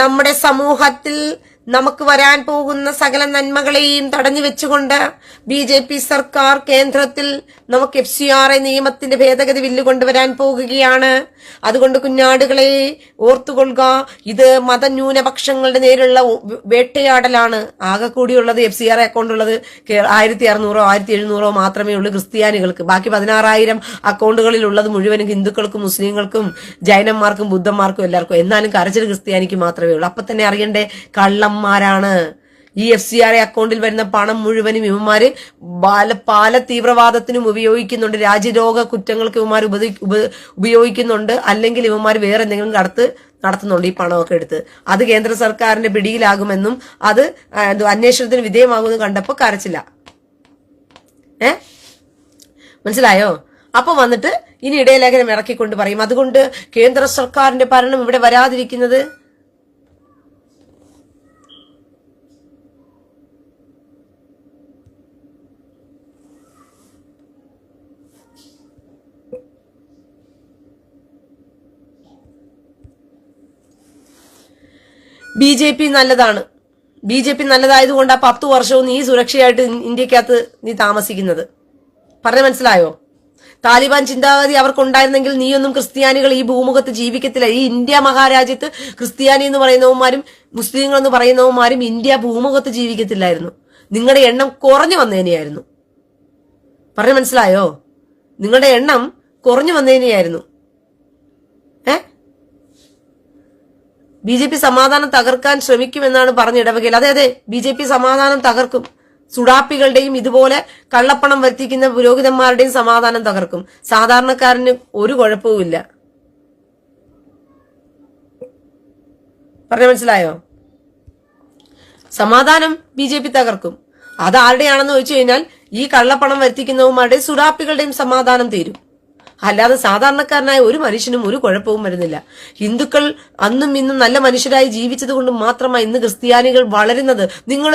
നമ്മുടെ സമൂഹത്തിൽ നമുക്ക് വരാൻ പോകുന്ന സകല നന്മകളെയും തടഞ്ഞു വെച്ചുകൊണ്ട് BJP സർക്കാർ കേന്ദ്രത്തിൽ നമുക്ക് FCR നിയമത്തിന്റെ ഭേദഗതി ബില്ല് കൊണ്ടുവരാൻ പോകുകയാണ്. അതുകൊണ്ട് കുഞ്ഞാടുകളെ ഓർത്തുകൊള്ളുക, ഇത് മതന്യൂനപക്ഷങ്ങളുടെ നേരിലുള്ള വേട്ടയാടലാണ്. ആകെ കൂടിയുള്ളത് FCR അക്കൗണ്ട് ഉള്ളത് 1600 1700 മാത്രമേ ഉള്ളൂ ക്രിസ്ത്യാനികൾക്ക്. ബാക്കി 16,000 അക്കൗണ്ടുകളിൽ ഉള്ളത് മുഴുവനും ഹിന്ദുക്കൾക്കും മുസ്ലിങ്ങൾക്കും ജൈനന്മാർക്കും ബുദ്ധന്മാർക്കും എല്ലാവർക്കും. എന്നാലും കരച്ചിൽ ക്രിസ്ത്യാനിക്ക് മാത്രമേ ഉള്ളൂ. അപ്പൊ തന്നെ അറിയണ്ടേ കള്ളന്മാരാണ്. ഈ FCR അക്കൗണ്ടിൽ വരുന്ന പണം മുഴുവനും ഇവന്മാര് പല തീവ്രവാദത്തിനും ഉപയോഗിക്കുന്നുണ്ട്. രാജ്യരോഗ കുറ്റങ്ങൾക്ക് ഇവന്മാർ ഉപയോഗിക്കുന്നുണ്ട്. അല്ലെങ്കിൽ ഇവന്മാർ വേറെ എന്തെങ്കിലും നടത്തുന്നുണ്ട് ഈ പണമൊക്കെ എടുത്ത്. അത് കേന്ദ്ര സർക്കാരിന്റെ പിടിയിലാകുമെന്നും അത് അന്വേഷണത്തിന് വിധേയമാകുമെന്നും കണ്ടപ്പോ കരച്ചില്ല. മനസ്സിലായോ? അപ്പൊ വന്നിട്ട് ഇനി ഇടയലേഖനം ഇറക്കിക്കൊണ്ട് പറയും. അതുകൊണ്ട് കേന്ദ്ര സർക്കാരിന്റെ ഭരണം ഇവിടെ വരാതിരിക്കുന്നത് BJP നല്ലതാണ്. BJP നല്ലതായതുകൊണ്ട് ആ 10 വർഷവും നീ സുരക്ഷയായിട്ട് ഇന്ത്യക്കകത്ത് നീ താമസിക്കുന്നത്. പറഞ്ഞ മനസ്സിലായോ? താലിബാൻ ചിന്താഗതി അവർക്കുണ്ടായിരുന്നെങ്കിൽ നീയൊന്നും ക്രിസ്ത്യാനികൾ ഈ ഭൂമുഖത്ത് ജീവിക്കത്തില്ല. ഈ ഇന്ത്യ മഹാരാജ്യത്ത് ക്രിസ്ത്യാനി എന്ന് പറയുന്നവന്മാരും മുസ്ലിങ്ങൾ എന്ന് പറയുന്നവന്മാരും ഇന്ത്യ ഭൂമുഖത്ത് ജീവിക്കത്തില്ലായിരുന്നു. നിങ്ങളുടെ എണ്ണം കുറഞ്ഞു വന്നതിനെയായിരുന്നു. പറഞ്ഞ മനസ്സിലായോ? നിങ്ങളുടെ എണ്ണം കുറഞ്ഞു വന്നതിനെയായിരുന്നു. BJP സമാധാനം തകർക്കാൻ ശ്രമിക്കുമെന്നാണ് പറഞ്ഞിടവകയിൽ. അതെ, BJP സമാധാനം തകർക്കും. സുഡാപ്പികളുടെയും ഇതുപോലെ കള്ളപ്പണം വരുത്തിക്കുന്ന പുരോഹിതന്മാരുടെയും സമാധാനം തകർക്കും. സാധാരണക്കാരന് ഒരു കുഴപ്പവുമില്ല. പറഞ്ഞ മനസ്സിലായോ? സമാധാനം BJP തകർക്കും. അത് ആരുടെയാണെന്ന് ചോദിച്ചു കഴിഞ്ഞാൽ ഈ കള്ളപ്പണം വരുത്തിക്കുന്നവന്മാരുടെയും സുഡാപ്പികളുടെയും സമാധാനം തീരും. അല്ലാതെ സാധാരണക്കാരനായ ഒരു മനുഷ്യനും ഒരു കുഴപ്പവും വരുന്നില്ല. ഹിന്ദുക്കൾ അന്നും ഇന്നും നല്ല മനുഷ്യരായി ജീവിച്ചത് കൊണ്ട് മാത്രമാണ് ഇന്ന് ക്രിസ്ത്യാനികൾ വളരുന്നത്. നിങ്ങൾ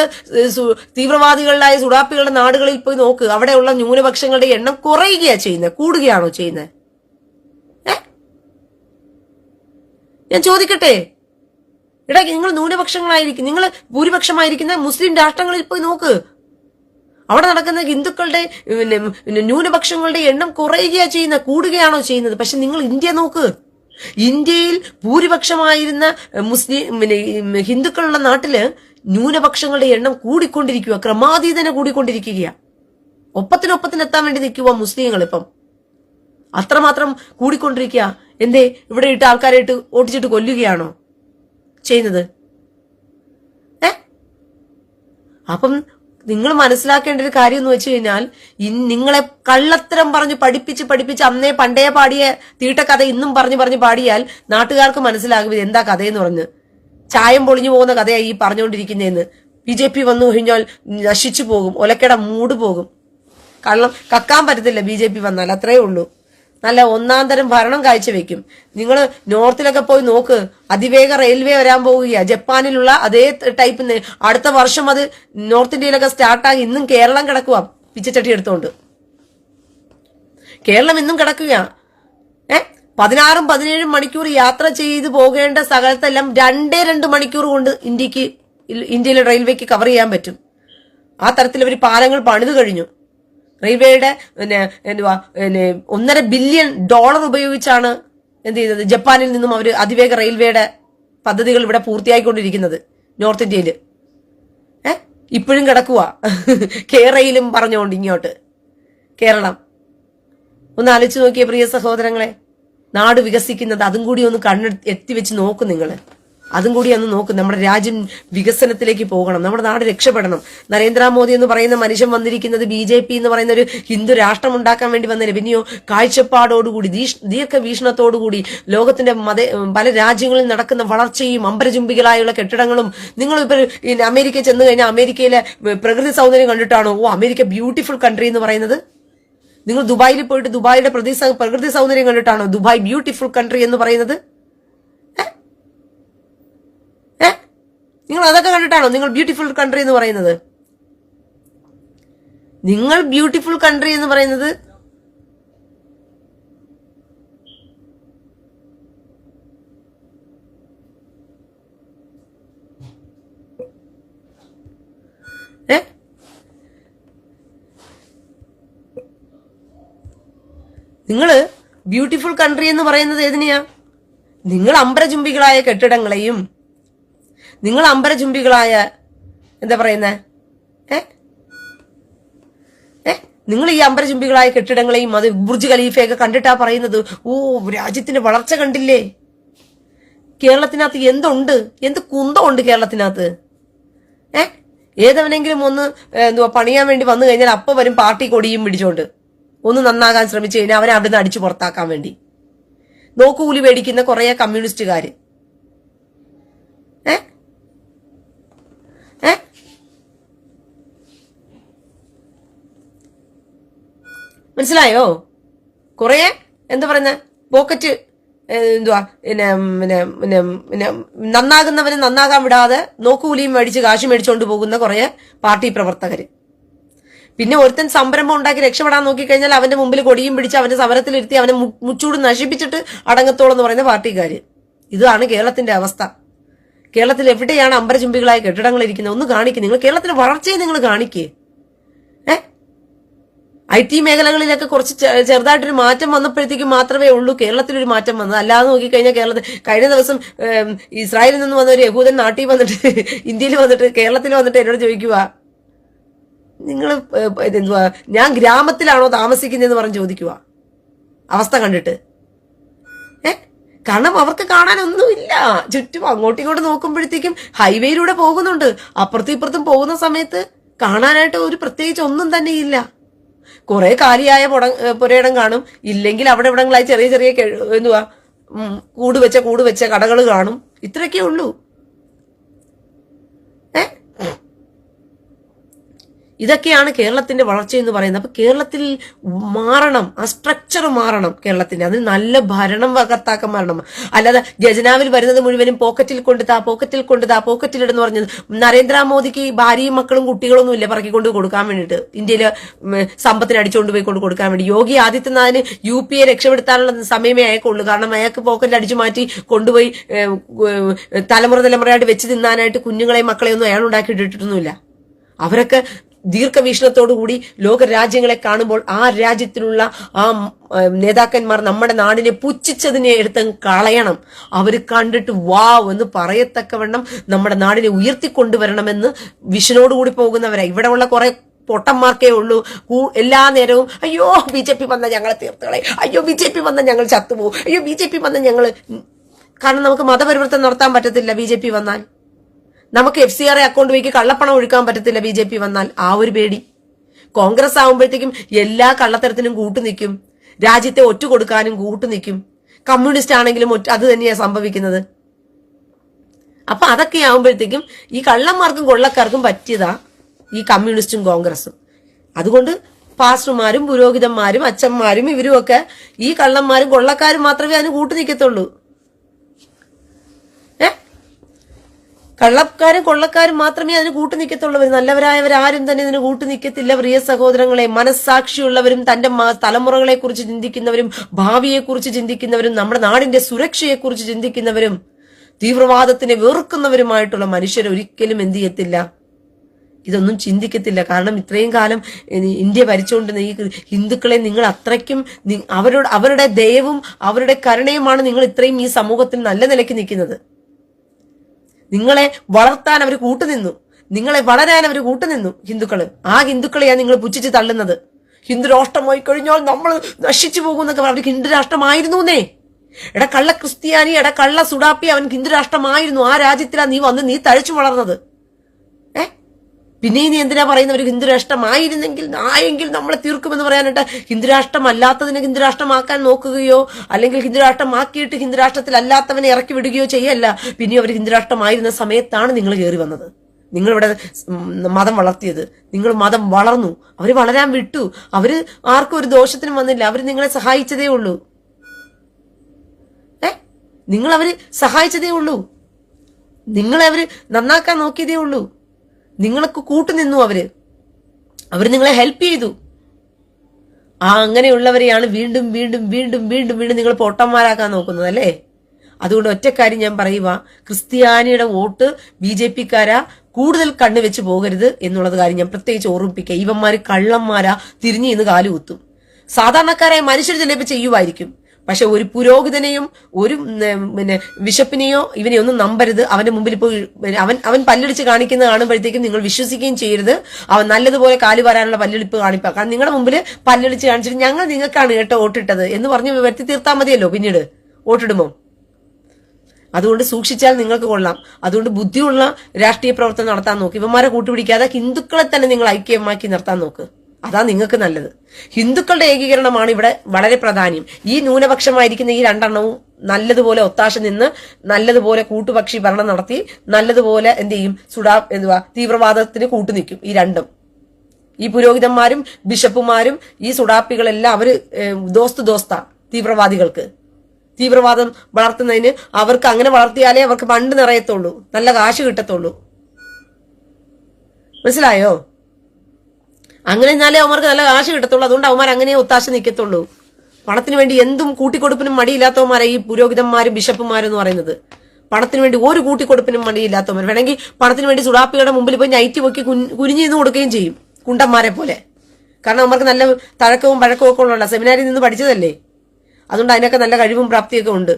തീവ്രവാദികളായ സുഡാപ്പികളുടെ നാടുകളിൽ പോയി നോക്ക്, അവിടെയുള്ള ന്യൂനപക്ഷങ്ങളുടെ എണ്ണം കുറയുകയാ ചെയ്യുന്നത്, കൂടുകയാണോ ചെയ്യുന്നത്? ഞാൻ ചോദിക്കട്ടെ, എടാ നിങ്ങൾ ന്യൂനപക്ഷങ്ങളായിരിക്കും, നിങ്ങൾ ഭൂരിപക്ഷമായിരിക്കുന്ന മുസ്ലിം രാഷ്ട്രങ്ങളിൽ പോയി നോക്ക്, അവിടെ നടക്കുന്ന ഹിന്ദുക്കളുടെ ന്യൂനപക്ഷങ്ങളുടെ എണ്ണം കുറയുകയാ ചെയ്യുന്നത്, കൂടുകയാണോ ചെയ്യുന്നത്? പക്ഷെ നിങ്ങൾ ഇന്ത്യ നോക്ക്, ഇന്ത്യയിൽ ഭൂരിപക്ഷമായിരുന്ന ഹിന്ദുക്കളുള്ള നാട്ടില് ന്യൂനപക്ഷങ്ങളുടെ എണ്ണം കൂടിക്കൊണ്ടിരിക്കുക, ക്രമാതീതന കൂടിക്കൊണ്ടിരിക്കുകയാ. ഒപ്പത്തിനൊപ്പത്തിനെത്താൻ വേണ്ടി നിൽക്കുക മുസ്ലിങ്ങൾ ഇപ്പം, അത്രമാത്രം കൂടിക്കൊണ്ടിരിക്കുക. എന്തേ ഇവിടെ ഇട്ട് ആൾക്കാരെ ഇട്ട് ഓട്ടിച്ചിട്ട് കൊല്ലുകയാണോ ചെയ്യുന്നത്? അപ്പം നിങ്ങൾ മനസ്സിലാക്കേണ്ട ഒരു കാര്യം എന്ന് വെച്ച് കഴിഞ്ഞാൽ, നിങ്ങളെ കള്ളത്തരം പറഞ്ഞ് പഠിപ്പിച്ച് അന്നേ പണ്ടേ പാടിയ തീട്ടക്കഥ ഇന്നും പറഞ്ഞു പാടിയാൽ നാട്ടുകാർക്ക് മനസ്സിലാകും എന്താ കഥയെന്ന് പറഞ്ഞ്. ചായം പൊളിഞ്ഞു പോകുന്ന കഥയായി ഈ പറഞ്ഞുകൊണ്ടിരിക്കുന്നതെന്ന്. BJP വന്നു കഴിഞ്ഞാൽ നശിച്ചു പോകും, ഒലക്കട മൂട് പോകും, കള്ളം കക്കാൻ പറ്റത്തില്ല BJP വന്നാൽ, അത്രേ ഉള്ളൂ. നല്ല ഒന്നാം തരം ഭരണം കാഴ്ചവെക്കും. നിങ്ങൾ നോർത്തിലൊക്കെ പോയി നോക്ക്, അതിവേഗ റെയിൽവേ വരാൻ പോവുകയാണ്, ജപ്പാനിലുള്ള അതേ ടൈപ്പ്. അടുത്ത വർഷം അത് നോർത്ത് ഇന്ത്യയിലൊക്കെ സ്റ്റാർട്ടാകി. ഇന്നും കേരളം കിടക്കുക പിച്ചച്ചട്ടി എടുത്തോണ്ട്, കേരളം ഇന്നും കിടക്കുക. 16-17 മണിക്കൂർ യാത്ര ചെയ്ത് പോകേണ്ട സ്ഥലത്തെല്ലാം 2 മണിക്കൂർ കൊണ്ട് ഇന്ത്യയിലെ റെയിൽവേക്ക് കവർ ചെയ്യാൻ പറ്റും. ആ തരത്തിൽ അവർ പാലങ്ങൾ പണിതു കഴിഞ്ഞു. റെയിൽവേയുടെ $1.5 ബില്യൺ ഉപയോഗിച്ചാണ് എന്ത് ചെയ്തത്, ജപ്പാനിൽ നിന്നും അവർ അതിവേഗ റെയിൽവേയുടെ പദ്ധതികൾ ഇവിടെ പൂർത്തിയായിക്കൊണ്ടിരിക്കുന്നത് നോർത്ത് ഇന്ത്യയിൽ. ഇപ്പോഴും കിടക്കുക കേരളയിലും പറഞ്ഞുകൊണ്ട് ഇങ്ങോട്ട് കേരളം. ഒന്ന് ആലോചിച്ച് നോക്കിയേ പ്രിയ സഹോദരങ്ങളെ, നാട് വികസിക്കുന്നത് അതും കൂടി ഒന്ന് എത്തിവെച്ച് നോക്കും നിങ്ങൾ, അതും കൂടി ഒന്ന് നോക്കും. നമ്മുടെ രാജ്യം വികസനത്തിലേക്ക് പോകണം, നമ്മുടെ നാട് രക്ഷപ്പെടണം. നരേന്ദ്രമോദി എന്ന് പറയുന്ന മനുഷ്യൻ വന്നിരിക്കുന്നത് BJP എന്ന് പറയുന്ന ഒരു ഹിന്ദു രാഷ്ട്രം ഉണ്ടാക്കാൻ വേണ്ടി വന്നില്ല, പിന്നെയോ കാഴ്ചപ്പാടോടുകൂടി ദീർഘവീക്ഷണത്തോടുകൂടി ലോകത്തിന്റെ പല രാജ്യങ്ങളിൽ നടക്കുന്ന വളർച്ചയും അമ്പരചുംബികളായുള്ള കെട്ടിടങ്ങളും. നിങ്ങൾ ഇപ്പൊ അമേരിക്കയിൽ ചെന്ന് കഴിഞ്ഞാൽ അമേരിക്കയിലെ പ്രകൃതി സൗന്ദര്യം കണ്ടിട്ടാണോ അമേരിക്ക ബ്യൂട്ടിഫുൾ കൺട്രി എന്ന് പറയുന്നത്? നിങ്ങൾ ദുബായിൽ പോയിട്ട് ദുബായിയുടെ പ്രകൃതി സൗന്ദര്യം കണ്ടിട്ടാണോ ദുബായ് ബ്യൂട്ടിഫുൾ കൺട്രി എന്ന് പറയുന്നത്? നിങ്ങൾ അതൊക്കെ കണ്ടിട്ടാണോ നിങ്ങൾ ബ്യൂട്ടിഫുൾ കൺട്രി എന്ന് പറയുന്നത്? നിങ്ങൾ ബ്യൂട്ടിഫുൾ കൺട്രി എന്ന് പറയുന്നത് നിങ്ങള് ബ്യൂട്ടിഫുൾ കൺട്രി എന്ന് പറയുന്നത് ഏതിനെയാ? നിങ്ങൾ അമ്പരചുംബികളായ കെട്ടിടങ്ങളെയും നിങ്ങൾ അമ്പരചുംബികളായ എന്താ പറയുന്നേ നിങ്ങൾ ഈ അമ്പരചുംബികളായ കെട്ടിടങ്ങളെയും അത് ബുർജ് ഖലീഫയൊക്കെ കണ്ടിട്ടാ പറയുന്നത് ഓ രാജ്യത്തിന്റെ വളർച്ച കണ്ടില്ലേ? കേരളത്തിനകത്ത് എന്തുണ്ട്, എന്ത് കുന്തമുണ്ട് കേരളത്തിനകത്ത്? ഏതവനെങ്കിലും ഒന്ന് പണിയാൻ വേണ്ടി വന്നു കഴിഞ്ഞാൽ അപ്പൊ വരും പാർട്ടി കൊടിയും പിടിച്ചോണ്ട് ഒന്ന് നന്നാകാൻ ശ്രമിച്ചു കഴിഞ്ഞാൽ അവരെ അവിടുന്ന് അടിച്ചു പുറത്താക്കാൻ വേണ്ടി നോക്കുകൂലി മേടിക്കുന്ന കുറെ കമ്മ്യൂണിസ്റ്റുകാര്. മനസ്സിലായോ? കുറെ എന്താ പറയുന്ന പോക്കറ്റ് നന്നാകുന്നവന് നന്നാകാൻ വിടാതെ നോക്കുകൂലിയും മേടിച്ച് കാശ് മേടിച്ചുകൊണ്ട് പോകുന്ന കുറെ പാർട്ടി പ്രവർത്തകര്. പിന്നെ ഒരുത്തൻ സംരംഭം ഉണ്ടാക്കി രക്ഷപ്പെടാൻ നോക്കിക്കഴിഞ്ഞാൽ അവന്റെ മുമ്പിൽ കൊടിയും പിടിച്ച് അവന്റെ സമരത്തിലിരുത്തി അവനെ മുച്ചൂട് നശിപ്പിച്ചിട്ട് അടങ്ങത്തോളം എന്ന് പറയുന്ന പാർട്ടിക്കാര്. ഇതാണ് കേരളത്തിന്റെ അവസ്ഥ. കേരളത്തിൽ എവിടെയാണ് അമ്പരചുംബികളായ കെട്ടിടങ്ങൾ ഇരിക്കുന്നത്? ഒന്ന് കാണിക്കുക. നിങ്ങൾ കേരളത്തിന്റെ വളർച്ചയെ നിങ്ങൾ കാണിക്കേ. IT മേഖലകളിലൊക്കെ കുറച്ച് ചെറുതായിട്ടൊരു മാറ്റം വന്നപ്പോഴത്തേക്കും മാത്രമേ ഉള്ളൂ കേരളത്തിലൊരു മാറ്റം വന്നത്. അല്ലാതെ നോക്കിക്കഴിഞ്ഞാൽ കേരളത്തിൽ കഴിഞ്ഞ ദിവസം ഇസ്രായേലിൽ നിന്ന് വന്ന ഒരു യഹൂദൻ നാട്ടിൽ വന്നിട്ട് ഇന്ത്യയിൽ വന്നിട്ട് കേരളത്തിൽ വന്നിട്ട് എന്നോട് ചോദിക്കുക, നിങ്ങൾ എന്തുവാ ഞാൻ ഗ്രാമത്തിലാണോ താമസിക്കുന്നതെന്ന് പറഞ്ഞ് ചോദിക്കുക. അവസ്ഥ കണ്ടിട്ട് കാരണം അവർക്ക് കാണാനൊന്നുമില്ല. ചുറ്റും അങ്ങോട്ടും ഇങ്ങോട്ടും നോക്കുമ്പോഴത്തേക്കും ഹൈവേയിലൂടെ പോകുന്നുണ്ട്, അപ്പുറത്തും ഇപ്പുറത്തും പോകുന്ന സമയത്ത് കാണാനായിട്ട് ഒരു പ്രത്യേകിച്ച് ഒന്നും തന്നെ ഇല്ല. കുറെ കാലിയായ പുരയിടം കാണും, ഇല്ലെങ്കിൽ അവിടെ ഇവിടങ്ങളായി ചെറിയ ചെറിയ എന്തുവാ കൂട് വെച്ച കടകൾ കാണും. ഇത്രയൊക്കെ ഉള്ളൂ. ഇതൊക്കെയാണ് കേരളത്തിന്റെ വളർച്ച എന്ന് പറയുന്നത്. അപ്പൊ കേരളത്തിൽ മാറണം, ആ സ്ട്രക്ചർ മാറണം കേരളത്തിന്റെ. അതിന് നല്ല ഭരണം കർത്താക്കം മാറണം. അല്ലാതെ ഖജനാവിൽ വരുന്നത് മുഴുവനും പോക്കറ്റിൽ കൊണ്ടുതാ പറഞ്ഞത്. നരേന്ദ്രമോദിക്ക് ഭാര്യയും മക്കളും കുട്ടികളൊന്നും ഇല്ല പറക്കിക്കൊണ്ട് കൊടുക്കാൻ വേണ്ടിയിട്ട്, ഇന്ത്യയിലെ സമ്പത്തിന് അടിച്ചുകൊണ്ട് പോയി കൊടുക്കാൻ വേണ്ടി. യോഗി ആദിത്യനാഥിന് UPA രക്ഷപ്പെടുത്താനുള്ള സമയമേ അയക്കുള്ളൂ. കാരണം അയാൾക്ക് പോക്കറ്റിൽ അടിച്ചു മാറ്റി കൊണ്ടുപോയി തലമുറയായിട്ട് വെച്ച് തിന്നാനായിട്ട് കുഞ്ഞുങ്ങളെയും മക്കളെയൊന്നും അയാൾ ഉണ്ടാക്കിയിട്ടിട്ടൊന്നുമില്ല. അവരൊക്കെ ദീർഘവീക്ഷണത്തോടുകൂടി ലോക രാജ്യങ്ങളെ കാണുമ്പോൾ ആ രാജ്യത്തിലുള്ള ആ നേതാക്കന്മാർ നമ്മുടെ നാടിനെ പുച്ഛിച്ചതിനെ എടുത്ത് കളയണം. അവർ കണ്ടിട്ട് വാവ് എന്ന് പറയത്തക്കവണ്ണം നമ്മുടെ നാടിനെ ഉയർത്തിക്കൊണ്ടുവരണമെന്ന് വിഷനോടുകൂടി പോകുന്നവരാ. ഇവിടെ ഉള്ള കുറെ പൊട്ടന്മാർക്കേ ഉള്ളൂ എല്ലാ നേരവും അയ്യോ BJP വന്ന ഞങ്ങളെ തീർത്തുകളെ, അയ്യോ BJP വന്ന ഞങ്ങൾ ചത്തുപോകും, അയ്യോ BJP വന്ന ഞങ്ങൾ. കാരണം നമുക്ക് മതപരിവർത്തനം നടത്താൻ പറ്റത്തില്ല BJP വന്നാൽ. നമുക്ക് FCRA അക്കൗണ്ട് വഴിക്ക് കള്ളപ്പണം ഒഴുക്കാൻ പറ്റത്തില്ല BJP വന്നാൽ. ആ ഒരു പേടി. കോൺഗ്രസ് ആവുമ്പോഴത്തേക്കും എല്ലാ കള്ളത്തരത്തിനും കൂട്ടുനിൽക്കും, രാജ്യത്തെ ഒറ്റ കൊടുക്കാനും കൂട്ടുനിൽക്കും. കമ്മ്യൂണിസ്റ്റ് ആണെങ്കിലും അത് തന്നെയാണ് സംഭവിക്കുന്നത്. അപ്പൊ അതൊക്കെ ആവുമ്പോഴത്തേക്കും ഈ കള്ളന്മാർക്കും കൊള്ളക്കാർക്കും പറ്റിയതാ ഈ കമ്മ്യൂണിസ്റ്റും കോൺഗ്രസും. അതുകൊണ്ട് പാസ്റ്റർമാരും പുരോഹിതന്മാരും അച്ഛന്മാരും ഇവരും ഒക്കെ ഈ കള്ളന്മാരും കൊള്ളക്കാരും മാത്രമേ അതിന് കൂട്ടുനിൽക്കത്തുള്ളൂ. കള്ളക്കാരും കൊള്ളക്കാരും മാത്രമേ അതിന് കൂട്ടുനിൽക്കത്തുള്ളവർ. നല്ലവരായവരാരും തന്നെ ഇതിന് കൂട്ടുനിൽക്കത്തില്ല. പ്രിയ സഹോദരങ്ങളെ, മനസ്സാക്ഷിയുള്ളവരും തന്റെ തലമുറകളെ കുറിച്ച് ചിന്തിക്കുന്നവരും ഭാവിയെക്കുറിച്ച് ചിന്തിക്കുന്നവരും നമ്മുടെ നാടിന്റെ സുരക്ഷയെക്കുറിച്ച് ചിന്തിക്കുന്നവരും തീവ്രവാദത്തിനെ വെറുക്കുന്നവരുമായിട്ടുള്ള മനുഷ്യർ ഒരിക്കലും എന്ത് ചെയ്യത്തില്ല, ഇതൊന്നും ചിന്തിക്കത്തില്ല. കാരണം ഇത്രയും കാലം ഇന്ത്യ ഭരിച്ചുകൊണ്ടിരുന്ന ഈ ഹിന്ദുക്കളെ നിങ്ങൾ അത്രയ്ക്കും അവരുടെ ദയവും അവരുടെ കരുണയുമാണ് നിങ്ങൾ ഇത്രയും ഈ സമൂഹത്തിൽ നല്ല നിലയ്ക്ക് നിൽക്കുന്നത്. നിങ്ങളെ വളർത്താൻ അവർ കൂട്ടുനിന്നു, നിങ്ങളെ വളരാൻ അവർ കൂട്ടുനിന്നു ഹിന്ദുക്കള്. ആ ഹിന്ദുക്കളെയാണ് നിങ്ങൾ പുച്ഛിച്ച് തള്ളുന്നത്. ഹിന്ദു രാഷ്ട്രമായി കഴിഞ്ഞാൽ നമ്മൾ നശിച്ചു പോകുന്നൊക്കെ അവർക്ക് ഹിന്ദു രാഷ്ട്രമായിരുന്നേ. എടാ കള്ള ക്രിസ്ത്യാനി, എടാ കള്ള സുഡാപ്പി, അവൻ ഹിന്ദു രാഷ്ട്രമായിരുന്നു. ആ രാജ്യത്തിലാണ് നീ തഴച്ചു വളർന്നത്. പിന്നെ നീ എന്തിനാ പറയുന്നവർ ഹിന്ദു രാഷ്ട്രമായിരുന്നെങ്കിൽ നമ്മളെ തീർക്കുമെന്ന് പറയാനായിട്ട് ഹിന്ദു രാഷ്ട്രമല്ലാത്തതിനെ ഹിന്ദു രാഷ്ട്രമാക്കാൻ നോക്കുകയോ അല്ലെങ്കിൽ ഹിന്ദു രാഷ്ട്രമാക്കിയിട്ട് ഹിന്ദു രാഷ്ട്രത്തിൽ അല്ലാത്തവനെ ഇറക്കി വിടുകയോ ചെയ്യല്ല. പിന്നെ അവർ ഹിന്ദു രാഷ്ട്രമായിരുന്ന സമയത്താണ് നിങ്ങൾ കയറി വന്നത്, നിങ്ങളിവിടെ മതം വളർത്തിയത്. നിങ്ങൾ മതം വളർന്നു, അവര് വളരാൻ വിട്ടു. അവര് ആർക്കും ഒരു ദോഷത്തിനും വന്നില്ല. അവര് നിങ്ങളെ സഹായിച്ചതേ ഉള്ളൂ. നിങ്ങൾ അവര് സഹായിച്ചതേ ഉള്ളൂ. നിങ്ങളെ അവര് നന്നാക്കാൻ നോക്കിയതേ ഉള്ളൂ. നിങ്ങൾക്ക് കൂട്ടുനിന്നു അവര് നിങ്ങളെ ഹെൽപ്പ് ചെയ്തു. അങ്ങനെയുള്ളവരെയാണ് വീണ്ടും വീണ്ടും വീണ്ടും വീണ്ടും വീണ്ടും നിങ്ങൾ പൊട്ടന്മാരാക്കാൻ നോക്കുന്നത് അല്ലേ? അതുകൊണ്ട് ഒറ്റക്കാര്യം ഞാൻ പറയുക, ക്രിസ്ത്യാനിയുടെ വോട്ട് BJPക്കാരാ കൂടുതൽ കണ്ണുവെച്ച് പോകരുത് എന്നുള്ളത് കാര്യം ഞാൻ പ്രത്യേകിച്ച് ഓർമ്മിപ്പിക്കുക. ഇവന്മാര് കള്ളന്മാരാ, തിരിഞ്ഞു നിന്ന് കാലുകുത്തും. സാധാരണക്കാരായ മനുഷ്യർ ചിലപ്പോൾ ചെയ്യുമായിരിക്കും. പക്ഷെ ഒരു പുരോഹിതനെയും ഒരു ബിഷപ്പിനെയോ ഇവനെയൊന്നും നമ്പരുത്. അവന്റെ മുമ്പിൽ പോയി അവൻ പല്ലടിച്ച് കാണിക്കുന്നത് കാണുമ്പോഴത്തേക്കും നിങ്ങൾ വിശ്വസിക്കുകയും ചെയ്യരുത്. അവൻ നല്ലതുപോലെ കാല് വരാനുള്ള പല്ലെടുപ്പ് കാണിക്കുക. കാരണം നിങ്ങളുടെ മുമ്പിൽ പല്ലടിച്ച് കാണിച്ചിട്ട് ഞങ്ങൾ നിങ്ങൾക്കാണ് കേട്ടോ വോട്ടിട്ടത് എന്ന് പറഞ്ഞ് വരുത്തി തീർത്താൽ മതിയല്ലോ പിന്നീട് വോട്ടിടുമോ. അതുകൊണ്ട് സൂക്ഷിച്ചാൽ നിങ്ങൾക്ക് കൊള്ളാം. അതുകൊണ്ട് ബുദ്ധിയുള്ള രാഷ്ട്രീയ പ്രവർത്തനം നടത്താൻ നോക്ക്. ഇവന്മാരെ കൂട്ടുപിടിക്കാതെ ഹിന്ദുക്കളെ തന്നെ നിങ്ങൾ ഐക്യമാക്കി നിർത്താൻ നോക്ക്. അതാ നിങ്ങൾക്ക് നല്ലത്. ഹിന്ദുക്കളുടെ ഏകീകരണമാണ് ഇവിടെ വളരെ പ്രാധാന്യം. ഈ ന്യൂനപക്ഷമായിരിക്കുന്ന ഈ രണ്ടെണ്ണവും നല്ലതുപോലെ ഒത്താശ നിന്ന് നല്ലതുപോലെ കൂട്ടുപക്ഷി ഭരണം നടത്തി നല്ലതുപോലെ എന്ത് ചെയ്യും, തീവ്രവാദത്തിന് കൂട്ടുനിൽക്കും. ഈ രണ്ടും, ഈ പുരോഹിതന്മാരും ബിഷപ്പുമാരും ഈ സുഡാപ്പികളെല്ലാം അവര് ദോസ്ത തീവ്രവാദികൾക്ക്. തീവ്രവാദം വളർത്തുന്നതിന് അവർക്ക് അങ്ങനെ വളർത്തിയാലേ അവർക്ക് ഫണ്ട് നിറയത്തുള്ളൂ, നല്ല കാശ് കിട്ടത്തുള്ളൂ. മനസ്സിലായോ? അങ്ങനെ എന്നാലേ അവർക്ക് നല്ല കാശ് കിട്ടത്തുള്ളൂ. അതുകൊണ്ട് അവന്മാർ അങ്ങനെ ഒത്താശ നിൽക്കത്തുള്ളൂ. പണത്തിന് വേണ്ടി എന്തും കൂട്ടിക്കൊടുപ്പിനും മടിയില്ലാത്തവന്മാരെ ഈ പുരോഹിതന്മാരും ബിഷപ്പുമാരും എന്ന് പറയുന്നത്. പണത്തിന് വേണ്ടി ഒരു കൂട്ടിക്കൊടുപ്പിനും മടിയില്ലാത്തവന്മാർ. വേണമെങ്കിൽ പണത്തിന് വേണ്ടി സുഡാപ്പികളുടെ മുമ്പിൽ പോയി നൈറ്റ് പൊക്കി കുനിഞ്ഞു നിന്ന് കൊടുക്കുകയും ചെയ്യും, കുണ്ടന്മാരെ പോലെ. കാരണം അവർക്ക് നല്ല തഴക്കവും പഴക്കവും ഒക്കെ ഉള്ള സെമിനാരിൽ നിന്ന് പഠിച്ചതല്ലേ. അതുകൊണ്ട് അതിനൊക്കെ നല്ല കഴിവും പ്രാപ്തിയൊക്കെ ഉണ്ട്.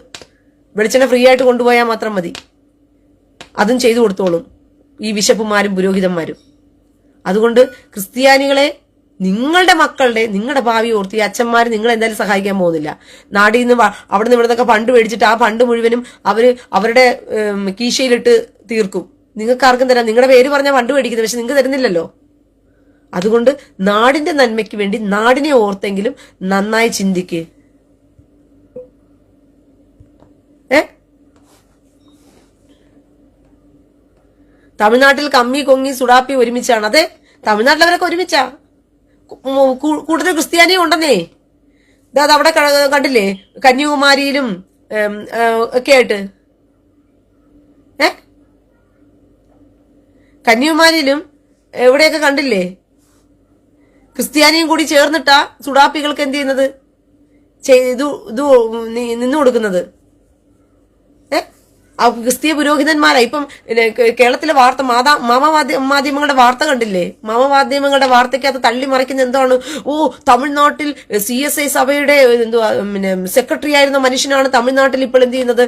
വെളിച്ചെണ്ണ ഫ്രീ ആയിട്ട് കൊണ്ടുപോയാൽ മാത്രം മതി, അതും ചെയ്തു കൊടുത്തോളും ഈ ബിഷപ്പുമാരും പുരോഹിതന്മാരും. അതുകൊണ്ട് ക്രിസ്ത്യാനികളെ, നിങ്ങളുടെ ഭാവി ഓർത്തി അച്ഛന്മാർ നിങ്ങൾ എന്തായാലും സഹായിക്കാൻ പോകുന്നില്ല. നാടിൽ നിന്ന് അവിടെ നിന്ന് ഇവിടുന്നൊക്കെ ഫണ്ട് മേടിച്ചിട്ട് ആ ഫണ്ട് മുഴുവനും അവരുടെ കീശയിലിട്ട് തീർക്കും. നിങ്ങൾക്ക് ആർക്കും തരാം. നിങ്ങളുടെ പേര് പറഞ്ഞാൽ ഫണ്ട് മേടിക്കുന്നത്, പക്ഷെ നിങ്ങൾക്ക് തരുന്നില്ലല്ലോ. അതുകൊണ്ട് നാടിന്റെ നന്മയ്ക്ക് വേണ്ടി നാടിനെ ഓർത്തെങ്കിലും നന്നായി ചിന്തിക്ക്. തമിഴ്നാട്ടിൽ കമ്മി കൊങ്ങി സുഡാപ്പി ഒരുമിച്ചാണ്. അതെ, തമിഴ്നാട്ടിലവരൊക്കെ ഒരുമിച്ചാ. കൂടുതൽ ക്രിസ്ത്യാനിയും ഉണ്ടെന്നേ. അത് അവിടെ കണ്ടില്ലേ, കന്യാകുമാരിയിലും ഒക്കെ ആയിട്ട്. കന്യാകുമാരിയിലും എവിടെയൊക്കെ കണ്ടില്ലേ, ക്രിസ്ത്യാനിയും കൂടി ചേർന്നിട്ടാ സുഡാപ്പികൾക്ക് എന്ത് ചെയ്യുന്നത്, നിന്നു കൊടുക്കുന്നത്. ക്രിസ്തീയ പുരോഹിതന്മാരാ. ഇപ്പം കേരളത്തിലെ വാർത്ത മാധ്യമങ്ങളുടെ വാർത്ത കണ്ടില്ലേ, മാധ്യമങ്ങളുടെ വാർത്തയ്ക്കകത്ത് തള്ളി മറിക്കുന്ന എന്താണ്, തമിഴ്നാട്ടിൽ CSI സഭയുടെ എന്തുവാ സെക്രട്ടറി ആയിരുന്ന മനുഷ്യനാണ് തമിഴ്നാട്ടിൽ ഇപ്പോൾ എന്ത് ചെയ്യുന്നത്,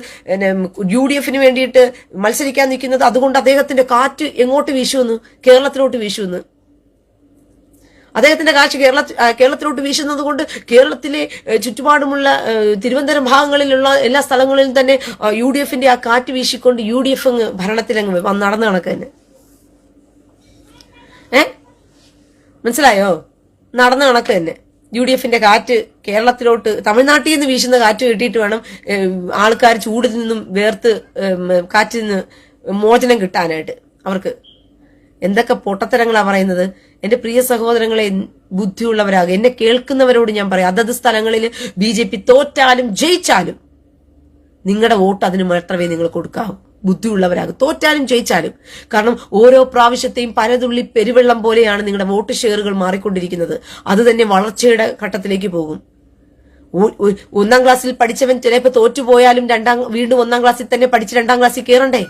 UDF വേണ്ടിയിട്ട് മത്സരിക്കാൻ നിൽക്കുന്നത്, അതുകൊണ്ട് അദ്ദേഹത്തിന്റെ കാറ്റ് എങ്ങോട്ട് വീശുമെന്ന്, കേരളത്തിലോട്ട് വീശുമെന്ന്. അദ്ദേഹത്തിന്റെ കാശ് കേരളത്തിലോട്ട് വീശുന്നത് കൊണ്ട് കേരളത്തിലെ ചുറ്റുപാടുമുള്ള തിരുവനന്തപുരം ഭാഗങ്ങളിലുള്ള എല്ലാ സ്ഥലങ്ങളിലും തന്നെ UDF ആ കാറ്റ് വീശിക്കൊണ്ട് UDF ഭരണത്തിലങ്ങ് നടന്നു കണക്ക് തന്നെ. മനസ്സിലായോ? നടന്ന കണക്ക് തന്നെ UDF കാറ്റ് കേരളത്തിലോട്ട്, തമിഴ്നാട്ടിൽ നിന്ന് വീശുന്ന കാറ്റ് കിട്ടിയിട്ട് വേണം ആൾക്കാർ ചൂടിൽ നിന്നും വേർത്ത് കാറ്റിൽ നിന്ന് മോചനം കിട്ടാനായിട്ട്. അവർക്ക് എന്തൊക്കെ പൊട്ടത്തരങ്ങളാ പറയുന്നത്. എന്റെ പ്രിയ സഹോദരങ്ങളെ, ബുദ്ധിയുള്ളവരാകും. എന്നെ കേൾക്കുന്നവരോട് ഞാൻ പറയാം, അതത് സ്ഥലങ്ങളിൽ BJP തോറ്റാലും ജയിച്ചാലും നിങ്ങളുടെ വോട്ട് അതിന് മാത്രമേ നിങ്ങൾ കൊടുക്കാവൂ. ബുദ്ധിയുള്ളവരാകും. തോറ്റാലും ജയിച്ചാലും. കാരണം ഓരോ പ്രാവശ്യത്തെയും പലതുള്ളി പെരുവെള്ളം പോലെയാണ് നിങ്ങളുടെ വോട്ട് ഷെയറുകൾ മാറിക്കൊണ്ടിരിക്കുന്നത്. അത് തന്നെ വളർച്ചയുടെ ഘട്ടത്തിലേക്ക് പോകും. 1ാം ക്ലാസ്സിൽ പഠിച്ചവൻ ചിലപ്പോൾ തോറ്റുപോയാലും വീണ്ടും 1ാം ക്ലാസ്സിൽ തന്നെ പഠിച്ച് 2ാം ക്ലാസ്സിൽ കയറണ്ടേ?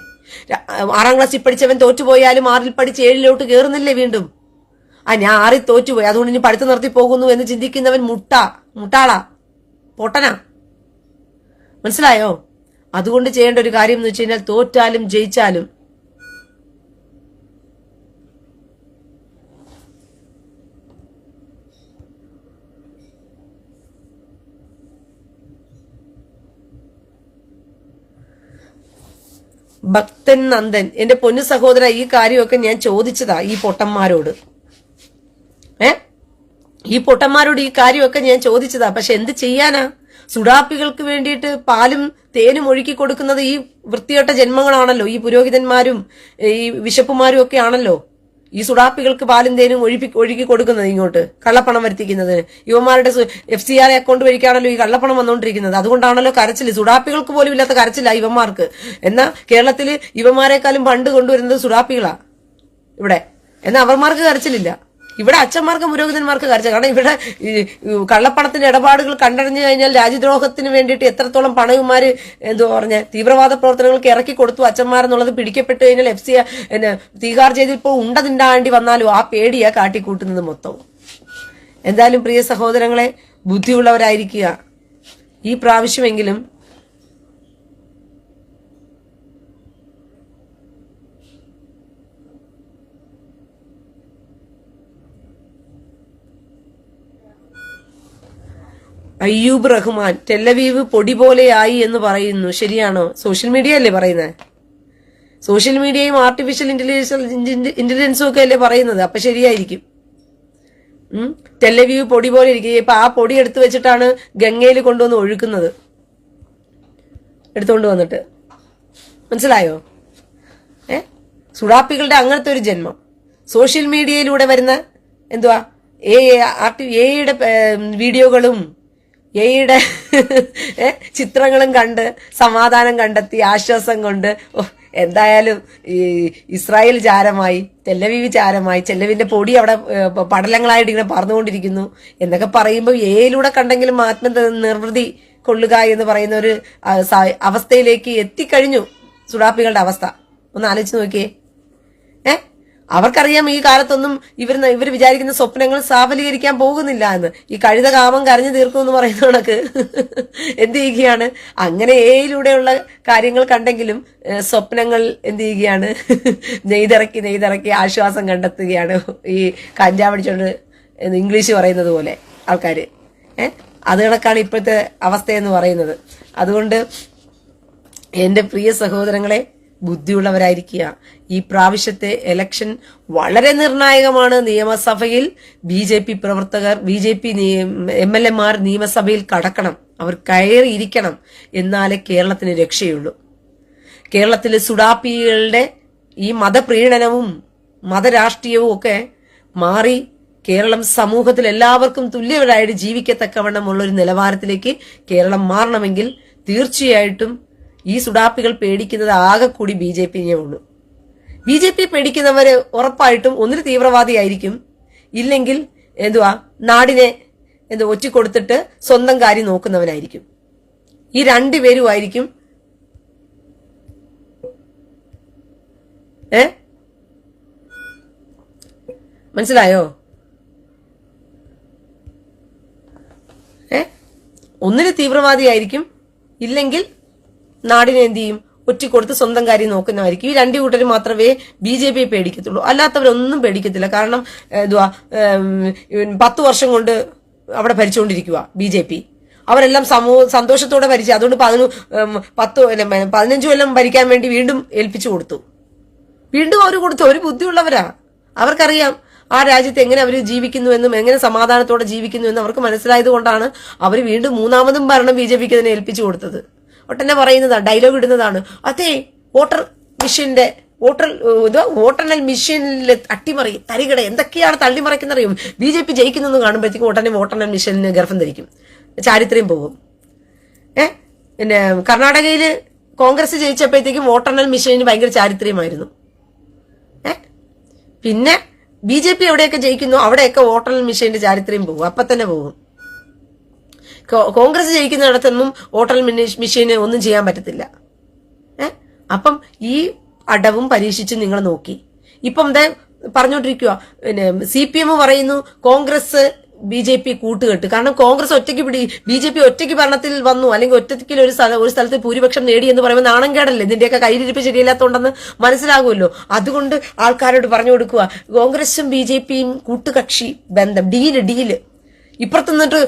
6ാം ക്ലാസ്സിൽ പഠിച്ചവൻ തോറ്റുപോയാലും 6ൽ പഠിച്ച് 7ലോട്ട് കയറുന്നില്ലേ വീണ്ടും? ഞാൻ 6ൽ തോറ്റുപോയി, അതുകൊണ്ട് ഇനി പഠിത്തം നിർത്തി പോകുന്നു എന്ന് ചിന്തിക്കുന്നവൻ മുട്ടാളാ, പൊട്ടനാ. മനസ്സിലായോ? അതുകൊണ്ട് ചെയ്യേണ്ട ഒരു കാര്യം എന്ന് വെച്ച് കഴിഞ്ഞാൽ, തോറ്റാലും ജയിച്ചാലും ഭക്തൻ നന്ദൻ, എന്റെ പൊന്നു സഹോദര, ഈ കാര്യമൊക്കെ ഞാൻ ചോദിച്ചതാ ഈ പൊട്ടന്മാരോട്. ഈ പൊട്ടന്മാരോട് ഈ കാര്യമൊക്കെ ഞാൻ ചോദിച്ചതാ. പക്ഷെ എന്ത് ചെയ്യാനാ? സുഡാപ്പികൾക്ക് വേണ്ടിയിട്ട് പാലും തേനും ഒഴുക്കി കൊടുക്കുന്നത് ഈ വൃത്തികെട്ട ജന്മങ്ങളാണല്ലോ, ഈ പുരോഹിതന്മാരും ഈ ബിഷപ്പുമാരും ഒക്കെ ആണല്ലോ ഈ സുഡാപ്പികൾക്ക് പാലും തേനും ഒഴുക്കി കൊടുക്കുന്നത്, ഇങ്ങോട്ട് കള്ളപ്പണം വരുത്തിക്കുന്നത്. യുവമാരുടെ FCR അക്കൗണ്ട് വഴിക്കാണല്ലോ ഈ കള്ളപ്പണം വന്നുകൊണ്ടിരിക്കുന്നത്. അതുകൊണ്ടാണല്ലോ കരച്ചില്. സുഡാപ്പികൾക്ക് പോലും ഇല്ലാത്ത കരച്ചില്ല ഇവന്മാർക്ക്. എന്നാൽ കേരളത്തിൽ ഇവന്മാരെക്കാളും ഫണ്ട് കൊണ്ടുവരുന്നത് സുഡാപ്പികളാ ഇവിടെ. എന്നാൽ അവന്മാർക്ക് കരച്ചിലില്ല. ഇവിടെ അച്ഛന്മാർക്ക് പുരോഹിതന്മാർക്ക് കരച്ചിൽ. കാരണം ഇവിടെ കള്ളപ്പണത്തിന്റെ ഇടപാടുകൾ കണ്ടറിഞ്ഞു കഴിഞ്ഞാൽ രാജ്യദ്രോഹത്തിന് വേണ്ടിയിട്ട് എത്രത്തോളം പണയന്മാര് പറഞ്ഞ തീവ്രവാദ പ്രവർത്തനങ്ങൾക്ക് ഇറക്കി കൊടുത്തു അച്ഛന്മാരെന്നുള്ളത് പിടിക്കപ്പെട്ട് കഴിഞ്ഞാൽ തീഹാർ ജയിലിൽ ഇപ്പോൾ ഉണ്ട തിണ്ടാണ്ടി വന്നാലും ആ പേടിയാ കാട്ടിക്കൂട്ടുന്നത് മൊത്തവും. എന്തായാലും പ്രിയ സഹോദരങ്ങളെ, ബുദ്ധിയുള്ളവരായിരിക്കുക. ഈ പ്രാവശ്യമെങ്കിലും അയ്യൂബ് റഹ്മാൻ, ടെല്ലവീവ് പൊടി പോലെയായി എന്ന് പറയുന്നു. ശരിയാണോ? സോഷ്യൽ മീഡിയ അല്ലേ പറയുന്നത്? സോഷ്യൽ മീഡിയയും ആർട്ടിഫിഷ്യൽ ഇന്റലിജൻസും ഒക്കെ അല്ലേ പറയുന്നത്? അപ്പൊ ശരിയായിരിക്കും. ടെല്ലവീവ് പൊടി പോലെ ഇരിക്കുക. ഇപ്പൊ ആ പൊടി എടുത്തു വെച്ചിട്ടാണ് ഗംഗയിൽ കൊണ്ടുവന്ന് ഒഴുക്കുന്നത്, എടുത്തുകൊണ്ട് വന്നിട്ട്. മനസ്സിലായോ? സുഡാപ്പികളുടെ അങ്ങനത്തെ ഒരു ജന്മം. സോഷ്യൽ മീഡിയയിലൂടെ വരുന്ന എന്തുവാ എയുടെ വീഡിയോകളും എയുടെ ചിത്രങ്ങളും കണ്ട് സമാധാനം കണ്ടെത്തി ആശ്വാസം കൊണ്ട് എന്തായാലും ഈ ഇസ്രായേൽ ചാരമായി, ടെല്ലവീവ് ചാരമായി, ടെല്ലവിന്റെ പൊടി അവിടെ പടലങ്ങളായിട്ട് ഇങ്ങനെ പറന്നുകൊണ്ടിരിക്കുന്നു എന്നൊക്കെ പറയുമ്പോൾ എയിലൂടെ കണ്ടെങ്കിലും നിർവൃതി കൊള്ളുക എന്ന് പറയുന്ന ഒരു അവസ്ഥയിലേക്ക് എത്തിക്കഴിഞ്ഞു സുഡാപ്പികളുടെ അവസ്ഥ. ഒന്ന് ആലോചിച്ച് നോക്കിയേ. അവർക്കറിയാം ഈ കാലത്തൊന്നും ഇവർ വിചാരിക്കുന്ന സ്വപ്നങ്ങൾ സാഫലീകരിക്കാൻ പോകുന്നില്ല എന്ന്. ഈ കഴുത കാമം കരഞ്ഞു തീർക്കും എന്ന് പറയുന്ന കണക്ക് എന്ത് ചെയ്യുകയാണ്, അങ്ങനെ എയിലൂടെയുള്ള കാര്യങ്ങൾ കണ്ടെങ്കിലും സ്വപ്നങ്ങൾ എന്ത് ചെയ്യുകയാണ്, നെയ്തിറക്കി ആശ്വാസം കണ്ടെത്തുകയാണ്. ഈ കഞ്ചാവടിച്ചോണ്ട് ഇംഗ്ലീഷ് പറയുന്നത് പോലെ ആൾക്കാര്. അത് കണക്കാണ് ഇപ്പോഴത്തെ അവസ്ഥയെന്ന് പറയുന്നത്. അതുകൊണ്ട് എന്റെ പ്രിയ സഹോദരങ്ങളെ, ബുദ്ധിയുള്ളവരായിരിക്കുക. ഈ പ്രാവശ്യത്തെ ഇലക്ഷൻ വളരെ നിർണായകമാണ്. നിയമസഭയിൽ BJP പ്രവർത്തകർ, BJP MLA നിയമസഭയിൽ കടക്കണം, അവർ കയറിയിരിക്കണം. എന്നാലേ കേരളത്തിന് രക്ഷയുള്ളൂ. കേരളത്തിലെ സുഡാപ്പികളുടെ ഈ മതപ്രീണനവും മതരാഷ്ട്രീയവും ഒക്കെ മാറി കേരളം സമൂഹത്തിൽ എല്ലാവർക്കും തുല്യരായിട്ട് ജീവിക്കത്തക്കവണ്ണമുള്ള ഒരു നിലവാരത്തിലേക്ക് കേരളം മാറണമെങ്കിൽ തീർച്ചയായിട്ടും ഈ സുഡാപ്പികൾ പേടിക്കുന്നത് ആകെ കൂടി BJP-യെ ഉള്ളൂ. BJP പേടിക്കുന്നവര് ഉറപ്പായിട്ടും ഒന്നിന് തീവ്രവാദിയായിരിക്കും, ഇല്ലെങ്കിൽ നാടിനെ ഒറ്റിക്കൊടുത്തിട്ട് സ്വന്തം കാര്യം നോക്കുന്നവനായിരിക്കും. ഈ രണ്ടുപേരുമായിരിക്കും. മനസ്സിലായോ? ഒന്നിന് തീവ്രവാദിയായിരിക്കും, ഇല്ലെങ്കിൽ നാടിനെ എന്ത് ചെയ്യും, ഒറ്റിക്കൊടുത്ത് സ്വന്തം കാര്യം നോക്കുന്നവരായിരിക്കും. ഈ രണ്ടു കൂട്ടരും മാത്രമേ BJP പേടിക്കത്തുള്ളൂ, അല്ലാത്തവരൊന്നും പേടിക്കത്തില്ല. കാരണം 10 വർഷം കൊണ്ട് അവിടെ ഭരിച്ചുകൊണ്ടിരിക്കുക BJP. അവരെല്ലാം സന്തോഷത്തോടെ ഭരിച്ചു. അതുകൊണ്ട് 15 കൊല്ലം ഭരിക്കാൻ വേണ്ടി വീണ്ടും ഏൽപ്പിച്ചു കൊടുത്തു. വീണ്ടും അവർ കൊടുത്തു. ഒരു ബുദ്ധിയുള്ളവരാ. അവർക്കറിയാം ആ രാജ്യത്ത് എങ്ങനെ അവർ ജീവിക്കുന്നുവെന്നും എങ്ങനെ സമാധാനത്തോടെ ജീവിക്കുന്നുവെന്നും അവർക്ക് മനസ്സിലായത് കൊണ്ടാണ് അവർ വീണ്ടും മൂന്നാമതും ഭരണം BJP-ക്ക് തന്നെ ഏൽപ്പിച്ചു കൊടുത്തത്. ഒട്ടന്നെ പറയുന്നതാണ്, ഡയലോഗ് ഇടുന്നതാണ്, അതെ വോട്ടെണ്ണൽ മെഷീനിൽ അട്ടിമറി തരികട എന്തൊക്കെയാണ് തള്ളിമറിക്കുന്നറിയും. BJP ജയിക്കുന്നു കാണുമ്പോഴത്തേക്കും ഒട്ടനെ വോട്ടെണ്ണൽ മെഷീനിന് ഗർഭം ധരിക്കും, ചാരിത്രം പോകും. പിന്നെ കർണാടകയില് കോൺഗ്രസ് ജയിച്ചപ്പോഴത്തേക്കും വോട്ടെണ്ണൽ മെഷീനിന് ഭയങ്കര ചാരിത്രമായിരുന്നു. പിന്നെ BJP എവിടെയൊക്കെ ജയിക്കുന്നു അവിടെയൊക്കെ വോട്ടെണ്ണൽ മെഷീന്റെ ചാരിത്രം പോകും, അപ്പൊ തന്നെ പോകും. കോൺഗ്രസ് ജയിക്കുന്നിടത്തൊന്നും വോട്ടെണ്ണൽ മെഷീന് ഒന്നും ചെയ്യാൻ പറ്റത്തില്ല. അപ്പം ഈ അടവും പരീക്ഷിച്ച് നിങ്ങൾ നോക്കി. ഇപ്പം പറഞ്ഞോണ്ടിരിക്കുക, പിന്നെ CPM പറയുന്നു കോൺഗ്രസ് BJP കൂട്ടുകെട്ട്. കാരണം കോൺഗ്രസ് ഒറ്റയ്ക്ക് BJP ഒറ്റയ്ക്ക് ഭരണത്തിൽ വന്നു, അല്ലെങ്കിൽ ഒറ്റയ്ക്ക് ഒരു സ്ഥലത്ത് ഭൂരിപക്ഷം നേടി എന്ന് പറയുമ്പോൾ നാണംകേടല്ലേ, ഇതിന്റെയൊക്കെ കയ്യിലിരിപ്പ് ശരിയില്ലാത്തതുകൊണ്ടെന്ന് മനസ്സിലാകുമല്ലോ. അതുകൊണ്ട് ആൾക്കാരോട് പറഞ്ഞു കൊടുക്കുക, കോൺഗ്രസും BJP-യും കൂട്ടുകക്ഷി ബന്ധം, ഡീല്. ഇപ്പുറത്ത് നിന്നിട്ട്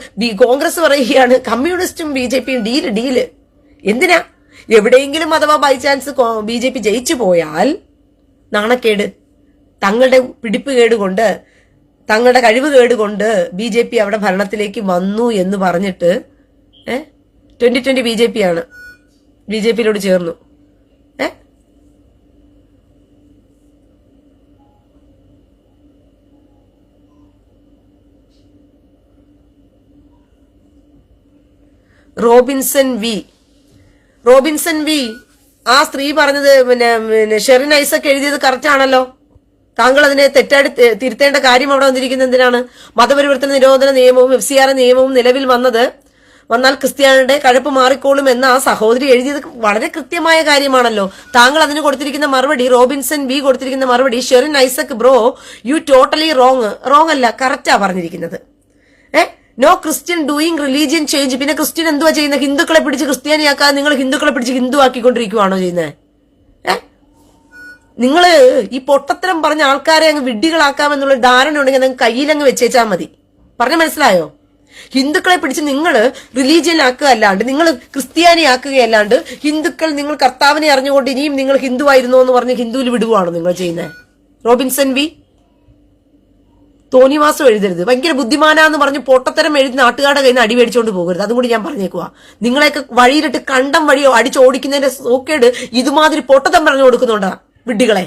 കോൺഗ്രസ് പറയുകയാണ് കമ്മ്യൂണിസ്റ്റും BJP-യും ഡീല്. എന്തിനാ? എവിടെയെങ്കിലും അഥവാ ബൈ ചാൻസ് BJP ജയിച്ചു പോയാൽ നാണക്കേട്, തങ്ങളുടെ പിടിപ്പുകേട് കൊണ്ട്, തങ്ങളുടെ കഴിവ് കേടുകൊണ്ട് BJP അവിടെ ഭരണത്തിലേക്ക് വന്നു എന്ന് പറഞ്ഞിട്ട് 2020 BJP-യാണ്, BJP-യിലോട് ചേർന്നു. റോബിൻസൺ വി ആ സ്ത്രീ പറഞ്ഞത് പിന്നെ ഷെറിൻ ഐസക് എഴുതിയത് കറക്റ്റ് ആണല്ലോ. താങ്കൾ അതിനെ തെറ്റായിട്ട് തിരുത്തേണ്ട കാര്യം അവിടെ വന്നിരിക്കുന്നത് എന്തിനാണ്? മതപരിവർത്തന നിരോധന നിയമവും FCR നിയമവും നിലവിൽ വന്നാൽ ക്രിസ്ത്യാനിയുടെ കഴപ്പ് മാറിക്കോളും എന്ന ആ സഹോദരി എഴുതിയത് വളരെ കൃത്യമായ കാര്യമാണല്ലോ. താങ്കൾ അതിന് കൊടുത്തിരിക്കുന്ന മറുപടി, റോബിൻസൺ വി കൊടുത്തിരിക്കുന്ന മറുപടി, Sherin Isaac bro you totally wrong അല്ല, കറക്റ്റാ പറഞ്ഞിരിക്കുന്നത്. No Christian doing religion change. പിന്നെ ക്രിസ്ത്യൻ എന്തുവാ ചെയ്യുന്നത്? ഹിന്ദുക്കളെ പിടിച്ച് ക്രിസ്ത്യാനിയാക്കാതെ നിങ്ങൾ ഹിന്ദുക്കളെ പിടിച്ച് ഹിന്ദു ആക്കിക്കൊണ്ടിരിക്കുവാണോ ചെയ്യുന്നത്? നിങ്ങള് ഈ പൊട്ടത്തരം പറഞ്ഞ ആൾക്കാരെ അങ്ങ് വിഡ്ഢികളാക്കാമെന്നുള്ള ധാരണ ഉണ്ടെങ്കിൽ നിങ്ങൾക്ക് കയ്യിലങ്ങ് വെച്ചേച്ചാൽ മതി. പറഞ്ഞ മനസ്സിലായോ? ഹിന്ദുക്കളെ പിടിച്ച് നിങ്ങൾ റിലീജിയനാക്കുക അല്ലാണ്ട്, നിങ്ങൾ ക്രിസ്ത്യാനിയാക്കുകയല്ലാണ്ട്, ഹിന്ദുക്കൾ നിങ്ങൾ കർത്താവിനെ അറിഞ്ഞുകൊണ്ട് ഇനിയും നിങ്ങൾ ഹിന്ദു ആയിരുന്നോ എന്ന് പറഞ്ഞ് ഹിന്ദുവിൽ വിടുവാണോ നിങ്ങൾ ചെയ്യുന്നത്? റോബിൻസൺ വി തോന്നിവാസം എഴുതരുത്. ഭയങ്കര ബുദ്ധിമാനാന്ന് പറഞ്ഞ് പൊട്ടത്തരം എഴുതി നാട്ടുകാരുടെ കയ്യിൽ നിന്ന് അടി മേടിച്ചോണ്ട് പോകരുത്. അതും കൂടി ഞാൻ പറഞ്ഞേക്കുവാ. നിങ്ങളെയൊക്കെ വഴിയിലിട്ട് കണ്ടം വഴിയോ അടിച്ചോടിക്കുന്നതിന്റെ സോക്കേട് ഇതുമാതിരി പൊട്ടത്തം പറഞ്ഞു കൊടുക്കുന്നുണ്ടാ വിഡ്ഢികളെ.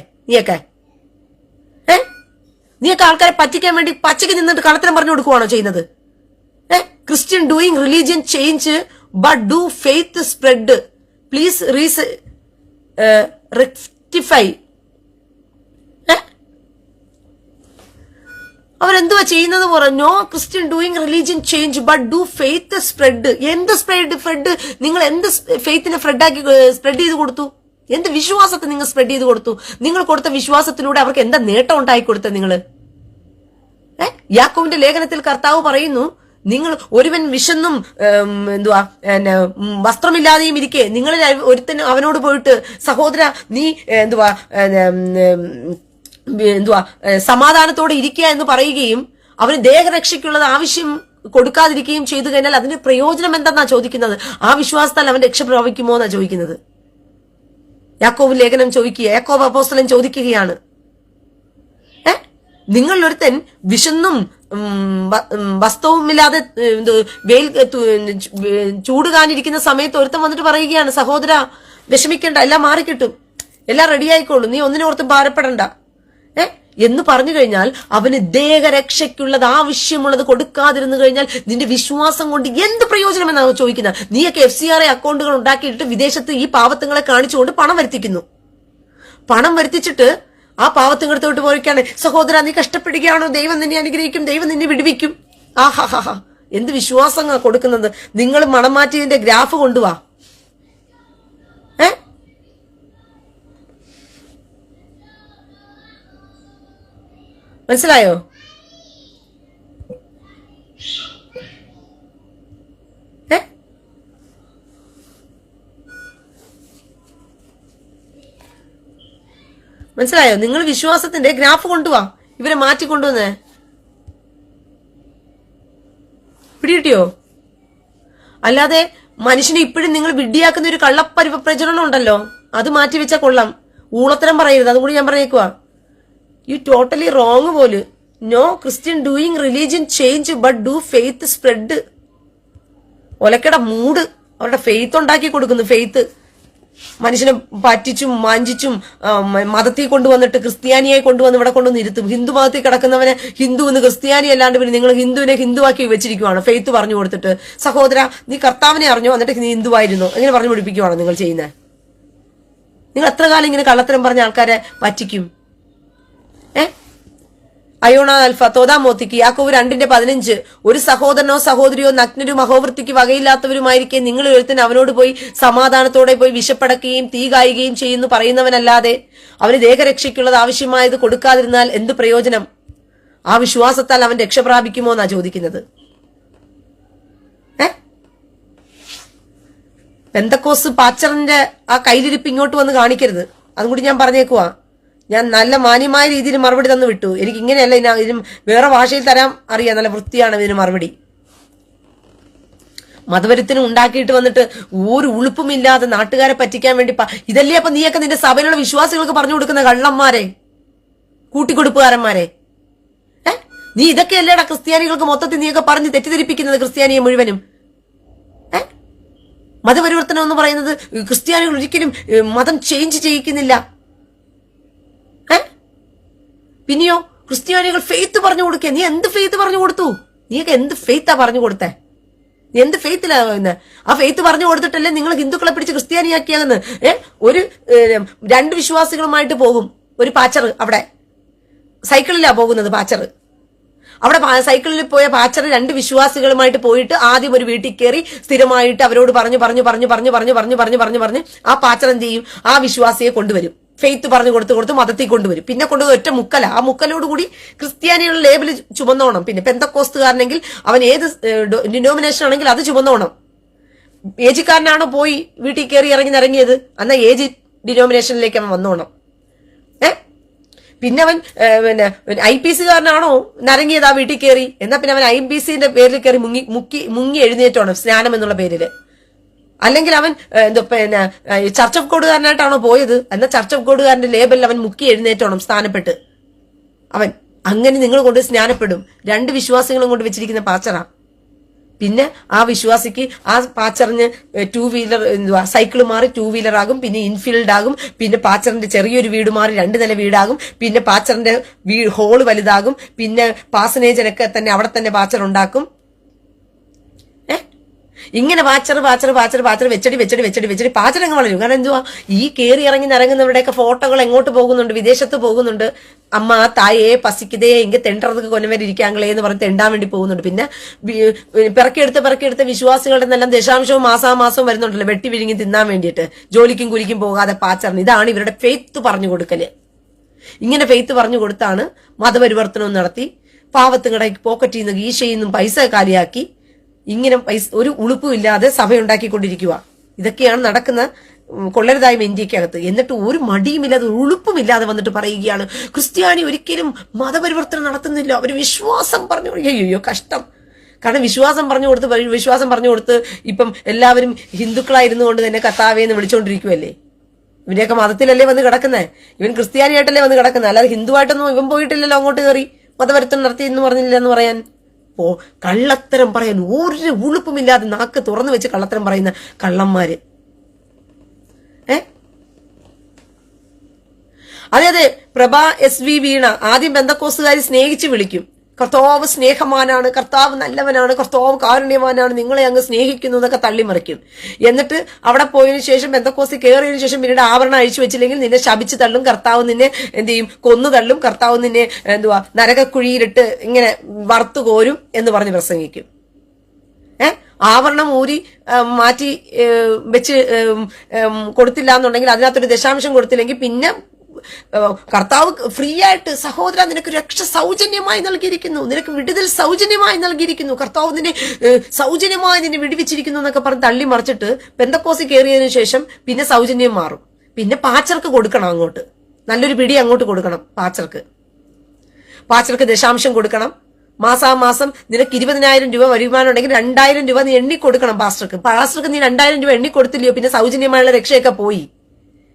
നീയൊക്കെ ആൾക്കാരെ പറ്റിക്കാൻ വേണ്ടി പച്ചയ്ക്ക് നിന്നിട്ട് കളത്തരം പറഞ്ഞു കൊടുക്കുവാണോ ചെയ്യുന്നത്? Christian doing religion change but do faith spread please rectify. അവരെന്തുവാ ചെയ്യുന്നത്? No Christian doing religion change but do faith spread. എന്ത് സ്പ്രെഡ്? നിങ്ങൾ എന്ത് ഫെയ്ത്തിനെ സ്പ്രെഡ് ചെയ്ത് കൊടുത്തു? എന്ത് വിശ്വാസത്തെ നിങ്ങൾ സ്പ്രെഡ് ചെയ്ത് കൊടുത്തു? നിങ്ങൾ കൊടുത്ത വിശ്വാസത്തിലൂടെ അവർക്ക് എന്താ നേട്ടം ഉണ്ടായി കൊടുത്തത്? നിങ്ങള് യാക്കോബിന്റെ ലേഖനത്തിൽ കർത്താവ് പറയുന്നു, നിങ്ങൾ ഒരുവൻ വിശന്നും വസ്ത്രമില്ലാതെയും ഇരിക്കെ നിങ്ങളിൽ ഒരുത്തൻ അവനോട് പോയിട്ട് സഹോദര നീ സമാധാനത്തോടെ ഇരിക്കുക എന്ന് പറയുകയും അവന് ദേഹരക്ഷയ്ക്കുള്ളത് ആവശ്യം കൊടുക്കാതിരിക്കുകയും ചെയ്തു കഴിഞ്ഞാൽ അതിന് പ്രയോജനം എന്തെന്നാ ചോദിക്കുന്നത്? ആ വിശ്വാസത്താൽ അവൻ രക്ഷ പ്രാപിക്കുമോ എന്നാ ചോദിക്കുന്നത്. യാക്കോബ് ലേഖനം യാക്കോബ് അപ്പോസ്തലൻ ചോദിക്കുകയാണ്, നിങ്ങൾ ഒരുത്തൻ വിശന്നും വസ്ത്രവുമില്ലാതെ വെയിൽ ചൂടുകാനിരിക്കുന്ന സമയത്ത് ഒരുത്തൻ വന്നിട്ട് പറയുകയാണ്, സഹോദര വിഷമിക്കണ്ട, എല്ലാം മാറിക്കിട്ടും, എല്ലാം റെഡി ആയിക്കോളും, നീ ഒന്നിനോർത്തും ഭാരപ്പെടണ്ട. എന്ന് പറഞ്ഞു കഴിഞ്ഞാൽ അവന് ദേഹരക്ഷയ്ക്കുള്ളത് ആവശ്യമുള്ളത് കൊടുക്കാതിരുന്നു കഴിഞ്ഞാൽ നിന്റെ വിശ്വാസം കൊണ്ട് എന്ത് പ്രയോജനം എന്നാണ് ചോദിക്കുന്നത്. നീയൊക്കെ FCRA അക്കൗണ്ടുകൾ ഉണ്ടാക്കിയിട്ട് വിദേശത്ത് ഈ പാവത്തുങ്ങളെ കാണിച്ചുകൊണ്ട് പണം വരുത്തിക്കുന്നു. പണം വരുത്തിച്ചിട്ട് ആ പാവത്തുങ്ങളടുത്തോട്ട് പോയിക്കാണ്, സഹോദര നീ കഷ്ടപ്പെടുകയാണോ, ദൈവം നിന്നെ അനുഗ്രഹിക്കും, ദൈവം നിന്നെ വിടുവിക്കും. ആഹാ, എന്ത് വിശ്വാസങ്ങൾ കൊടുക്കുന്നത്. നിങ്ങൾ മണം മാറ്റിയതിന്റെ ഗ്രാഫ് കൊണ്ടുവാ. മനസ്സിലായോ? മനസ്സിലായോ? നിങ്ങൾ വിശ്വാസത്തിന്റെ ഗ്രാഫ് കൊണ്ടുവാ. ഇവരെ മാറ്റിക്കൊണ്ടുവന്നേ പിടികിട്ടിയോ? അല്ലാതെ മനുഷ്യനെ ഇപ്പോഴും നിങ്ങൾ വിഡ്ഢിയാക്കുന്ന ഒരു കള്ളപ്രചരണം ഉണ്ടല്ലോ, അത് മാറ്റിവെച്ചാൽ കൊള്ളാം. ഊളത്തരം പറയരുത്, അതുകൂടി ഞാൻ പറഞ്ഞേക്കുവാ. You totally wrong പോല്. No Christian doing religion change but do faith spread. ഒലക്കട മൂട് അവരുടെ ഫെയ്ത്ത് ഉണ്ടാക്കി കൊടുക്കുന്നു. ഫെയ്ത്ത് മനുഷ്യനെ പറ്റിച്ചും മാഞ്ചിച്ചും മതത്തിൽ കൊണ്ടുവന്നിട്ട് ക്രിസ്ത്യാനിയായി കൊണ്ടുവന്ന് ഇവിടെ കൊണ്ടുവന്ന് ഇരുത്തും. ഹിന്ദു മതത്തിൽ കിടക്കുന്നവനെ ഹിന്ദു എന്ന് ക്രിസ്ത്യാനി അല്ലാണ്ട് പിന്നെ നിങ്ങൾ ഹിന്ദുവിനെ ഹിന്ദുവാക്കി വെച്ചിരിക്കുവാണ്. ഫെയ്ത്ത് പറഞ്ഞു കൊടുത്തിട്ട്, സഹോദര നീ കർത്താവിനെ അറിഞ്ഞോ എന്നിട്ട് നീ ഹിന്ദുവായിരുന്നു എങ്ങനെ പറഞ്ഞു പഠിപ്പിക്കുവാണോ നിങ്ങൾ ചെയ്യുന്നത്? നിങ്ങൾ എത്ര കാലം ഇങ്ങനെ കള്ളത്തരം പറഞ്ഞ ആൾക്കാരെ പറ്റിക്കും? അയോണ അൽഫ തോതാമോത്തിക്ക് യാക്കോബ് 2:15 ഒരു സഹോദരനോ സഹോദരിയോ നഗ്നരും അഹോവൃത്തിക്ക് വകയില്ലാത്തവരുമായിരിക്കെ നിങ്ങൾ എഴുത്തിന് അവനോട് പോയി സമാധാനത്തോടെ പോയി വിശപ്പടക്കുകയും തീ കായുകയും ചെയ്യുന്നു പറയുന്നവനല്ലാതെ അവന് ദേഹരക്ഷയ്ക്കുള്ളത് ആവശ്യമായത് കൊടുക്കാതിരുന്നാൽ എന്ത് പ്രയോജനം? ആ വിശ്വാസത്താൽ അവൻ രക്ഷ പ്രാപിക്കുമോ എന്നാ ചോദിക്കുന്നത്. പെന്തക്കോസ് പാച്ചറിന്റെ ആ കയ്യിലിരിപ്പ് ഇങ്ങോട്ട് വന്ന് കാണിക്കരുത്. അതും കൂടി ഞാൻ പറഞ്ഞേക്കുവാ. ഞാൻ നല്ല മാന്യമായ രീതിയിൽ മറുപടി തന്നു വിട്ടു. എനിക്ക് ഇങ്ങനെയല്ല, ഇതിനും വേറെ ഭാഷയിൽ തരാൻ അറിയാം. നല്ല വൃത്തിയാണ് ഇതിന് മറുപടി. മതപരത്തിനും ഉണ്ടാക്കിയിട്ട് വന്നിട്ട് ഒരു ഉളുപ്പുമില്ലാതെ നാട്ടുകാരെ പറ്റിക്കാൻ വേണ്ടി ഇതല്ലേ അപ്പൊ നീയൊക്കെ നിന്റെ സഭയിലുള്ള വിശ്വാസികൾക്ക് പറഞ്ഞു കൊടുക്കുന്ന കള്ളന്മാരെ, കൂട്ടിക്കൊടുപ്പുകാരന്മാരെ. നീ ഇതൊക്കെയല്ലേടാ ക്രിസ്ത്യാനികൾക്ക് മൊത്തത്തിൽ നീയൊക്കെ പറഞ്ഞ് തെറ്റിദ്ധരിപ്പിക്കുന്നത് ക്രിസ്ത്യാനിയെ മുഴുവനും. മതപരിവർത്തനം എന്ന് പറയുന്നത് ക്രിസ്ത്യാനികൾ ഒരിക്കലും മതം ചേഞ്ച് ചെയ്യിക്കുന്നില്ല. പിന്നെയോ ക്രിസ്ത്യാനികൾ ഫെയ്ത്ത് പറഞ്ഞു കൊടുക്കുക. നീ എന്ത് ഫെയ്ത്ത് പറഞ്ഞു കൊടുത്തു? നീയൊക്കെ എന്ത് ഫെയ്ത്താ പറഞ്ഞു കൊടുത്തേ? നീ എന്ത് ഫെയ്ത്തിലാ? ആ ഫെയ്ത്ത് പറഞ്ഞു കൊടുത്തിട്ടല്ലേ നിങ്ങൾ ഹിന്ദുക്കളെ പിടിച്ച് ക്രിസ്ത്യാനിയാക്കിയാകുന്നു. ഒരു 2 വിശ്വാസികളുമായിട്ട് പോകും ഒരു പാച്ചർ, അവിടെ സൈക്കിളിലാ പോകുന്നത് പാച്ചർ. അവിടെ സൈക്കിളിൽ പോയ പാച്ചർ 2 വിശ്വാസികളുമായിട്ട് പോയിട്ട് ആദ്യം ഒരു വീട്ടിൽ കയറി സ്ഥിരമായിട്ട് അവരോട് പറഞ്ഞു ആ പാച്ചർ എന്ത് ചെയ്യും? ആ വിശ്വാസിയെ കൊണ്ടുവരും, ഫെയ്ത്ത് പറഞ്ഞു കൊടുത്ത് മതത്തിൽ കൊണ്ടുവരും. പിന്നെ കൊണ്ടുപോയി ഒറ്റ മുക്കല. ആ മുക്കലോടുകൂടി ക്രിസ്ത്യാനികളുടെ ലേബിൾ ചുമന്നോണം. പിന്നെ പെന്തക്കോസ്തുകാരനെങ്കിൽ അവൻ ഏത് ഡിനോമിനേഷൻ ആണെങ്കിൽ അത് ചുമന്നോണം. ഏജിക്കാരനാണോ പോയി വീട്ടിൽ കയറി ഇറങ്ങിയത്, എന്നാൽ ഏജ് ഡിനോമിനേഷനിലേക്ക് അവൻ വന്നോണം. പിന്നെ അവൻ IPC-കാരനാണോ നരങ്ങിയത് ആ വീട്ടിൽ കയറി, എന്നാൽ പിന്നെ അവൻ IPC-ന്റെ പേരിൽ കയറി മുങ്ങി എഴുന്നേറ്റോണം സ്നാനം എന്നുള്ള പേരില്. അല്ലെങ്കിൽ അവൻ പിന്നെ ചർച്ച് ഓഫ് ഗോഡുകാരനായിട്ടാണോ പോയത്, എന്നാൽ ചർച്ച് ഓഫ് ഗോഡുകാരന്റെ ലേബലിൽ അവൻ മുക്കി എഴുന്നേറ്റോണം സ്ഥാനപ്പെട്ട്. അവൻ അങ്ങനെ നിങ്ങൾ കൊണ്ട് സ്നാനപ്പെടും. 2 വിശ്വാസികളും കൊണ്ട് വെച്ചിരിക്കുന്ന പാച്ചറാ. പിന്നെ ആ വിശ്വാസിക്ക് ആ പാച്ചറിന് 2 വീലർ സൈക്കിൾ മാറി 2 വീലർ ആകും. പിന്നെ ഇൻഫീൽഡ് ആകും. പിന്നെ പാച്ചറിന്റെ ചെറിയൊരു വീട് മാറി 2 നില വീടാകും. പിന്നെ പാച്ചറിന്റെ ഹോള് വലുതാകും. പിന്നെ പാസനേജനൊക്കെ തന്നെ അവിടെ തന്നെ പാച്ചർ ഉണ്ടാക്കും. ഇങ്ങനെ പാച്ചർ വെച്ചടി പാച്ചരങ്ങ് വളരും. കാരണം എന്തുവാ, ഈ കയറി ഇറങ്ങി നിറങ്ങുന്നവരുടെയൊക്കെ ഫോട്ടോകൾ എങ്ങോട്ട് പോകുന്നുണ്ട്? വിദേശത്ത് പോകുന്നുണ്ട്. അമ്മ തായേ പസിക്കതേ എങ്കിൽ തെണ്ടറതൊക്കെ കൊല്ലവരിക്കാങ്ങളേ എന്ന് പറഞ്ഞ് തെണ്ടാൻ വേണ്ടി പോകുന്നുണ്ട്. പിന്നെ പിറക്കിയെടുത്ത വിശ്വാസികളുടെ എല്ലാം ദശാംശവും മാസാമാസവും വരുന്നുണ്ടല്ലോ വെട്ടി വിഴുങ്ങി തിന്നാൻ വേണ്ടിയിട്ട്, ജോലിക്കും കുലിക്കും പോകാതെ പാച്ചറിന്. ഇതാണ് ഇവരുടെ ഫെയ്ത്ത് പറഞ്ഞു കൊടുക്കല്. ഇങ്ങനെ ഫെയ്ത്ത് പറഞ്ഞു കൊടുത്താണ് മതപരിവർത്തനവും നടത്തി പാവത്തുങ്ങളുടെ പോക്കറ്റിൽ നിന്ന് ഈശയിൽ നിന്നും പൈസ കാലിയാക്കി ഇങ്ങനെ ഒരു ഉളുപ്പും ഇല്ലാതെ സഭയുണ്ടാക്കിക്കൊണ്ടിരിക്കുക. ഇതൊക്കെയാണ് നടക്കുന്ന കൊള്ളരുതായ്മ ഇന്ത്യക്കകത്ത്. എന്നിട്ട് ഒരു മടിയുമില്ലാതെ ഉളുപ്പുമില്ലാതെ വന്നിട്ട് പറയുകയാണ് ക്രിസ്ത്യാനി ഒരിക്കലും മതപരിവർത്തനം നടത്തുന്നില്ല, അവർ വിശ്വാസം പറഞ്ഞു. അയ്യോ കഷ്ടം. കാരണം വിശ്വാസം പറഞ്ഞു കൊടുത്ത് ഇപ്പം എല്ലാവരും ഹിന്ദുക്കളായിരുന്നു കൊണ്ട് തന്നെ കർത്താവേന്ന് വിളിച്ചോണ്ടിരിക്കുവല്ലേ. ഇവനെയൊക്കെ മതത്തിലല്ലേ വന്ന് കിടക്കുന്നേ? ഇവൻ ക്രിസ്ത്യാനിയായിട്ടല്ലേ വന്ന് കിടക്കുന്നത്, അല്ലാതെ ഹിന്ദുവായിട്ടൊന്നും ഇവൻ പോയിട്ടില്ലല്ലോ അങ്ങോട്ട് കയറി മതപരിവർത്തനം നടത്തി എന്ന് പറഞ്ഞില്ല എന്ന് പറയാൻ. കള്ളത്തരം പറയാൻ ഒരു ഉളുപ്പുമില്ലാതെ നാക്ക് തുറന്നു വെച്ച് കള്ളത്തരം പറയുന്ന കള്ളന്മാര്. അതെ അതെ, പ്രഭ SV വീണ ആദ്യം പെന്തക്കോസ്തുകാരി സ്നേഹിച്ച് വിളിക്കും, കർത്താവ് സ്നേഹമാനാണ്, കർത്താവ് നല്ലവനാണ്, കർത്താവ് കാരുണ്യവാനാണ്, നിങ്ങളെ അങ്ങ് സ്നേഹിക്കുന്നു എന്നൊക്കെ തള്ളിമറിക്കും. എന്നിട്ട് അവിടെ പോയതിനു ശേഷം പെന്തക്കോസ്തി കയറിയതിനു ശേഷം പിന്നീട് ആവരണം അഴിച്ചു വെച്ചില്ലെങ്കിൽ നിന്നെ ശപിച്ചു തള്ളും, കർത്താവ് നിന്നെ എന്ത് ചെയ്യും, കൊന്നു തള്ളും, കർത്താവ് നിന്നെ നരകക്കുഴിയിലിട്ട് ഇങ്ങനെ വറുത്തു കോരും എന്ന് പറഞ്ഞ് പ്രസംഗിക്കും. ആവരണം ഊരി മാറ്റി വെച്ച് കൊടുത്തില്ല എന്നുണ്ടെങ്കിൽ, അതിനകത്തൊരു ദശാംശം കൊടുത്തില്ലെങ്കിൽ പിന്നെ കർത്താവ് ഫ്രീ ആയിട്ട്, സഹോദര നിനക്ക് രക്ഷ സൗജന്യമായി നൽകിയിരിക്കുന്നു, നിനക്ക് വിടുതൽ സൗജന്യമായി നൽകിയിരിക്കുന്നു, കർത്താവ് നിന്നെ സൗജന്യമായി നിന്നെ വിടുവിച്ചിരിക്കുന്നു എന്നൊക്കെ പറഞ്ഞ് തള്ളി മറിച്ചിട്ട് പെന്തക്കോസി കയറിയതിനു ശേഷം പിന്നെ സൗജന്യം മാറും. പിന്നെ പാച്ചർക്ക് കൊടുക്കണം, അങ്ങോട്ട് നല്ലൊരു പിടി അങ്ങോട്ട് കൊടുക്കണം. പാച്ചർക്ക് ദശാംശം കൊടുക്കണം. മാസാമാസം നിനക്ക് 20,000 രൂപ വരുമാനം ഉണ്ടെങ്കിൽ 2,000 രൂപ നീ എണ്ണി കൊടുക്കണം പാസ്റ്റർക്ക് നീ 2,000 രൂപ എണ്ണി കൊടുത്തില്ലയോ പിന്നെ സൗജന്യമായുള്ള രക്ഷയൊക്കെ പോയി,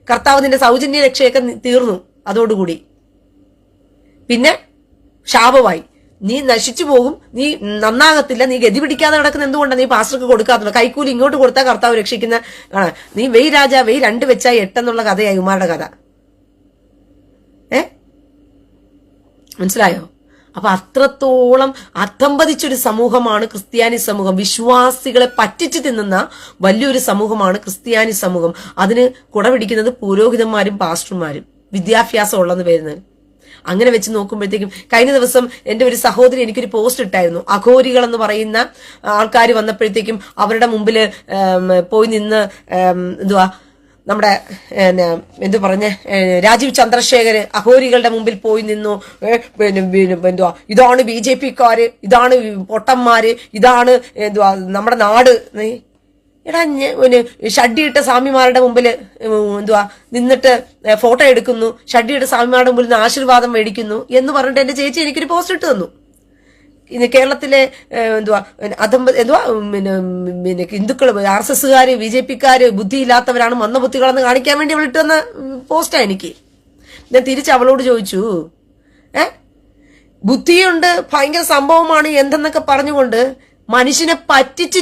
കർത്താവ് നിന്റെ സൗജന്യ രക്ഷയൊക്കെ തീർന്നു. അതോടുകൂടി പിന്നെ ശാപമായി, നീ നശിച്ചു പോകും, നീ നന്നാകത്തില്ല, നീ ഗതി പിടിക്കാതെ കിടക്കുന്ന എന്തുകൊണ്ടാണ് നീ പാസ്റ്റർക്ക് കൊടുക്കാത്തുള്ളൂ. കൈക്കൂലി ഇങ്ങോട്ട് കൊടുത്താൽ കർത്താവ് രക്ഷിക്കുന്ന നീ വെയ് രാജാ വെയ് 2 വെച്ചാൽ 8 എന്നുള്ള കഥയായി ഉമാരുടെ കഥ. മനസ്സിലായോ? അപ്പൊ അത്രത്തോളം അധംപതിച്ചൊരു സമൂഹമാണ് ക്രിസ്ത്യാനി സമൂഹം. വിശ്വാസികളെ പറ്റിച്ചു തിന്നുന്ന വലിയൊരു സമൂഹമാണ് ക്രിസ്ത്യാനി സമൂഹം. അതിന് കുടപിടിക്കുന്നത് പുരോഹിതന്മാരും പാസ്റ്റർമാരും, വിദ്യാഭ്യാസം ഉള്ളെന്ന് വരുന്നത്. അങ്ങനെ വെച്ച് നോക്കുമ്പോഴത്തേക്കും കഴിഞ്ഞ ദിവസം എന്റെ ഒരു സഹോദരി എനിക്കൊരു പോസ്റ്റ് ഇട്ടായിരുന്നു. അഘോരികൾ എന്ന് പറയുന്ന ആൾക്കാർ വന്നപ്പോഴത്തേക്കും അവരുടെ മുമ്പിൽ പോയി നിന്ന് നമ്മുടെ എന്തു പറഞ്ഞ രാജീവ് ചന്ദ്രശേഖർ അഘോരികളുടെ മുമ്പിൽ പോയി നിന്നു. എന്തുവാ, ഇതാണ് BJP-ക്കാര്, ഇതാണ് പൊട്ടന്മാര്, ഇതാണ് എന്തുവാ നമ്മുടെ നാട്. എടാ ഷഡ്ഡിയിട്ട സ്വാമിമാരുടെ മുമ്പിൽ എന്തുവാ നിന്നിട്ട് ഫോട്ടോ എടുക്കുന്നു, ഷഡ്ഡിയിട്ട സ്വാമിമാരുടെ മുമ്പിൽ നിന്ന് ആശീർവാദം മേടിക്കുന്നു എന്ന് പറഞ്ഞിട്ട് എന്റെ ചേച്ചി എനിക്കൊരു പോസ്റ്റ് ഇട്ട് തന്നു. ഇന്ന് കേരളത്തിലെ ഹിന്ദുക്കൾ, RSSകാര്, BJP-ക്കാര് ബുദ്ധിയില്ലാത്തവരാണ്, മന്ദബുദ്ധികളെന്ന് കാണിക്കാൻ വേണ്ടി അവൾ ഇട്ടുവന്ന പോസ്റ്റാ എനിക്ക്. ഞാൻ തിരിച്ച് അവളോട് ചോദിച്ചു, ബുദ്ധിയുണ്ട്, ഭയങ്കര സംഭവമാണ് എന്തെന്നൊക്കെ പറഞ്ഞുകൊണ്ട് മനുഷ്യനെ പറ്റിച്ച്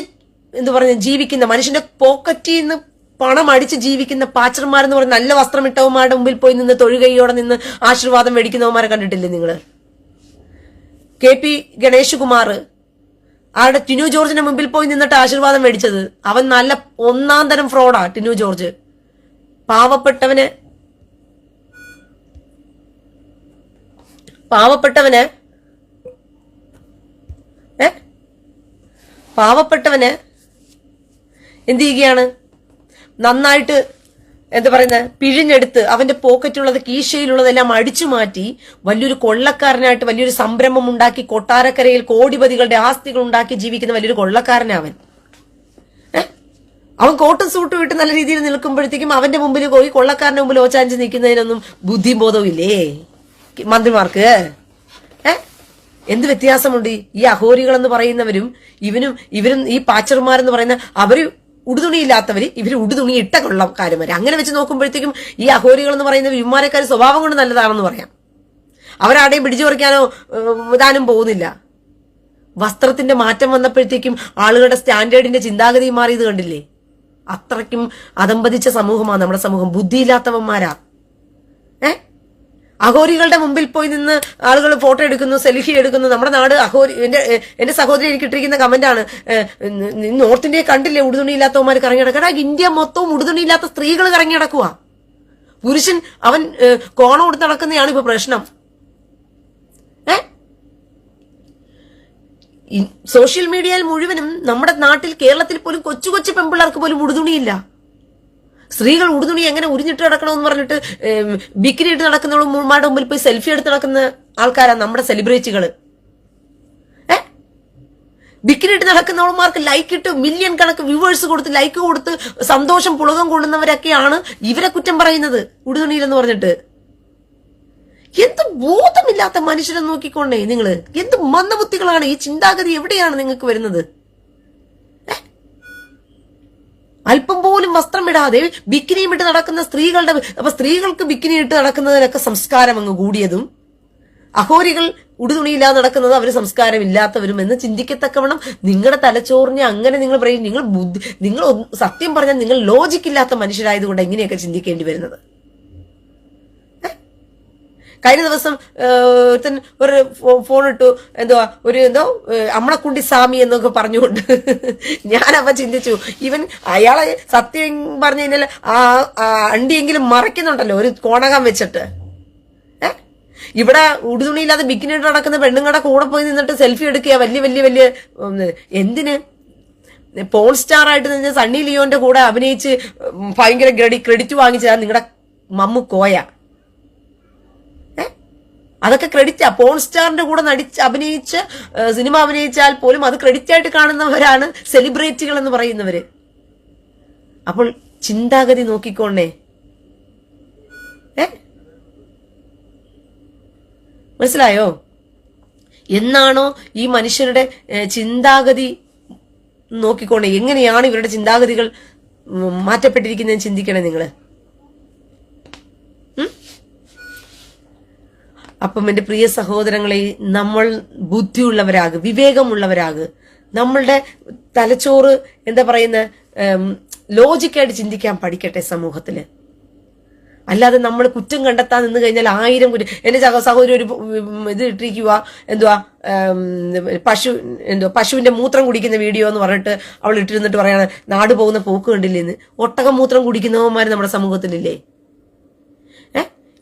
ജീവിക്കുന്ന, മനുഷ്യന്റെ പോക്കറ്റിൽ നിന്ന് പണം അടിച്ച് ജീവിക്കുന്ന പാച്ചർമാരെന്ന് പറഞ്ഞ നല്ല വസ്ത്രമിട്ടവന്മാരുടെ മുമ്പിൽ പോയി നിന്ന് തൊഴുകയോടെ നിന്ന് ആശീർവാദം മേടിക്കുന്നവന്മാരെ കണ്ടിട്ടില്ലേ നിങ്ങള്? KP ഗണേഷ് കുമാർ ആരുടെ ടിനു ജോർജിന്റെ മുമ്പിൽ പോയി നിന്നിട്ട് ആശീർവാദം മേടിച്ചത്. അവൻ നല്ല 1-ാം തരം ഫ്രോഡാ ടിനു ജോർജ്. പാവപ്പെട്ടവന് എന്ത് ചെയ്യുകയാണ്, നന്നായിട്ട് പിഴിഞ്ഞെടുത്ത് അവന്റെ പോക്കറ്റുള്ളത് കീശയിലുള്ളതെല്ലാം അടിച്ചു മാറ്റി വലിയൊരു കൊള്ളക്കാരനായിട്ട് വലിയൊരു സംരംഭം ഉണ്ടാക്കി കൊട്ടാരക്കരയിൽ കോടിപതികളുടെ ആസ്തികൾ ഉണ്ടാക്കി ജീവിക്കുന്ന വലിയൊരു കൊള്ളക്കാരനാവൻ. അവൻ കോട്ടും സൂട്ടും ഇട്ട് നല്ല രീതിയിൽ നിൽക്കുമ്പോഴത്തേക്കും അവന്റെ മുമ്പിൽ പോയി കൊള്ളക്കാരന്റെ മുമ്പിൽ ഓച്ചാഞ്ച് നിൽക്കുന്നതിനൊന്നും ബുദ്ധിയും ബോധവും ഇല്ലേ മന്ത്രിമാർക്ക്? എന്ത് വ്യത്യാസമുണ്ട്? ഈ അഹോരികൾ എന്ന് പറയുന്നവരും ഇവരും ഈ പാച്ചർമാരെന്ന് പറയുന്ന അവര് ഉടുതുണിയില്ലാത്തവര്, ഇവര് ഉടുതുണി ഇട്ട കൊള്ളക്കാരുമാര്. അങ്ങനെ വെച്ച് നോക്കുമ്പോഴത്തേക്കും ഈ അഹോരികൾ എന്ന് പറയുന്ന വിമാനക്കാർ സ്വഭാവം കൊണ്ട് നല്ലതാണെന്ന് പറയാം. അവരാടെയും പിടിച്ചു പറിക്കാനോ ഇടാനും പോകുന്നില്ല. വസ്ത്രത്തിന്റെ മാറ്റം വന്നപ്പോഴത്തേക്കും ആളുകളുടെ സ്റ്റാൻഡേർഡിന്റെ ചിന്താഗതി മാറിയത് കണ്ടില്ലേ? അത്രയ്ക്കും അധംപതിച്ച സമൂഹമാണ് നമ്മുടെ സമൂഹം. ബുദ്ധിയില്ലാത്തവന്മാരാ. അഘോരികളുടെ മുമ്പിൽ പോയി നിന്ന് ആളുകൾ ഫോട്ടോ എടുക്കുന്നു, സെൽഫി എടുക്കുന്നു. നമ്മുടെ നാട് അഘോരി. എന്റെ സഹോദരി എനിക്ക് ഇട്ടിരിക്കുന്ന കമന്റാണ്, നോർത്ത് ഇന്ത്യയെ കണ്ടില്ലേ ഉടുതുണിയില്ലാത്തവന്മാർ കറങ്ങി നടക്കുക? ഇന്ത്യ മൊത്തവും ഉടുതുണിയില്ലാത്ത സ്ത്രീകൾ കറങ്ങി നടക്കുക. പുരുഷൻ അവൻ കോണം കൊടുത്ത് നടക്കുന്നതാണ് ഇപ്പൊ പ്രശ്നം. സോഷ്യൽ മീഡിയയിൽ മുഴുവനും നമ്മുടെ നാട്ടിൽ കേരളത്തിൽ പോലും കൊച്ചു കൊച്ചു പെൺപിള്ളേർക്ക് പോലും ഉടുതുണിയില്ല. സ്ത്രീകൾ ഉടുതുണി എങ്ങനെ ഉരിഞ്ഞിട്ട് നടക്കണമെന്ന് പറഞ്ഞിട്ട് ബിക്കിനി ഇട്ട് നടക്കുന്നവളുമാരുടെ മുമ്പിൽ പോയി സെൽഫി എടുത്ത് നടക്കുന്ന ആൾക്കാരാണ് നമ്മുടെ സെലിബ്രിറ്റികള്. ബിക്കിനി ഇട്ട് നടക്കുന്നവളുമാർക്ക് ലൈക്ക് ഇട്ട് മില്യൺ കണക്ക് വ്യൂവേഴ്സ് കൊടുത്ത് ലൈക്ക് കൊടുത്ത് സന്തോഷം പുളകം കൊള്ളുന്നവരൊക്കെയാണ് ഇവരെ കുറ്റം പറയുന്നത് ഉടുതുണിയിലെന്ന് പറഞ്ഞിട്ട്. എന്ത് ബോധമില്ലാത്ത മനുഷ്യരെ നോക്കിക്കൊണ്ടേ നിങ്ങള്, എന്ത് മന്ദബുദ്ധികളാണ്! ഈ ചിന്താഗതി എവിടെയാണ് നിങ്ങൾക്ക് വരുന്നത്? അല്പം പോലും വസ്ത്രം ഇടാതെ ബിക്കിനിയും ഇട്ട് നടക്കുന്ന സ്ത്രീകളുടെ, അപ്പൊ സ്ത്രീകൾക്ക് ബിക്കിനി ഇട്ട് നടക്കുന്നതിനൊക്കെ സംസ്കാരം അങ്ങ് കൂടിയതും അഹോരികൾ ഉടുതുണിയില്ലാതെ നടക്കുന്നത് അവർ സംസ്കാരം ഇല്ലാത്തവരും എന്ന് ചിന്തിക്കത്തക്കവണ്ണം നിങ്ങളുടെ തലച്ചോറിനെ അങ്ങനെ നിങ്ങൾ പറയും. നിങ്ങൾ സത്യം പറഞ്ഞാൽ നിങ്ങൾ ലോജിക് ഇല്ലാത്ത മനുഷ്യരായതുകൊണ്ട് എങ്ങനെയൊക്കെ ചിന്തിക്കേണ്ടി വരുന്നത്? കഴിഞ്ഞ ദിവസം ഒരു ഫോൺ ഇട്ടു, അമ്മളക്കുണ്ടി സ്വാമി എന്നൊക്കെ പറഞ്ഞുകൊണ്ട് ഞാനപ്പ ചിന്തിച്ചു, ഇവൻ അയാളെ സത്യം പറഞ്ഞു കഴിഞ്ഞാൽ ആ അണ്ടിയെങ്കിലും മറയ്ക്കുന്നുണ്ടല്ലോ ഒരു കോണകം വെച്ചിട്ട്. ഇവിടെ ഉടുതുണിയില്ലാതെ ബിക്കിനിട്ട് നടക്കുന്ന പെണ്ണുങ്ങളുടെ കൂടെ പോയി നിന്നിട്ട് സെൽഫി എടുക്കുക, വലിയ വലിയ വലിയ എന്തിന്? പോൺ സ്റ്റാർ ആയിട്ട് നിന്ന് സണ്ണി ലിയോന്റെ കൂടെ അഭിനയിച്ച് ഭയങ്കര ക്രെഡിറ്റ് വാങ്ങിച്ചതാ നിങ്ങളുടെ മമ്മു കോയ. അതൊക്കെ ക്രെഡിറ്റാ. പോൺ സ്റ്റാറിന്റെ കൂടെ അഭിനയിച്ച് സിനിമ അഭിനയിച്ചാൽ പോലും അത് ക്രെഡിറ്റ് ആയിട്ട് കാണുന്നവരാണ് സെലിബ്രിറ്റികൾ എന്ന് പറയുന്നവര്. അപ്പോൾ ചിന്താഗതി നോക്കിക്കോണേ. മനസ്സിലായോ? എന്നാണോ ഈ മനുഷ്യരുടെ ചിന്താഗതി നോക്കിക്കോണേ, എങ്ങനെയാണ് ഇവരുടെ ചിന്താഗതികൾ മാറ്റപ്പെട്ടിരിക്കുന്നതെന്ന് ചിന്തിക്കണേ നിങ്ങള്. അപ്പം എന്റെ പ്രിയ സഹോദരങ്ങളെ, നമ്മൾ ബുദ്ധിയുള്ളവരാക്, വിവേകമുള്ളവരാക്. നമ്മളുടെ തലച്ചോറ് ലോജിക്കായിട്ട് ചിന്തിക്കാൻ പഠിക്കട്ടെ സമൂഹത്തില്. അല്ലാതെ നമ്മൾ കുറ്റം കണ്ടെത്താൻ നിന്ന് കഴിഞ്ഞാൽ 1000 കുറ്റം. എന്റെ സഹോദരി ഒരു ഇത് ഇട്ടിരിക്കുക, പശുവിന്റെ മൂത്രം കുടിക്കുന്ന വീഡിയോ എന്ന് പറഞ്ഞിട്ട് അവൾ ഇട്ടിരുന്നിട്ട് പറയാണ് നാട് പോകുന്ന പോക്ക് കണ്ടില്ലെന്ന്. ഒട്ടകം മൂത്രം കുടിക്കുന്നവന്മാര് നമ്മുടെ സമൂഹത്തിലില്ലേ?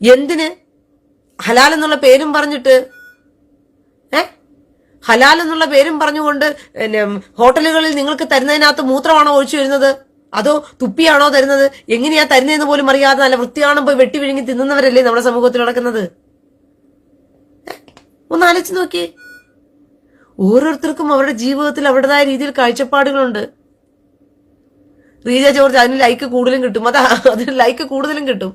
എന്തിന്? ഹലാൽ എന്നുള്ള പേരും പറഞ്ഞിട്ട്, ഹലാൽ എന്നുള്ള പേരും പറഞ്ഞുകൊണ്ട് ഹോട്ടലുകളിൽ നിങ്ങൾക്ക് തരുന്നതിനകത്ത് മൂത്രമാണോ ഒഴിച്ചു വരുന്നത്, അതോ തുപ്പിയാണോ തരുന്നത്, എങ്ങനെയാ തരുന്നതെന്ന് പോലും അറിയാതെ നല്ല വൃത്തിയാണോ പോയി വെട്ടി വിഴുങ്ങി തിന്നുന്നവരല്ലേ നമ്മുടെ സമൂഹത്തിൽ നടക്കുന്നത്? ഒന്ന് ആലോചിച്ച് നോക്കിയേ. ഓരോരുത്തർക്കും അവരുടെ ജീവിതത്തിൽ അവരുടേതായ രീതിയിൽ കാഴ്ചപ്പാടുകളുണ്ട്. റീജ ജോർജ് അതിന് ലൈക്ക് കൂടുതലും കിട്ടും, അതിന് ലൈക്ക് കൂടുതലും കിട്ടും.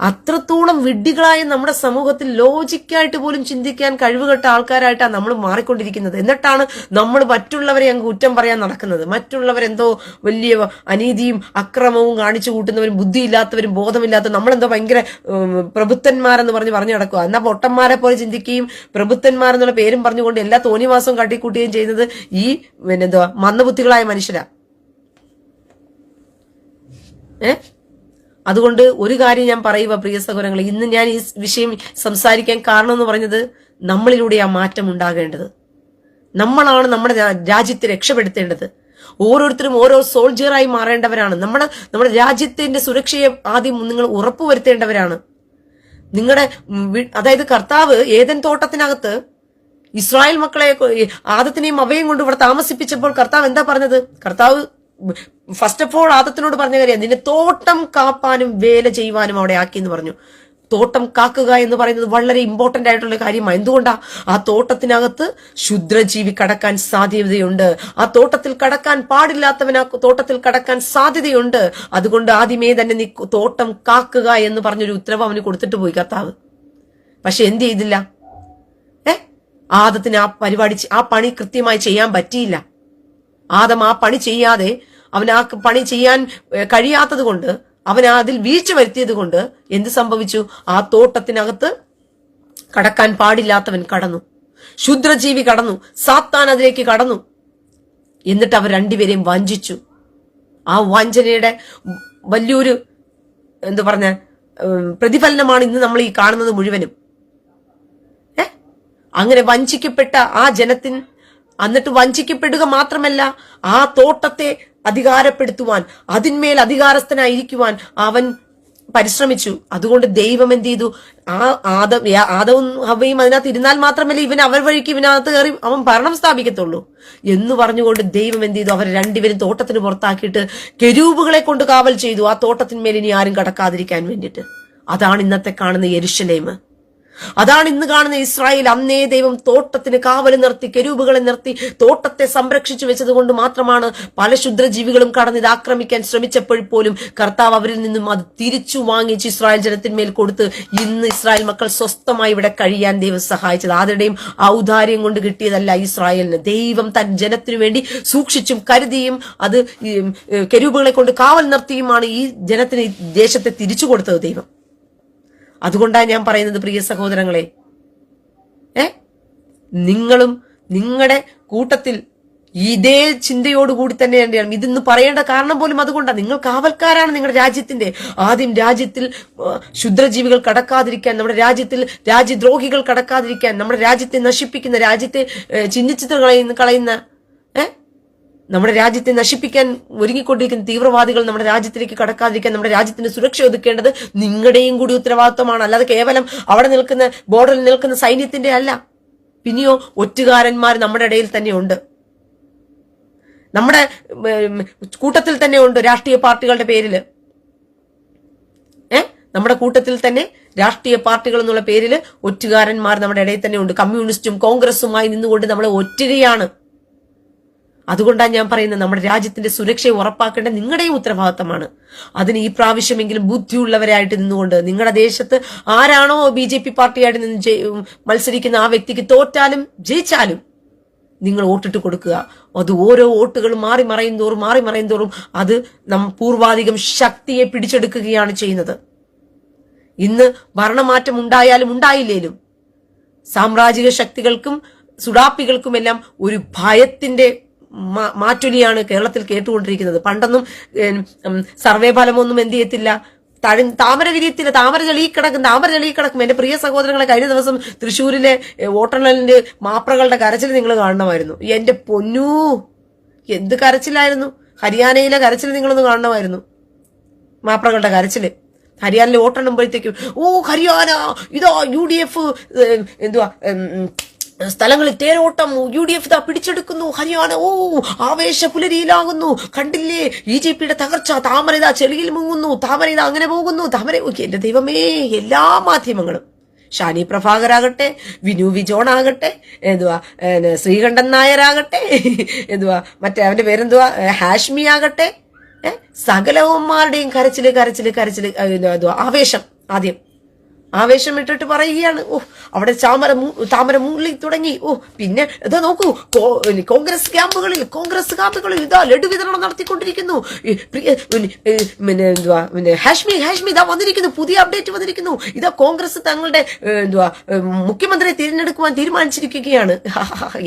അത്രത്തോളം വിഡ്ഢികളായ നമ്മുടെ സമൂഹത്തിൽ ലോജിക്കായിട്ട് പോലും ചിന്തിക്കാൻ കഴിവുകെട്ട ആൾക്കാരായിട്ടാണ് നമ്മൾ മാറിക്കൊണ്ടിരിക്കുന്നത്. എന്നിട്ടാണ് നമ്മൾ മറ്റുള്ളവരെ അങ്ങ് കുറ്റം പറയാൻ നടക്കുന്നത്. മറ്റുള്ളവരെന്തോ വലിയ അനീതിയും അക്രമവും കാണിച്ചു കൂട്ടുന്നവരും ബുദ്ധിയില്ലാത്തവരും ബോധമില്ലാത്തവരും നമ്മളെന്തോ ഭയങ്കര പ്രബുദ്ധന്മാരെന്ന് പറഞ്ഞു നടക്കുക. എന്നാ പൊട്ടന്മാരെ പോലെ ചിന്തിക്കുകയും പ്രബുദ്ധന്മാരെന്നുള്ള പേരും പറഞ്ഞുകൊണ്ട് എല്ലാ തോന്നിവാസവും കാട്ടിക്കൂട്ടുകയും ചെയ്യുന്നത് ഈ മന്ദബുദ്ധികളായ മനുഷ്യരാ. അതുകൊണ്ട് ഒരു കാര്യം ഞാൻ പറയുക പ്രിയ സഹോദരങ്ങളെ, ഇന്ന് ഞാൻ ഈ വിഷയം സംസാരിക്കാൻ കാരണം എന്ന് പറഞ്ഞത്, നമ്മളിലൂടെ ആ മാറ്റം ഉണ്ടാകേണ്ടത്. നമ്മളാണ് നമ്മുടെ രാജ്യത്തെ രക്ഷപ്പെടുത്തേണ്ടത്. ഓരോരുത്തരും ഓരോ സോൾജിയറായി മാറേണ്ടവരാണ്. നമ്മുടെ രാജ്യത്തിന്റെ സുരക്ഷയെ ആദ്യം നിങ്ങൾ ഉറപ്പുവരുത്തേണ്ടവരാണ്. അതായത് കർത്താവ് ഏദൻ തോട്ടത്തിനകത്ത് ഇസ്രായേൽ മക്കളെ ആദത്തിനെയും അവയും കൊണ്ട് ഇവിടെ താമസിപ്പിച്ചപ്പോൾ കർത്താവ് എന്താ പറഞ്ഞത്? കർത്താവ് ഫസ്റ്റ് ഓഫ് ഓൾ ആദത്തിനോട് പറഞ്ഞ കാര്യം, നിന്നെ തോട്ടം കാപ്പാനും വേല ചെയ്യുവാനും അവിടെ ആക്കി എന്ന് പറഞ്ഞു. തോട്ടം കാക്കുക എന്ന് പറയുന്നത് വളരെ ഇമ്പോർട്ടന്റ് ആയിട്ടുള്ള കാര്യമാണ്. എന്തുകൊണ്ടാ? ആ തോട്ടത്തിനകത്ത് ക്ഷുദ്രജീവി കടക്കാൻ സാധ്യതയുണ്ട്. ആ തോട്ടത്തിൽ കടക്കാൻ പാടില്ലാത്തവൻ ആ തോട്ടത്തിൽ കടക്കാൻ സാധ്യതയുണ്ട്. അതുകൊണ്ട് ആദ്യമേ തന്നെ നീ തോട്ടം കാക്കുക എന്ന് പറഞ്ഞൊരു ഉത്തരവ് അവന് കൊടുത്തിട്ട് പോയി കർത്താവ്. പക്ഷെ എന്ത് ചെയ്തില്ല? ആദത്തിന് ആ പണി കൃത്യമായി ചെയ്യാൻ പറ്റിയില്ല. ആദം ആ പണി ചെയ്യാതെ, അവൻ ആ പണി ചെയ്യാൻ കഴിയാത്തത് കൊണ്ട്, അവൻ അതിൽ വീഴ്ച വരുത്തിയത് കൊണ്ട് എന്ത് സംഭവിച്ചു? ആ തോട്ടത്തിനകത്ത് കടക്കാൻ പാടില്ലാത്തവൻ കടന്നു, ക്ഷുദ്രജീവി കടന്നു, സാത്താൻ അതിലേക്ക് കടന്നു. എന്നിട്ട് അവർ രണ്ടുപേരെയും വഞ്ചിച്ചു. ആ വഞ്ചനയുടെ വലിയൊരു പ്രതിഫലനമാണ് ഇന്ന് നമ്മൾ ഈ കാണുന്നത് മുഴുവനും. അങ്ങനെ വഞ്ചിക്കപ്പെട്ട ആ ജനത്തിന്, എന്നിട്ട് വഞ്ചിക്കപ്പെടുക മാത്രമല്ല, ആ തോട്ടത്തെ അധികാരപ്പെടുത്തുവാൻ, അതിന്മേൽ അധികാരസ്ഥനായിരിക്കുവാൻ അവൻ പരിശ്രമിച്ചു. അതുകൊണ്ട് ദൈവം എന്ത് ചെയ്തു? ആദവും ഹവ്വയും അതിനകത്ത് ഇരുന്നാൽ മാത്രമല്ല ഇവൻ അവർ വഴിക്ക് ഇവനകത്ത് കയറി അവൻ ഭരണം സ്ഥാപിക്കത്തുള്ളൂ എന്ന് പറഞ്ഞുകൊണ്ട് ദൈവം എന്ത് ചെയ്തു? അവർ രണ്ടുപേരും തോട്ടത്തിന് പുറത്താക്കിയിട്ട് കെരൂബുകളെ കൊണ്ട് കാവൽ ചെയ്തു, ആ തോട്ടത്തിന്മേൽ ഇനി ആരും കടക്കാതിരിക്കാൻ വേണ്ടിയിട്ട്. അതാണ് ഇന്നത്തെ കാണുന്ന യെരുശലേം. അതാണ് ഇന്ന് കാണുന്ന ഇസ്രായേൽ. അന്നേ ദൈവം തോട്ടത്തിന് കാവൽ നിർത്തി, കെരൂബുകളെ നിർത്തി, തോട്ടത്തെ സംരക്ഷിച്ചു വെച്ചത് കൊണ്ട് മാത്രമാണ് പല ക്ഷുദ്രജീവികളും കടന്ന് ഇത് ആക്രമിക്കാൻ ശ്രമിച്ചപ്പോൾ പോലും കർത്താവ് അവരിൽ നിന്നും അത് തിരിച്ചു വാങ്ങിച്ച് ഇസ്രായേൽ ജനത്തിന്മേൽ കൊടുത്ത് ഇന്ന് ഇസ്രായേൽ മക്കൾ സ്വസ്ഥമായി ഇവിടെ കഴിയാൻ ദൈവം സഹായിച്ചത്. ആരുടെയും ഔദാര്യം കൊണ്ട് കിട്ടിയതല്ല ഇസ്രായേലിന്. ദൈവം തൻ ജനത്തിനു വേണ്ടി സൂക്ഷിച്ചും കരുതിയും അത് കെരൂബുകളെ കൊണ്ട് കാവൽ നിർത്തിയുമാണ് ഈ ജനത്തിന് ദേശത്തെ തിരിച്ചു കൊടുത്തത് ദൈവം. അതുകൊണ്ടാണ് ഞാൻ പറയുന്നത് പ്രിയ സഹോദരങ്ങളെ, നിങ്ങളും നിങ്ങളുടെ കൂട്ടത്തിൽ ഇതേ ചിന്തയോടുകൂടി തന്നെയാണ് ഇതെന്ന് പറയേണ്ട കാരണം പോലും അതുകൊണ്ടാണ്. നിങ്ങൾ കാവൽക്കാരാണ് നിങ്ങളുടെ രാജ്യത്തിന്റെ. ആദ്യം രാജ്യത്തിൽ ക്ഷുദ്രജീവികൾ കടക്കാതിരിക്കാൻ, നമ്മുടെ രാജ്യത്തിൽ രാജ്യദ്രോഹികൾ കടക്കാതിരിക്കാൻ, നമ്മുടെ രാജ്യത്തെ നശിപ്പിക്കുന്ന, രാജ്യത്തെ ചിഹ്നിച്ചിട്ട് കളയുന്ന നമ്മുടെ രാജ്യത്തെ നശിപ്പിക്കാൻ ഒരുങ്ങിക്കൊണ്ടിരിക്കുന്ന തീവ്രവാദികൾ നമ്മുടെ രാജ്യത്തിലേക്ക് കടക്കാതിരിക്കാൻ നമ്മുടെ രാജ്യത്തിന് സുരക്ഷ ഒതുക്കേണ്ടത് നിങ്ങളുടെയും കൂടി ഉത്തരവാദിത്വമാണ്. അല്ലാതെ കേവലം അവിടെ നിൽക്കുന്ന ബോർഡറിൽ നിൽക്കുന്ന സൈന്യത്തിന്റെ അല്ല. പിന്നെയോ ഒറ്റുകാരന്മാർ നമ്മുടെ ഇടയിൽ തന്നെയുണ്ട്, നമ്മുടെ കൂട്ടത്തിൽ തന്നെ ഉണ്ട്. രാഷ്ട്രീയ പാർട്ടികളുടെ പേരില് നമ്മുടെ കൂട്ടത്തിൽ തന്നെ രാഷ്ട്രീയ പാർട്ടികൾ എന്നുള്ള പേരിൽ ഒറ്റുകാരന്മാർ നമ്മുടെ ഇടയിൽ തന്നെ ഉണ്ട്. കമ്മ്യൂണിസ്റ്റും കോൺഗ്രസുമായി നിന്നുകൊണ്ട് നമ്മളെ ഒറ്റുകയാണ്. അതുകൊണ്ടാണ് ഞാൻ പറയുന്നത്, നമ്മുടെ രാജ്യത്തിന്റെ സുരക്ഷയെ ഉറപ്പാക്കേണ്ട നിങ്ങളുടെയും ഉത്തരവാദിത്തമാണ്. അതിന് ഈ പ്രാവശ്യമെങ്കിലും ബുദ്ധിയുള്ളവരായിട്ട് നിന്നുകൊണ്ട് നിങ്ങളുടെ ദേശത്ത് ആരാണോ BJP പാർട്ടിയായിട്ട് നിന്ന് മത്സരിക്കുന്ന ആ വ്യക്തിക്ക് തോറ്റാലും ജയിച്ചാലും നിങ്ങൾ വോട്ടിട്ട് കൊടുക്കുക. അത് ഓരോ വോട്ടുകളും മാറി മറയും തോറും അത് പൂർവാധികം ശക്തിയെ പിടിച്ചെടുക്കുകയാണ് ചെയ്യുന്നത്. ഇന്ന് ഭരണമാറ്റം ഉണ്ടായാലും ഉണ്ടായില്ലേലും സാമ്രാജ്യിക ശക്തികൾക്കും സുഡാപ്പികൾക്കുമെല്ലാം ഒരു ഭയത്തിന്റെ മാറ്റൊലിയാണ് കേരളത്തിൽ കേട്ടുകൊണ്ടിരിക്കുന്നത്. പണ്ടൊന്നും സർവേ ഫലമൊന്നും എന്ത് ചെയ്യത്തില്ല, താമര വിരിയത്തില്ല, താമര ചെളിക്കിടക്കും. എന്റെ പ്രിയ സഹോദരങ്ങളെ, കഴിഞ്ഞ ദിവസം തൃശ്ശൂരിലെ വോട്ടെണ്ണലിന്റെ മാപ്രകളുടെ കരച്ചിൽ നിങ്ങൾ കാണണമായിരുന്നു. എന്റെ പൊന്നൂ, എന്ത് കരച്ചിലായിരുന്നു! ഹരിയാനയിലെ കരച്ചിൽ നിങ്ങളൊന്ന് കാണണമായിരുന്നു. മാപ്രകളുടെ കരച്ചില് ഹരിയാനയിലെ വോട്ടെണ്ണുമ്പോഴത്തേക്കും ഹരിയാന ഇതാ UDF എന്തുവാ സ്ഥലങ്ങളിൽ തേരോട്ടം, UDF ഇതാ പിടിച്ചെടുക്കുന്നു, ഹരിയാന ആവേശ പുലരിയിലാകുന്നു, കണ്ടില്ലേ BJPയുടെ തകർച്ച, താമര ഇതാ ചെളിയിൽ മുങ്ങുന്നു, താമര ഇതാ അങ്ങനെ പോകുന്നു, താമര. എന്റെ ദൈവമേ, എല്ലാ മാധ്യമങ്ങളും, ഷാനി പ്രഭാകരാകട്ടെ, വിനു വിജോൺ ആകട്ടെ, ശ്രീകണ്ഠൻ നായരാകട്ടെ, മറ്റേ അവന്റെ പേരെന്തുവാ, ഹാഷ്മി ആകട്ടെ, സകലവന്മാരുടെയും കരച്ചില് ആവേശം. ആവേശം ഇട്ടിട്ട് പറയുകയാണ്, അവിടെ താമര മുള്ളി തുടങ്ങി. പിന്നെ ഇതാ നോക്കൂ, കോൺഗ്രസ് ക്യാമ്പുകളിൽ ഇതാ ലഡു വിതരണം നടത്തിക്കൊണ്ടിരിക്കുന്നു. ഹാഷ്മി ഇതാ വന്നിരിക്കുന്നു, പുതിയ അപ്ഡേറ്റ് വന്നിരിക്കുന്നു. ഇതാ കോൺഗ്രസ് തങ്ങളുടെ മുഖ്യമന്ത്രിയെ തിരഞ്ഞെടുക്കുവാൻ തീരുമാനിച്ചിരിക്കുകയാണ്.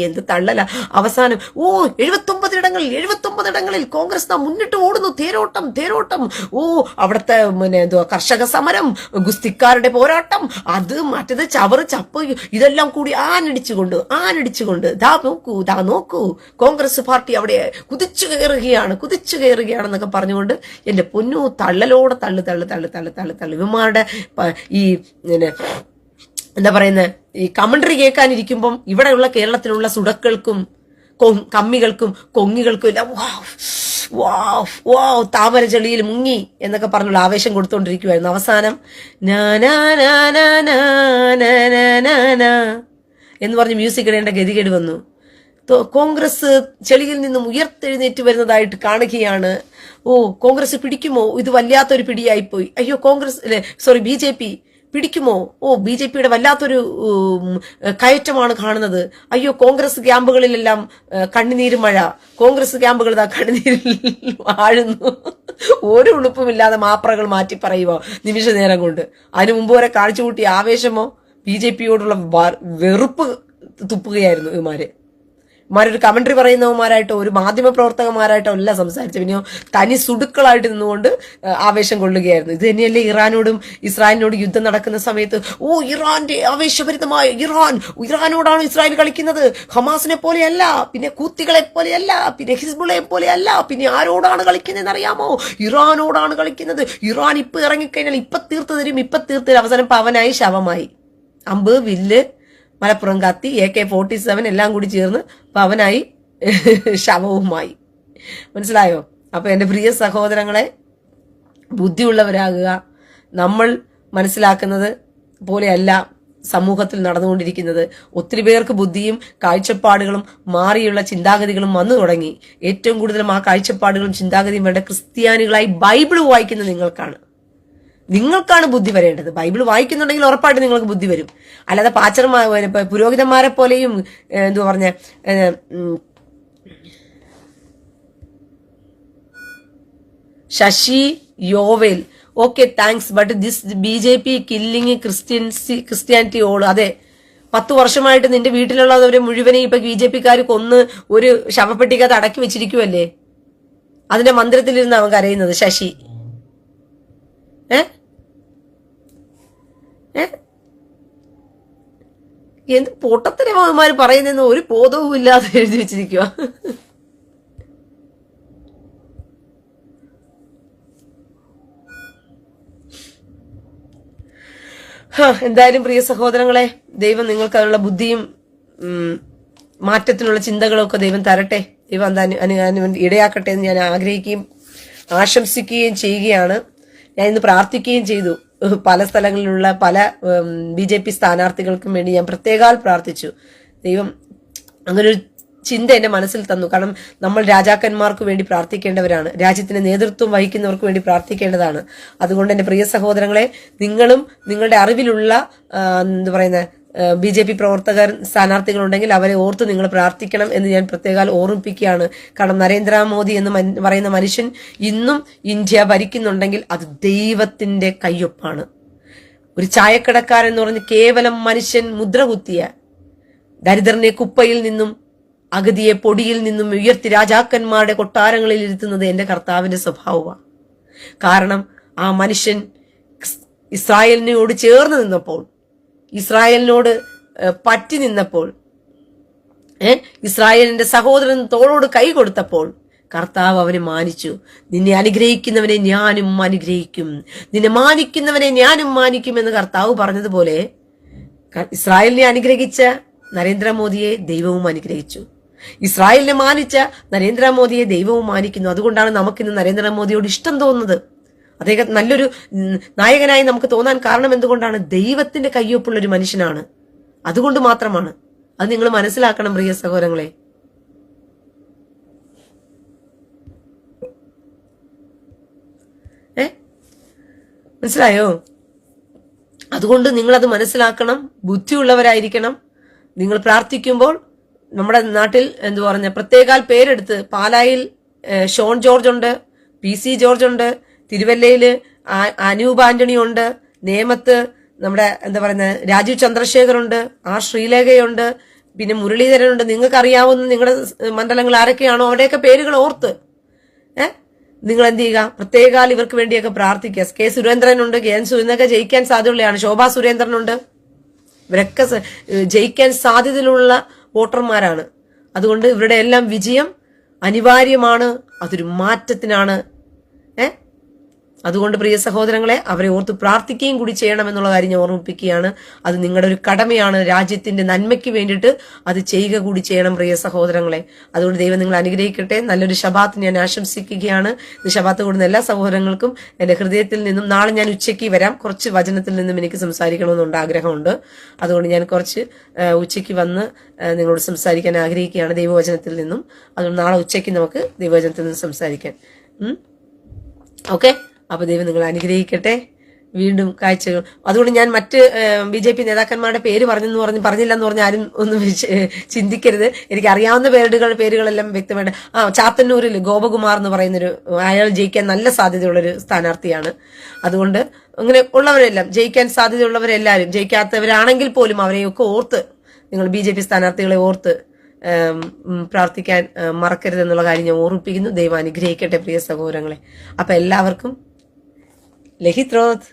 എന്ത് തള്ളല! അവസാനം 79 ഇടങ്ങളിൽ കോൺഗ്രസ് മുന്നിട്ട് ഓടുന്നു. തേരോട്ടം. അവിടുത്തെ കർഷക സമരം, ഗുസ്തിക്കാരുടെ പോരാട്ടം, അത് മറ്റത് ചപ്പ്, ഇതെല്ലാം കൂടി ആനടിച്ചുകൊണ്ട് ദാ നോക്കൂ കോൺഗ്രസ് പാർട്ടി അവിടെ കുതിച്ചു കയറുകയാണെന്നൊക്കെ പറഞ്ഞുകൊണ്ട് എന്റെ പൊന്നു, തള്ളലോടെ തള്ളു. ഇവന്മാരുടെ ഈ എന്താ പറയുന്നത്, ഈ കമന്ററി കേൾക്കാനിരിക്കുമ്പം ഇവിടെയുള്ള കേരളത്തിലുള്ള സുടക്കൾക്കും കമ്മികൾക്കും കൊങ്ങികൾക്കും എല്ലാം താമര ചെളിയിൽ മുങ്ങി എന്നൊക്കെ പറഞ്ഞുള്ള ആവേശം കൊടുത്തോണ്ടിരിക്കുവായിരുന്നു. അവസാനം എന്ന് പറഞ്ഞ് മ്യൂസിക് ഇടേണ്ട ഗതികേട് വന്നു. കോൺഗ്രസ് ചെളിയിൽ നിന്നും ഉയർത്തെഴുന്നേറ്റ് വരുന്നതായിട്ട് കാണുകയാണ്. കോൺഗ്രസ് പിടിക്കുമോ? ഇത് വല്ലാത്തൊരു പിടിയായിപ്പോയി. അയ്യോ, BJP പിടിക്കുമോ? BJPയുടെ വല്ലാത്തൊരു കയറ്റമാണ് കാണുന്നത്. അയ്യോ, കോൺഗ്രസ് ക്യാമ്പുകളിലെല്ലാം കണ്ണുനീര് മഴ, കോൺഗ്രസ് ക്യാമ്പുകൾ കണ്ണുനീരിൽ ആഴുന്നു. ഒരു ഉളുപ്പുമില്ലാതെ മാപ്രകൾ മാറ്റി പറയുമോ നിമിഷ നേരം കൊണ്ട്? അതിനു മുമ്പ് വരെ കാഴ്ച കൂട്ടിയ ആവേശമോ BJPയോടുള്ള വെറുപ്പ് തുപ്പുകയായിരുന്നു ഇവന്മാരൊരു കമന്ററി പറയുന്നവന്മാരായിട്ടോ ഒരു മാധ്യമ പ്രവർത്തകന്മാരായിട്ടോ അല്ല സംസാരിച്ചു. പിന്നെയോ തനി സുടുക്കളായിട്ട് നിന്നുകൊണ്ട് ആവേശം കൊള്ളുകയായിരുന്നു. ഇത് തന്നെയല്ലേ ഇറാനോടും ഇസ്രായേലിനോടും യുദ്ധം നടക്കുന്ന സമയത്ത് ഇറാന്റെ ആവേശഭരിതമായ ഇറാനോടാണ് ഇസ്രായേൽ കളിക്കുന്നത്, ഹമാസിനെ പോലെയല്ല, പിന്നെ കൂത്തികളെ പോലെയല്ല, പിന്നെ ഹിസ്ബുളെ പോലെയല്ല, പിന്നെ ആരോടാണ് കളിക്കുന്നതെന്ന് അറിയാമോ? ഇറാനോടാണ് കളിക്കുന്നത്. ഇറാൻ ഇപ്പൊ ഇറങ്ങിക്കഴിഞ്ഞാൽ ഇപ്പൊ തീർത്ത് തരും. അവസാനം പവനായി ശവമായി. അമ്പ്, വില്ല്, മലപ്പുറം കത്തി, AK-47 എല്ലാം കൂടി ചേർന്ന് പവനായി ശവവുമായി. മനസ്സിലായോ? അപ്പൊ എന്റെ പ്രിയ സഹോദരങ്ങളെ, ബുദ്ധിയുള്ളവരാകുക. നമ്മൾ മനസ്സിലാക്കുന്നത് പോലെയല്ല സമൂഹത്തിൽ നടന്നുകൊണ്ടിരിക്കുന്നത്. ഒത്തിരി പേർക്ക് ബുദ്ധിയും കാഴ്ചപ്പാടുകളും മാറിയുള്ള ചിന്താഗതികളും വന്നു തുടങ്ങി. ഏറ്റവും കൂടുതലും ആ കാഴ്ചപ്പാടുകളും ചിന്താഗതിയും വേണ്ട ക്രിസ്ത്യാനികളായി ബൈബിൾ വായിക്കുന്ന നിങ്ങൾക്കാണ് ബുദ്ധി വരേണ്ടത്. ബൈബിൾ വായിക്കുന്നുണ്ടെങ്കിൽ ഉറപ്പായിട്ട് നിങ്ങൾക്ക് ബുദ്ധി വരും. അല്ലാതെ പുരോഹിതന്മാരെ പോലെയും Sasi Yovel, okay thanks, but this BJP killing Christianity all. അതെ, 10 വർഷമായിട്ട് നിന്റെ വീട്ടിലുള്ളവരെ മുഴുവനെ ഇപ്പൊ BJP-ക്കാർ കൊന്ന് ഒരു ശവപ്പെട്ടിക്കകത്ത് അടക്കി വെച്ചിരിക്കുവല്ലേ. അതിന്റെ മന്ദിരത്തിലിരുന്ന് അവൻ കരയുന്നത് ശശി. എന്ത് പൊട്ടത്തരമാര് പറയുന്നെന്ന് ഒരു ബോധവും ഇല്ലാതെ എഴുതി വെച്ചിരിക്കുക. എന്തായാലും പ്രിയ സഹോദരങ്ങളെ, ദൈവം നിങ്ങൾക്ക് അതിനുള്ള ബുദ്ധിയും മാറ്റത്തിനുള്ള ചിന്തകളൊക്കെ ദൈവം തരട്ടെ. ദൈവം ഇടയാക്കട്ടെ എന്ന് ഞാൻ ആഗ്രഹിക്കുകയും ആശംസിക്കുകയും ചെയ്യുകയാണ്. ഞാൻ ഇന്ന് പ്രാർത്ഥിക്കുകയും ചെയ്തു. പല സ്ഥലങ്ങളിലുള്ള പല BJP സ്ഥാനാർത്ഥികൾക്കും വേണ്ടി ഞാൻ പ്രത്യേകാൽ പ്രാർത്ഥിച്ചു. ദൈവം അങ്ങനൊരു ചിന്ത എന്റെ മനസ്സിൽ തന്നു. കാരണം നമ്മൾ രാജാക്കന്മാർക്ക് വേണ്ടി പ്രാർത്ഥിക്കേണ്ടവരാണ്, രാജ്യത്തിന് നേതൃത്വം വഹിക്കുന്നവർക്ക് വേണ്ടി പ്രാർത്ഥിക്കേണ്ടതാണ്. അതുകൊണ്ട് എന്റെ പ്രിയ സഹോദരങ്ങളെ, നിങ്ങളും നിങ്ങളുടെ അറിവിലുള്ള എന്താ പറയുന്ന BJP പ്രവർത്തകർ സ്ഥാനാർത്ഥികളുണ്ടെങ്കിൽ അവരെ ഓർത്ത് നിങ്ങൾ പ്രാർത്ഥിക്കണം എന്ന് ഞാൻ പ്രത്യേകം ഓർമ്മിപ്പിക്കുകയാണ്. കാരണം നരേന്ദ്രമോദി എന്ന് പറയുന്ന മനുഷ്യൻ ഇന്നും ഇന്ത്യ ഭരിക്കുന്നുണ്ടെങ്കിൽ അത് ദൈവത്തിന്റെ കയ്യൊപ്പാണ്. ഒരു ചായക്കടക്കാരൻ എന്ന് പറഞ്ഞ് കേവലം മനുഷ്യൻ മുദ്ര കുത്തിയ ദരിദ്രനെ കുപ്പയിൽ നിന്നും അഗതിയെ പൊടിയിൽ നിന്നും ഉയർത്തി രാജാക്കന്മാരുടെ കൊട്ടാരങ്ങളിൽ ഇരുത്തുന്നത് എന്റെ കർത്താവിന്റെ സ്വഭാവമാണ്. കാരണം ആ മനുഷ്യൻ ഇസ്രായേലിനോട് ചേർന്ന് നിന്നപ്പോൾ, ഇസ്രായേലിനോട് പറ്റി നിന്നപ്പോൾ, ഇസ്രായേലിന്റെ സഹോദരൻ തോളോട് കൈ കൊടുത്തപ്പോൾ കർത്താവ് അവനെ മാനിച്ചു. നിന്നെ അനുഗ്രഹിക്കുന്നവനെ ഞാനും അനുഗ്രഹിക്കും, നിന്നെ മാനിക്കുന്നവനെ ഞാനും മാനിക്കും എന്ന് കർത്താവ് പറഞ്ഞതുപോലെ ഇസ്രായേലിനെ അനുഗ്രഹിച്ച നരേന്ദ്രമോദിയെ ദൈവവും അനുഗ്രഹിച്ചു. ഇസ്രായേലിനെ മാനിച്ച നരേന്ദ്രമോദിയെ ദൈവവും മാനിക്കുന്നു. അതുകൊണ്ടാണ് നമുക്കിന്ന് നരേന്ദ്രമോദിയോട് ഇഷ്ടം തോന്നുന്നത്. അദ്ദേഹം നല്ലൊരു നായകനായി നമുക്ക് തോന്നാൻ കാരണം എന്തുകൊണ്ടാണ്? ദൈവത്തിന്റെ കയ്യൊപ്പുള്ള ഒരു മനുഷ്യനാണ്. അതുകൊണ്ട് മാത്രമാണ്. അത് നിങ്ങൾ മനസ്സിലാക്കണം പ്രിയ സഹോദരങ്ങളെ. മനസ്സിലായോ? അതുകൊണ്ട് നിങ്ങളത് മനസ്സിലാക്കണം, ബുദ്ധിയുള്ളവരായിരിക്കണം. നിങ്ങൾ പ്രാർത്ഥിക്കുമ്പോൾ നമ്മുടെ നാട്ടിൽ എന്തു പറഞ്ഞ പ്രത്യേകാൽ പേരെടുത്ത്, പാലായിൽ ഷോൺ ജോർജ് ഉണ്ട്, PC ജോർജ് ഉണ്ട്, തിരുവല്ലയില് അനൂപ് ആന്റണി ഉണ്ട്, നേമത്ത് നമ്മുടെ എന്താ പറയുന്ന രാജീവ് ചന്ദ്രശേഖർ ഉണ്ട്, ശ്രീലേഖയുണ്ട്, പിന്നെ മുരളീധരനുണ്ട്. നിങ്ങൾക്ക് അറിയാവുന്ന നിങ്ങളുടെ മണ്ഡലങ്ങൾ ആരൊക്കെയാണോ അവരുടെയൊക്കെ പേരുകൾ ഓർത്ത് നിങ്ങൾ എന്ത് ചെയ്യുക? പ്രത്യേകാൽ ഇവർക്ക് വേണ്ടിയൊക്കെ പ്രാർത്ഥിക്കുക. K സുരേന്ദ്രനുണ്ട്, ഇന്നൊക്കെ ജയിക്കാൻ സാധ്യതയുള്ളതാണ്. ശോഭാ സുരേന്ദ്രനുണ്ട്. ഇവരൊക്കെ ജയിക്കാൻ സാധ്യതയുള്ള വോട്ടർമാരാണ്. അതുകൊണ്ട് ഇവരുടെ എല്ലാം വിജയം അനിവാര്യമാണ്. അതൊരു മാറ്റത്തിനാണ്. അതുകൊണ്ട് പ്രിയ സഹോദരങ്ങളെ, അവരെ ഓർത്ത് പ്രാർത്ഥിക്കുകയും കൂടി ചെയ്യണമെന്നുള്ള കാര്യം ഞാൻ ഓർമ്മിപ്പിക്കുകയാണ്. അത് നിങ്ങളുടെ ഒരു കടമയാണ്. രാജ്യത്തിന്റെ നന്മയ്ക്ക് വേണ്ടിയിട്ട് അത് ചെയ്യുക കൂടി ചെയ്യണം പ്രിയ സഹോദരങ്ങളെ. അതുകൊണ്ട് ദൈവം നിങ്ങൾ അനുഗ്രഹിക്കട്ടെ. നല്ലൊരു ശബാത്ത് ഞാൻ ആശംസിക്കുകയാണ്. ഈ ശബാത്ത് കൂടുന്ന എല്ലാ സഹോദരങ്ങൾക്കും എന്റെ ഹൃദയത്തിൽ നിന്നും, നാളെ ഞാൻ ഉച്ചയ്ക്ക് വരാം. കുറച്ച് വചനത്തിൽ നിന്നും എനിക്ക് സംസാരിക്കണമെന്നുണ്ട്, ആഗ്രഹമുണ്ട്. അതുകൊണ്ട് ഞാൻ കുറച്ച് ഉച്ചയ്ക്ക് വന്ന് നിങ്ങളോട് സംസാരിക്കാൻ ആഗ്രഹിക്കുകയാണ് ദൈവവചനത്തിൽ നിന്നും. അതുകൊണ്ട് നാളെ ഉച്ചയ്ക്ക് നമുക്ക് ദൈവവചനത്തിൽ നിന്നും സംസാരിക്കാൻ. ഓക്കെ. അപ്പൊ ദൈവം നിങ്ങൾ അനുഗ്രഹിക്കട്ടെ. വീണ്ടും കാഴ്ചകൾ. അതുകൊണ്ട് ഞാൻ മറ്റ് BJP നേതാക്കന്മാരുടെ പേര് പറഞ്ഞില്ലെന്ന് പറഞ്ഞ് ആരും ഒന്നും ചിന്തിക്കരുത്. എനിക്ക് അറിയാവുന്ന പേരുകളെല്ലാം വ്യക്തമായിട്ട്. ചാത്തന്നൂരിൽ ഗോപകുമാർ എന്ന് പറയുന്നൊരു, അയാൾ ജയിക്കാൻ നല്ല സാധ്യതയുള്ളൊരു സ്ഥാനാർത്ഥിയാണ്. അതുകൊണ്ട് അങ്ങനെ ഉള്ളവരെല്ലാം, ജയിക്കാൻ സാധ്യതയുള്ളവരെല്ലാവരും, ജയിക്കാത്തവരാണെങ്കിൽ പോലും അവരെയൊക്കെ ഓർത്ത്, നിങ്ങൾ BJP സ്ഥാനാർത്ഥികളെ ഓർത്ത് പ്രാർത്ഥിക്കാൻ മറക്കരുതെന്നുള്ള കാര്യം ഞാൻ ഓർമ്മിപ്പിക്കുന്നു. ദൈവം അനുഗ്രഹിക്കട്ടെ പ്രിയ സഹോദരങ്ങളെ. അപ്പൊ എല്ലാവർക്കും ലഹിത്രോത്.